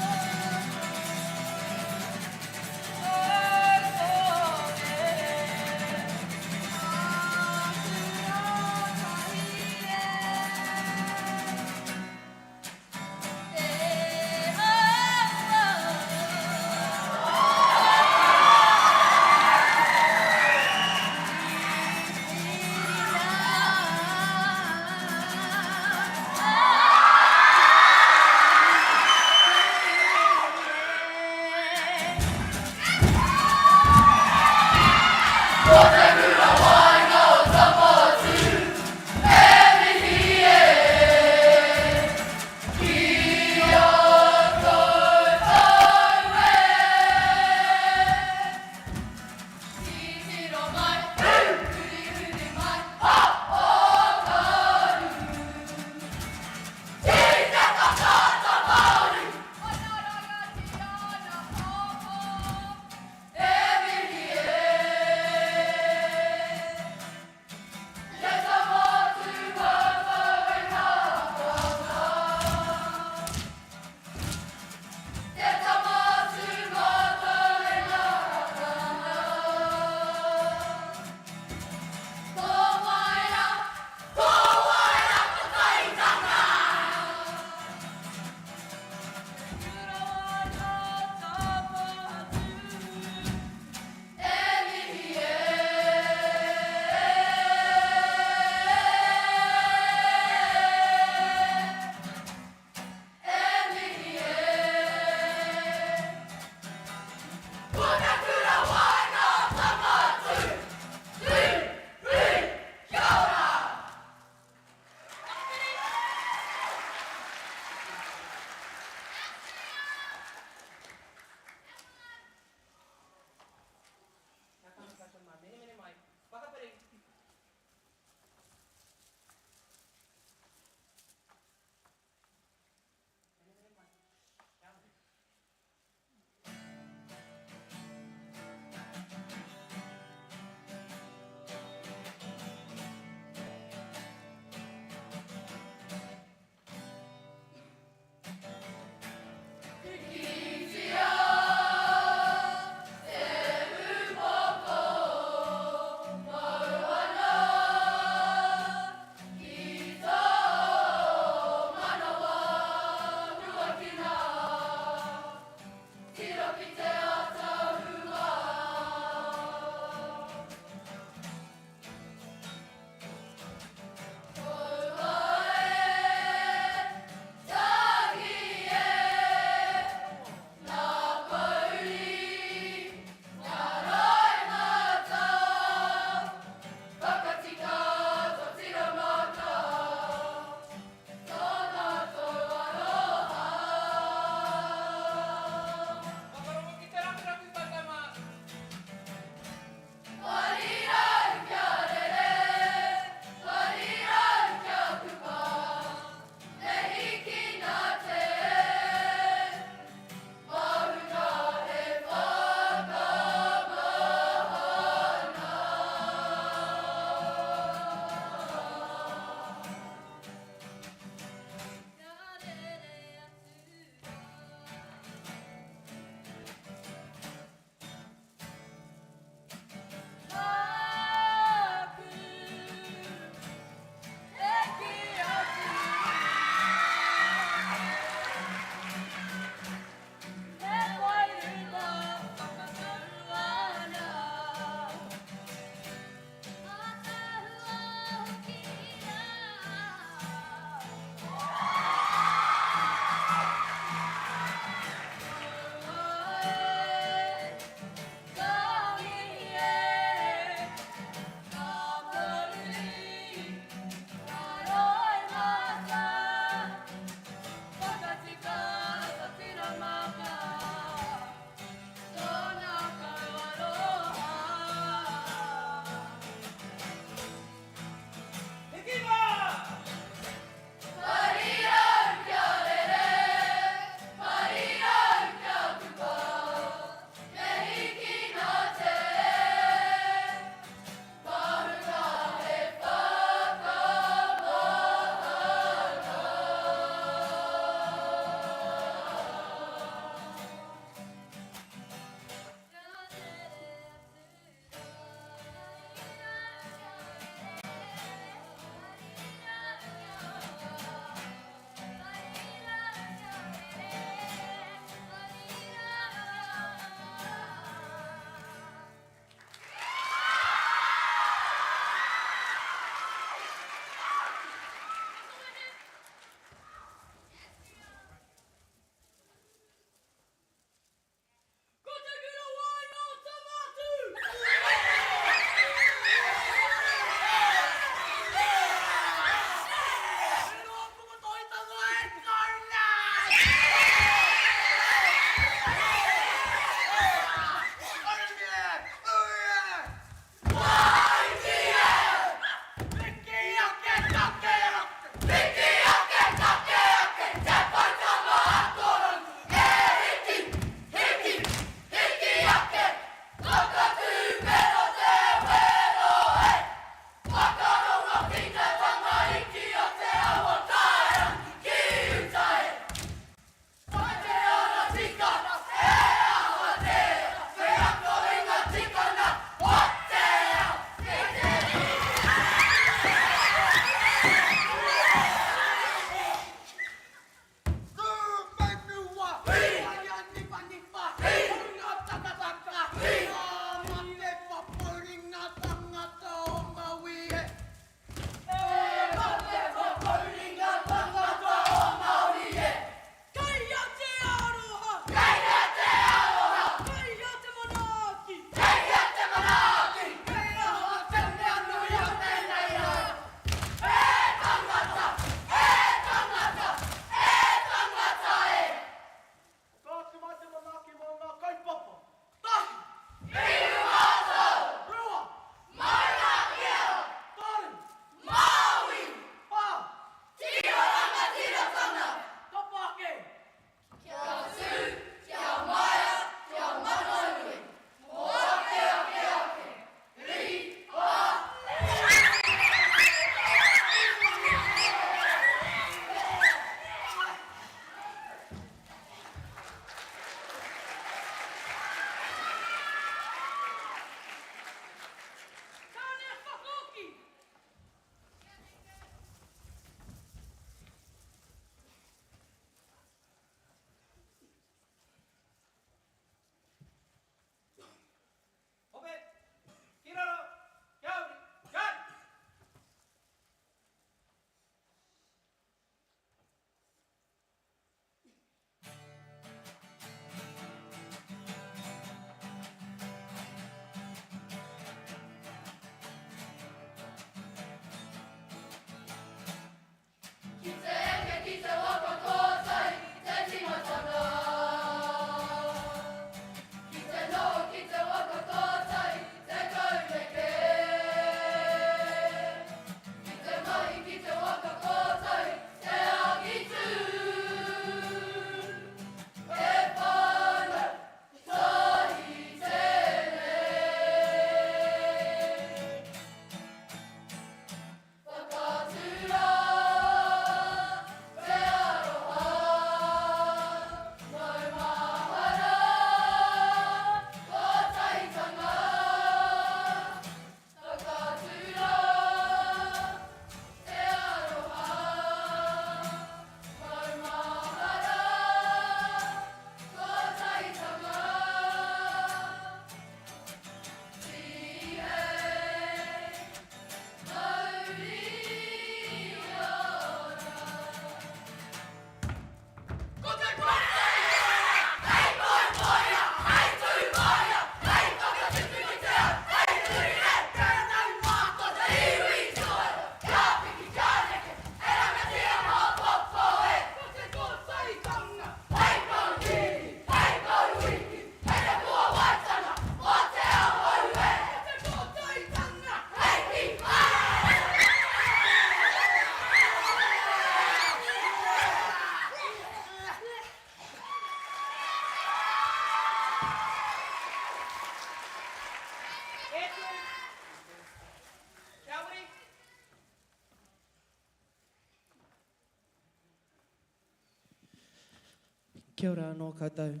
Kia ora anō koutou.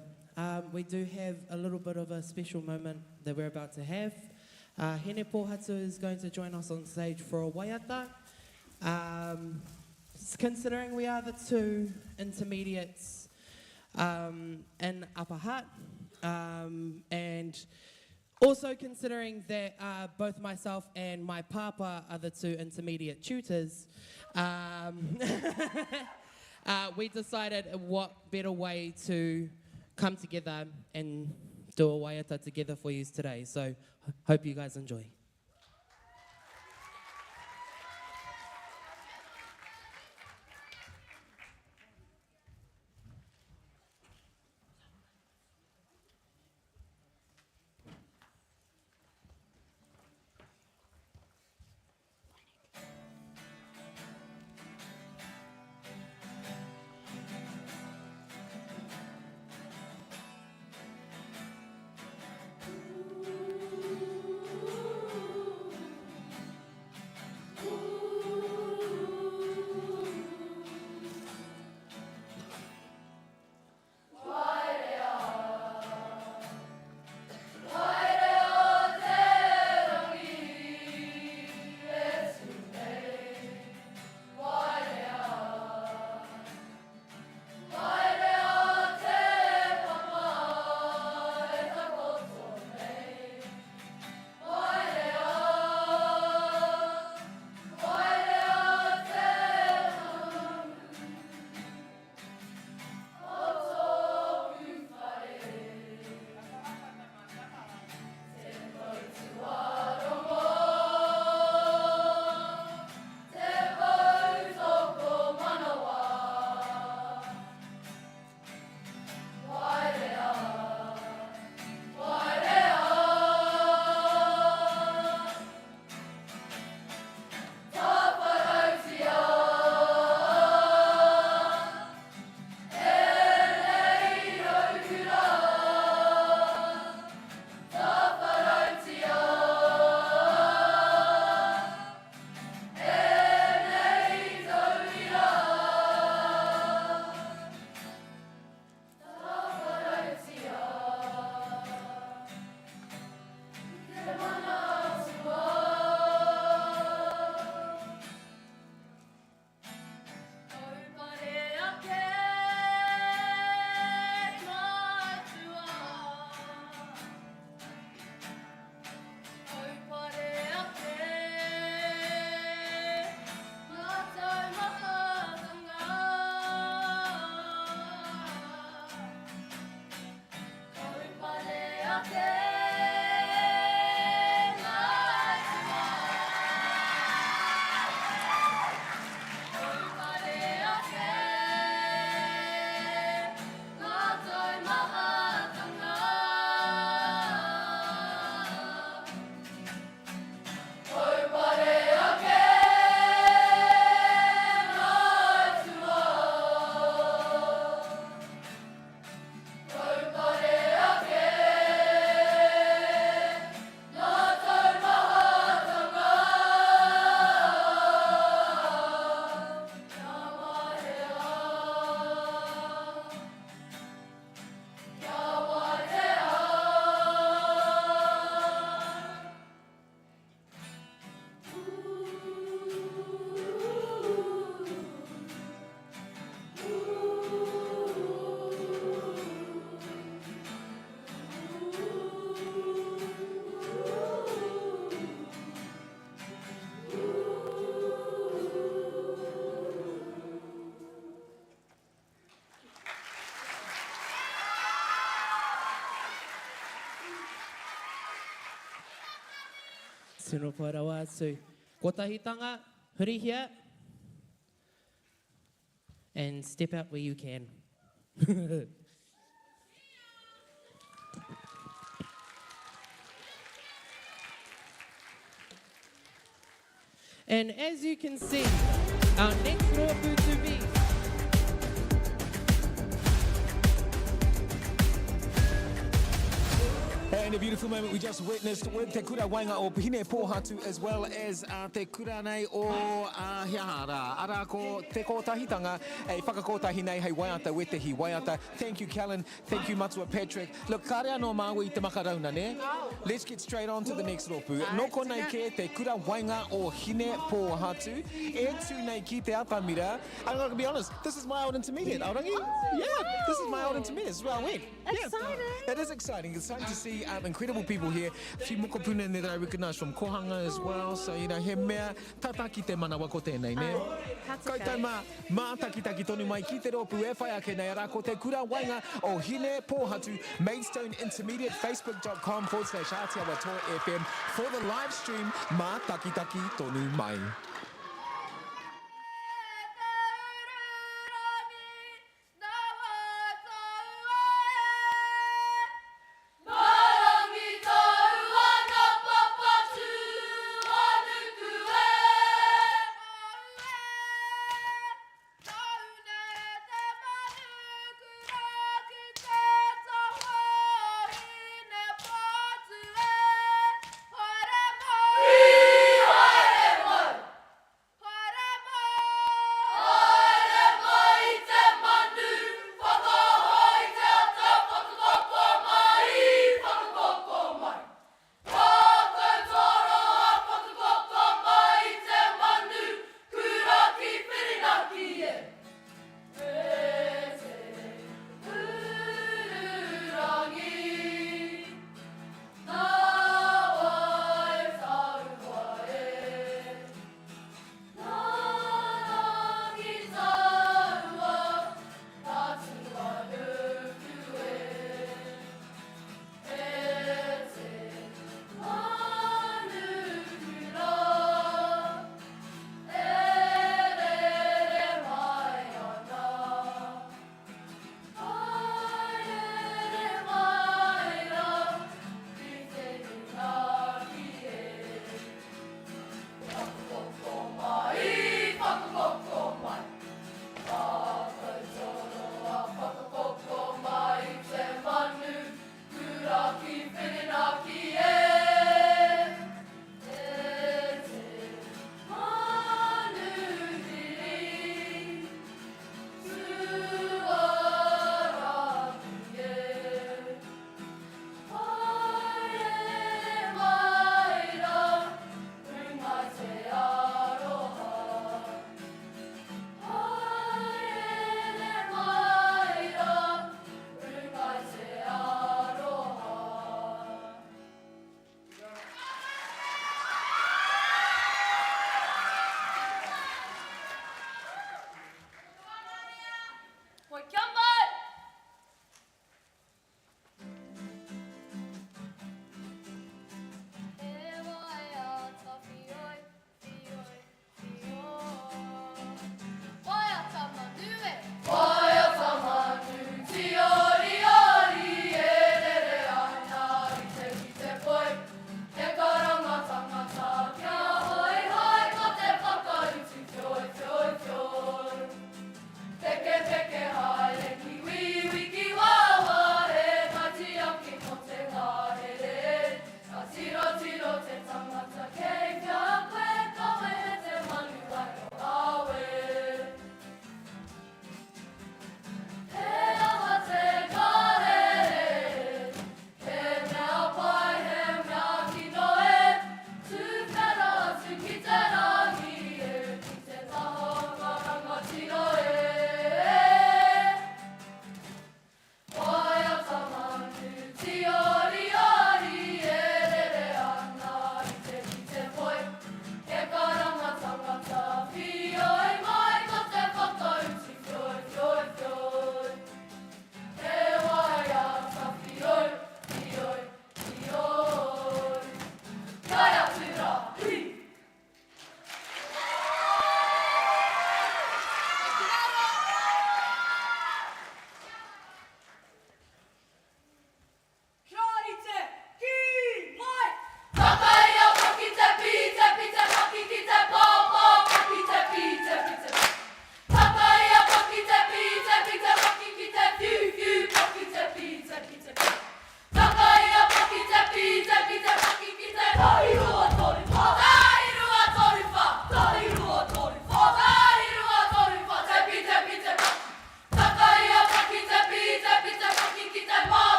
We do have a little bit of a special moment that we're about to have. Hene Pōhatu is going to join us on stage for a waiata. Considering we are the two intermediates in Upper Hutt, and also considering that both myself and my papa are the two intermediate tutors, we decided what better way to come together and do a waiata together for you today. So hope you guys enjoy. Tēnō parawa atu. Kotahitanga, huri here, and step out where you can. And as you can see, our next rōpū to be And a beautiful moment we just witnessed with Te Kura Wainga o Hine Pōhatu, as well as Te Kura nei o hea ara ko te kōtahitanga e whakakotahi nei hei waiata wetehi waiata. Thank you, Callan. Thank you, Matua Patrick. Look, kare anō māua I te makarauna, ne? Let's get straight on to the next ropu. Noko nei ke te kura wainga o hine pō hatu. E tū nei ki te Atamira. I'm going to be honest, this is my old intermediate, Aorangi. Yeah, this is my old intermediate. This is where I went. Exciting. Yeah, it is exciting. It's exciting to see incredible people here. Fi moko puna that I recognise from Kohanga as well. So, you know, he mea tata ki te manawa ko tēnei, ne? Koutou mā taki tonu mai ki te ropu e whai ake nei ara ko te kura wainga o hine pōhatu Maidstone Intermediate, facebook.com/Atiawa Tour FM for the live stream. Mā taki tonu mai.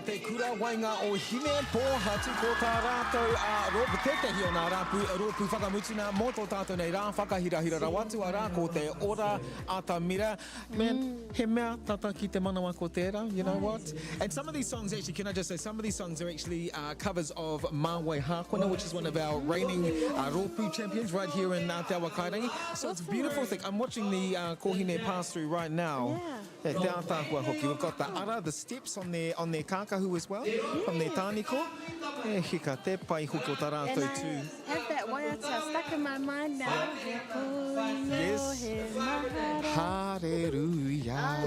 te kura wainga o hine pōhatu ko tā rātou rōpu tetehi o nā rōpu whakamutuna mō tō tātou nei rā whakahirahira rawatu a rā ko te Ora Atamira. Man, he mea tata ki te manawa ko tērā, you know what? And some of these songs, actually, can I just say, some of these songs are actually covers of Māwai Hākona, which is one of our reigning rōpu champions right here in Atiawa Kairangi. So it's a beautiful thing. I'm watching the kohine pass through right now. Te ātākua hoki. We've got the ara, the steps on their kākahu as well, from their tāniko. E hika, te pai huko tā And rātou I too. have that waiata stuck in my mind now. Yes. Hallelujah.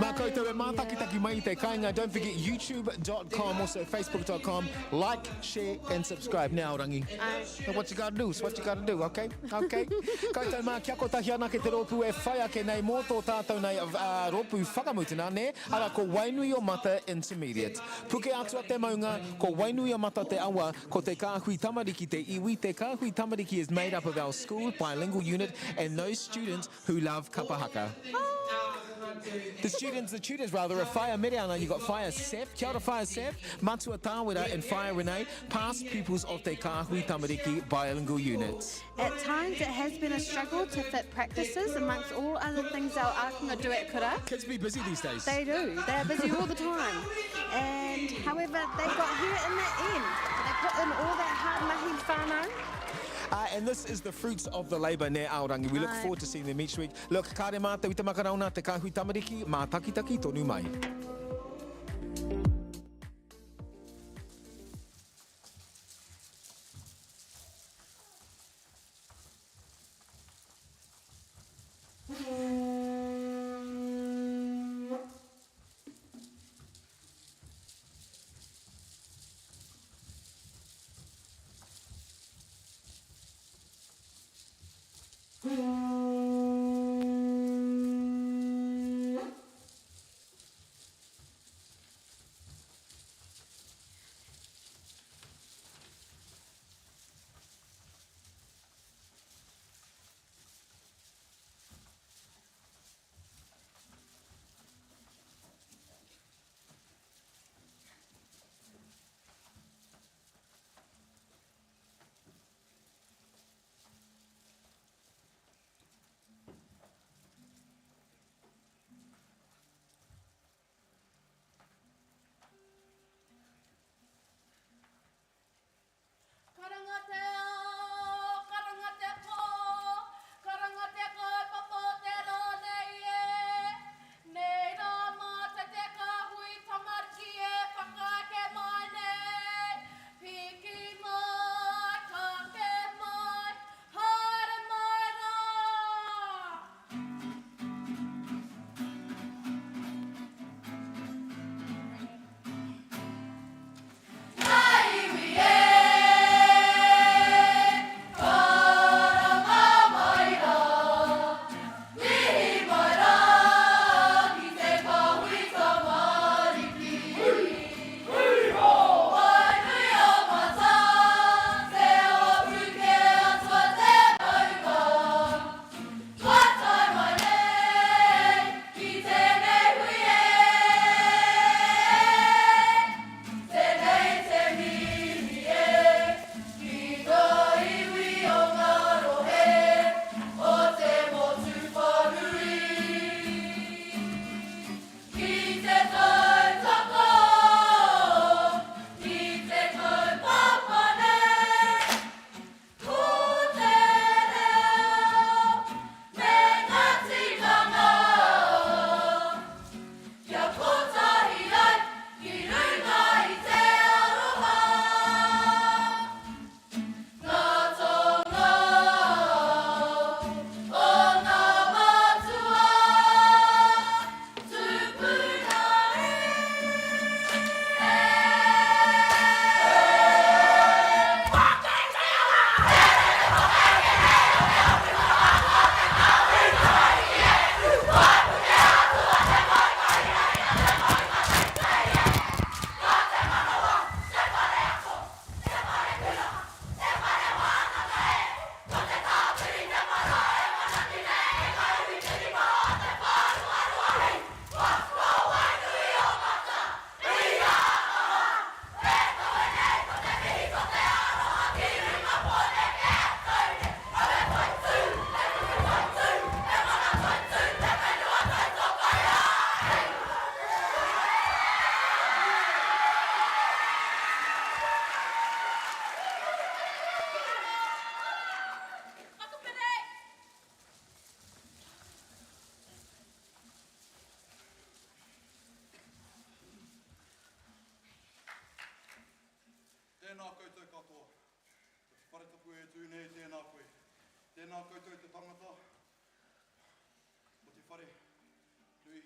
Mā koutou e mātakitaki mai I te kāinga. Don't forget youtube.com, also facebook.com. Like, share and subscribe now, rangi. So what you gotta do is what you gotta do, okay? Okay. Koutou mā kia kotahi ana ke te rōpu e whai ake nei mō tō tātou nei rōpu whakamutuna ne, ara ko Wainui o Mata Intermediate. Puke atua te maunga, ko Wainui o Mata te awa, ko te kāhui tamariki te iwi. Te kāhui tamariki is made up of our school bilingual unit and those students who love Kapa Haka. The tutors rather, are Whaia Miriana. You've got Whaia Sef, kia ora Whaia Sef, Matua Tāwera and Whaia Renee, past pupils of te Kāhui Tamariki bilingual units. At times it has been a struggle to fit practices amongst all other things our ākinga do at kura. Kids be busy these days. They do. They are busy all the time. And however, they got here in the end. They put in all that hard mahi whānau. And this is the fruits of the labour ne aorangi. We look forward to seeing them each week. Look, kāre mātou I te makarauna te Kāhui Tamariki, mā takitaki tonu mai. katoa. Te wharetapu e tūnei tēnā koe. Tēnā koutou te tangata. Mo te whare tui.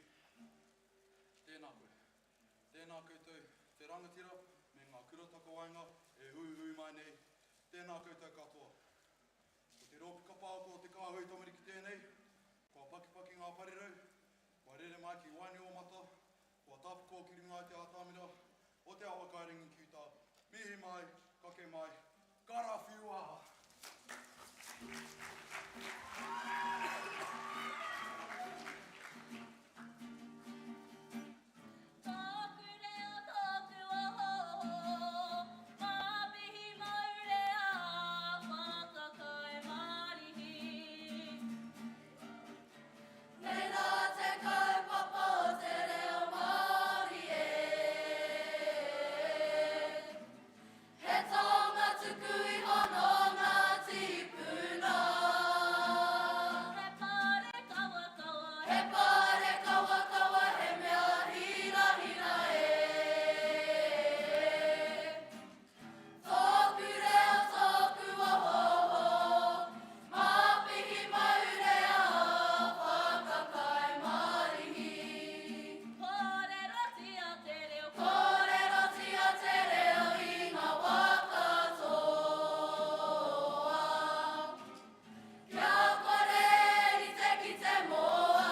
Tēnā koe. Tēnā koutou te rangatira me ngā kura takawainga e hui mai nei. Tēnā koutou katoa. Ko te rōpi kapa ko te kāhui tamariki tēnei. Kua pakipaki ngā parirau. Kua rere mai ki waini o mata. Kua tāpu ko ki runga te Atamira. O te awa kairingi ki tā. Mihi mai, kake mai. Karawhiua! Tōku reo tōku oho, māpihi maurea, whakakai marihi. Nei nā te kaupapa o te reo Māori e. He tonga tuku I hono ngā tipuna. He pare kawa kawa, he pare kawa kawa, he mea hira hira e. Tōku reo tōku oho, māpihi maurea, whakakai marihi. Kore roti a te reo, kore roti a te reo I ngā waka toa. Kia kore I te ki te moa.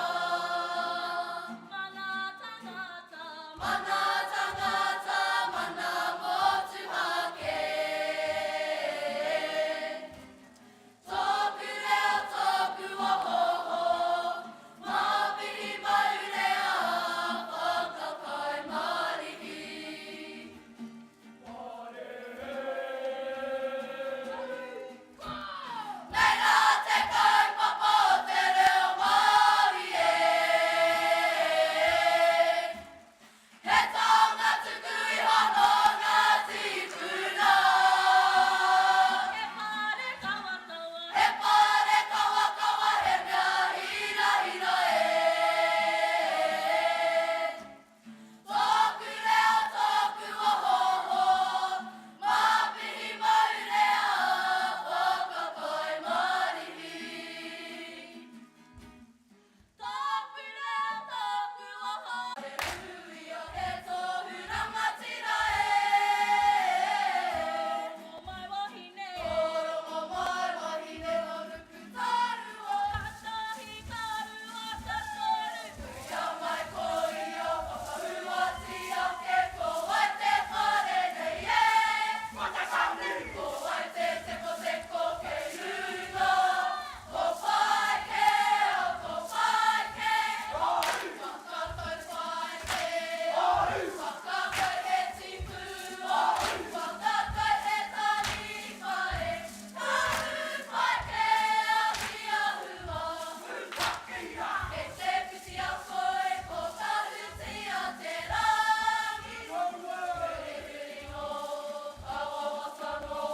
Mana tangata, mana tangata, mana motu hake. Tōku reo tōku oho, māpihi maurea, whakakai marihi. Nei nā te kaupapa o te reo Māori e. He taonga tuku I hono ngā tipuna. He pare kawa kawa, he pare kawa kawa, he mea hira hira e. Tōku reo tōku oho, māpihi maurea, whakakai marihi. Tōku reo tōku oho, he ruia he tohu rangatira e. Rongo mai wahine, rongo mai wahine, o ruku tarua. Katahi karua katoru, kuia mai koia, whakahuatia ke ko ai te whare nei e. Whakasami, ko ai te teko teko ke runga. Ko pai ke, o ko pai ke. Whakatau pai ke, whakatau he tipu. Whakatau he tani whare. Tahu pai ke ahi ahua. He te piti a koe, ko tahu tia te rangi. Ringo, kawa watano.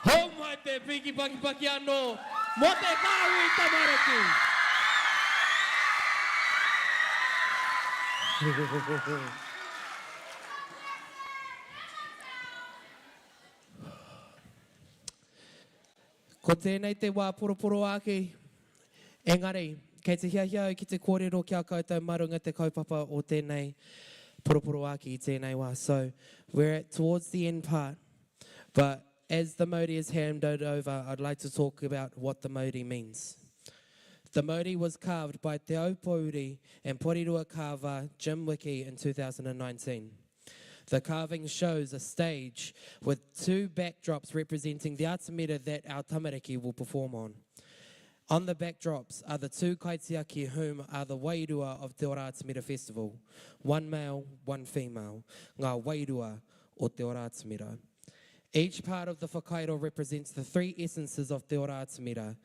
Hau mai te piki paki paki anō, mo te kāhui tamariki. Ko tēnei te wā poroporo ake, engari, kei te hiahia ki te kōrero kia koutou marunga te kaupapa o tēnei poroporo ake I tēnei wā. So, we're towards the end part, but as the Māori is handed over, I'd like to talk about what the Māori means. The Māori was carved by Te Aupauri and Porirua carver Jim Wiki in 2019. The carving shows a stage with two backdrops representing the Atamira that our tamariki will perform on. On the backdrops are the two kaitiaki whom are the wairua of Te Ora Atamira Festival. One male, one female. Ngā wairua o Te Ora Atamira. Each part of the whakairo represents the three essences of Te Ora Atamira.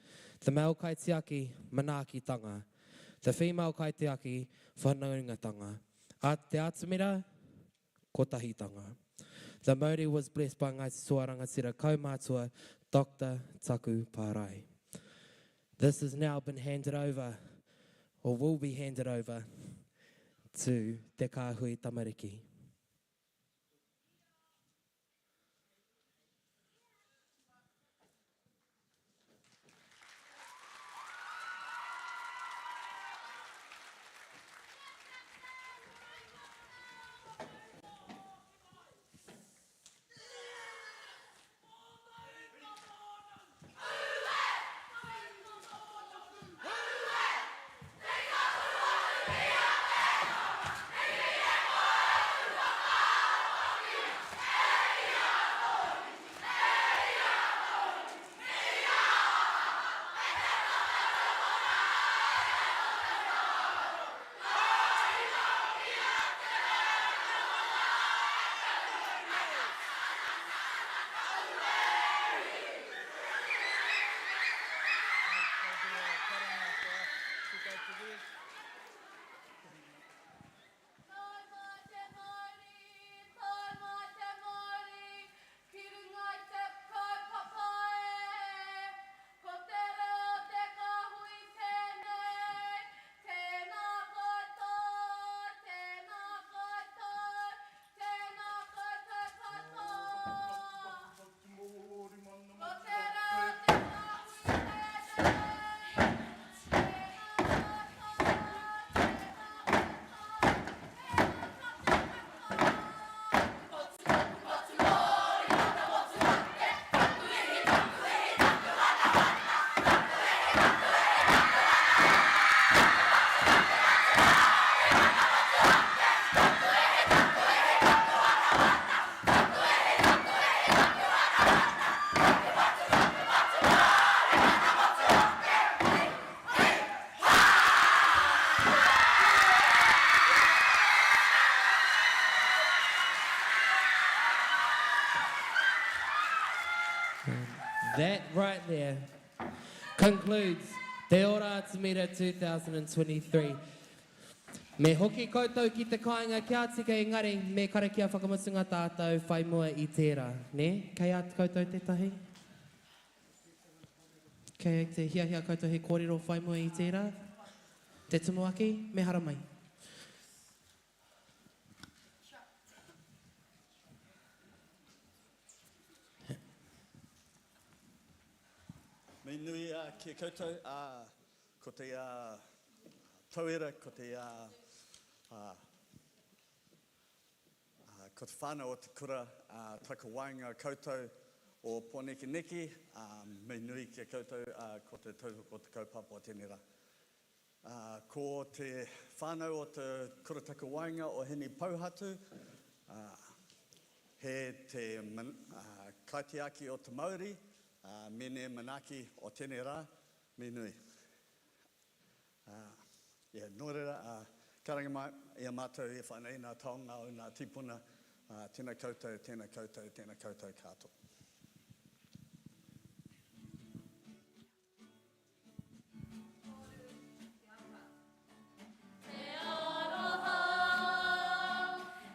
The male kaitiaki, manaakitanga. The female kaitiaki, whanaungatanga. A Te Atamira, kotahitanga. The Māori was blessed by Ngāti Soa Rangatira Kaumātua, Dr. Taku Pārai. This has now been handed over, or will be handed over, to Te Kāhui Tamariki. That right there concludes Te Ora Atamira 2023. Me hoki koutou ki te kāinga kia tika engari, me karakia whakamutunga tātou whai mua I tērā. Ne? Kei atu koutou tētahi? Kei te hiahia koutou he kōrero whai mua I tērā? Te tumuaki, me hara mai. Me nui ki koutou, ko te tauira, ko te whānau o te kura, taka wainga koutou o Poneki Neki, me nui ki koutou, ko te tautoko o te kaupapa o tēnei rā. Ko te whānau o te kura taka wainga o heni pauhatu, he te kaitiaki o te Māori, mene manaki o tēnei rā, me nui. Nō reira, karanga mai, ia mātou e whanei nā taonga o nā tipuna, tēnā koutou, tēnā koutou, tēnā koutou kātou.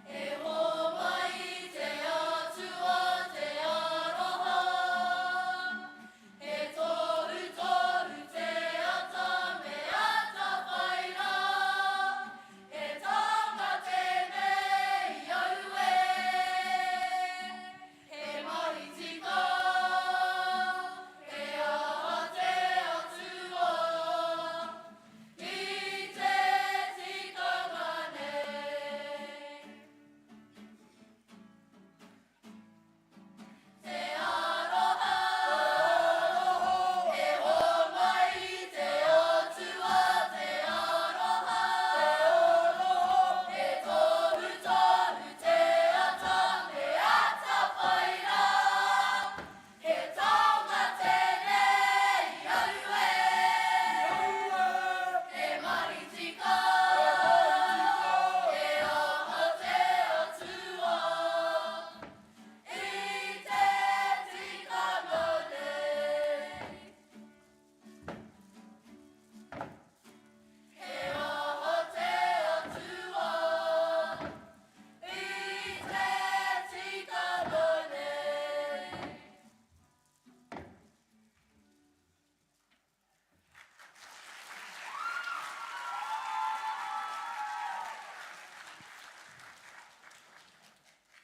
E ho mai te atua te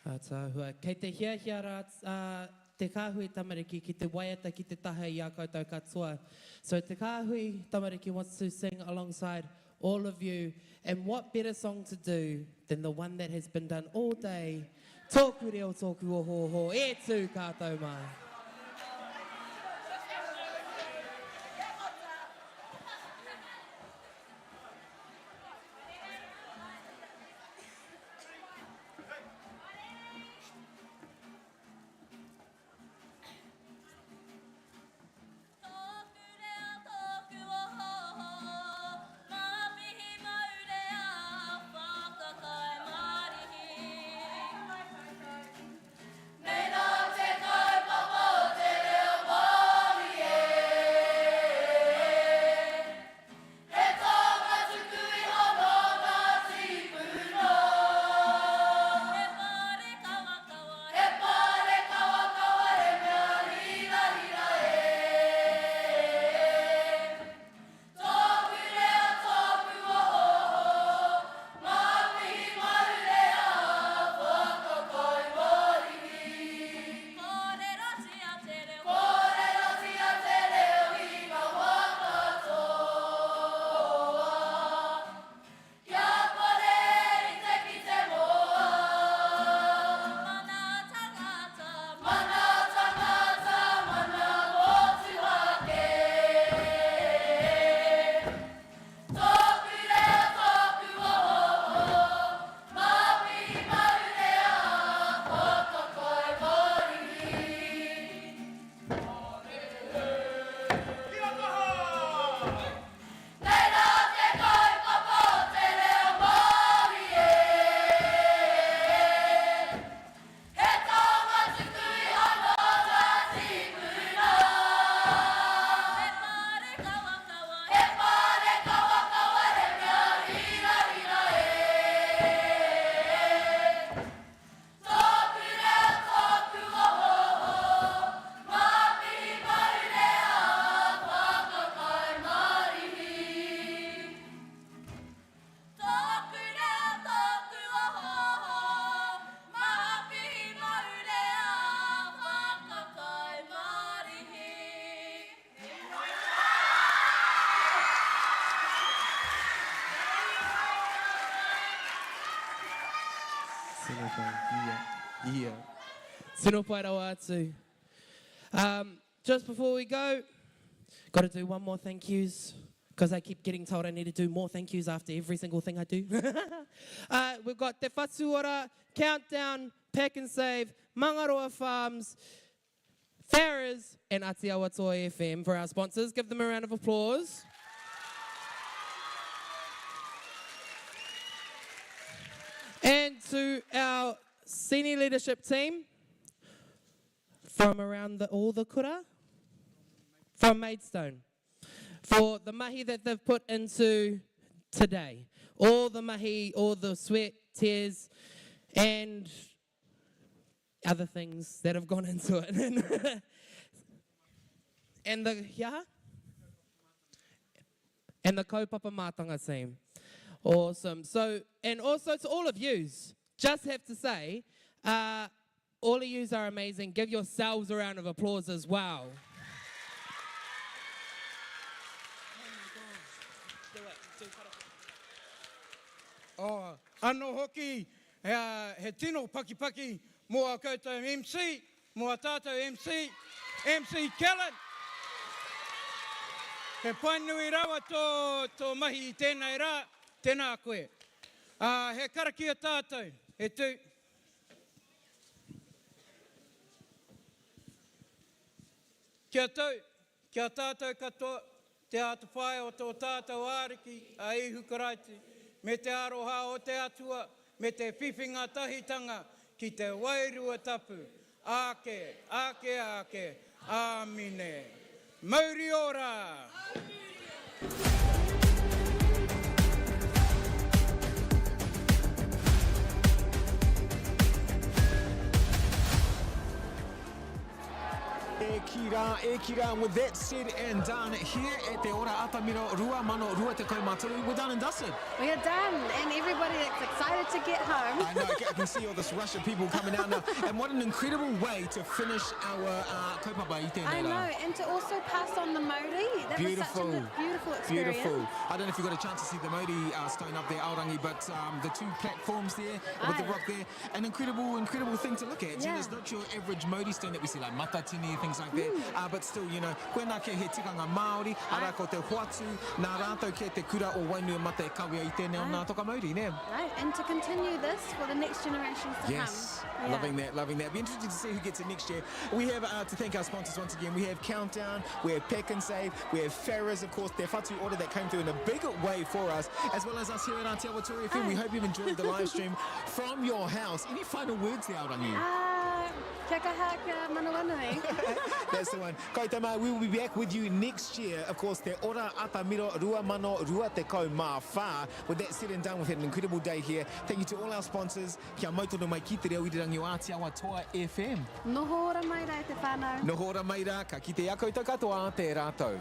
Tāhua. Kei te hia rā te kāhui tamariki ki te waiata ki te taha i a koutou katoa. So te kāhui tamariki wants to sing alongside all of you. And what better song to do than the one that has been done all day? Tōku reo tōku o ho, e tū kātou mai. Tino pai rawa atu. Just before we go, got to do one more thank yous, because I keep getting told I need to do more thank yous after every single thing I do. We've got Te Whatuora, Countdown, Pack and Save, Mangaroa Farms, Farrers, and Atiawa Toi FM for our sponsors. Give them a round of applause. And to our senior leadership team from around all the kura, from Maidstone, for the mahi that they've put into today. All the mahi, all the sweat, tears, and other things that have gone into it. And the and the kaupapa mātanga team. Awesome. So, and also to all of yous, just have to say, all of yous are amazing. Give yourselves a round of applause as well. Oh, anō hoki, he tino paki mo a koutou MC, mo a tātou MC, MC Kellen. He painui rawa tō mahi I tēnei rā, tēnā koe. He karaki a tātou, he tū. Kia tātou katoa, te atu whae o tō tātou āriki a ihu karaiti, me te aroha o te atua, me te whiwhinga tahitanga, ki te wairua tapu. Ake, Amine. Mauri ora! e ki rā. And with that said and done, here at the Ora Atamira, Rua Mano, Rua Te Kaumāturu, we're done and dusted. We are done, and everybody is excited to get home. I know, I can see all this rush of people coming out now. And what an incredible way to finish our kaupapa I tēnei I rā. know, and to also pass on the mauri. That Beautiful. was such a beautiful experience. Beautiful. I don't know if you got a chance to see the Maori stone up there, Aorangi, but the two platforms there with the rock there, an incredible thing to look at. Yeah. It's not your average Maori stone that we see like matatini, things like that, but still, you know, koena ke he tikanga Māori, ara ko te hoatu, nā rātou ke te kura o wainua mata e kawea I tēnei o nā toka Maori, ne? Right, and to continue this for the next generations to Yes, come. loving that. Be interesting to see who gets it next year. We have to thank our sponsors once again. We have Countdown, we have Pack and Save, we have Farrah's, of course, their whatu order that came through in a big way for us, as well as us here at Atiawa Tour FM. We hope you've enjoyed the live stream from your house. Any final words there, Aorangi? Kia haka manawanui. That's the one. Kaitama, we will be back with you next year. Of course, the Ora Atamira Rua Mano Rua Te Kau Mā Whā. With that said and done, we've had an incredible day here. Thank you to all our sponsors. Kia mautono mai ki te reo I te rangi o Atiawa Toa FM. Noho ora mai rai te whānau. Noho ora mai rā, ka ki te a koutou katoa, te rātou.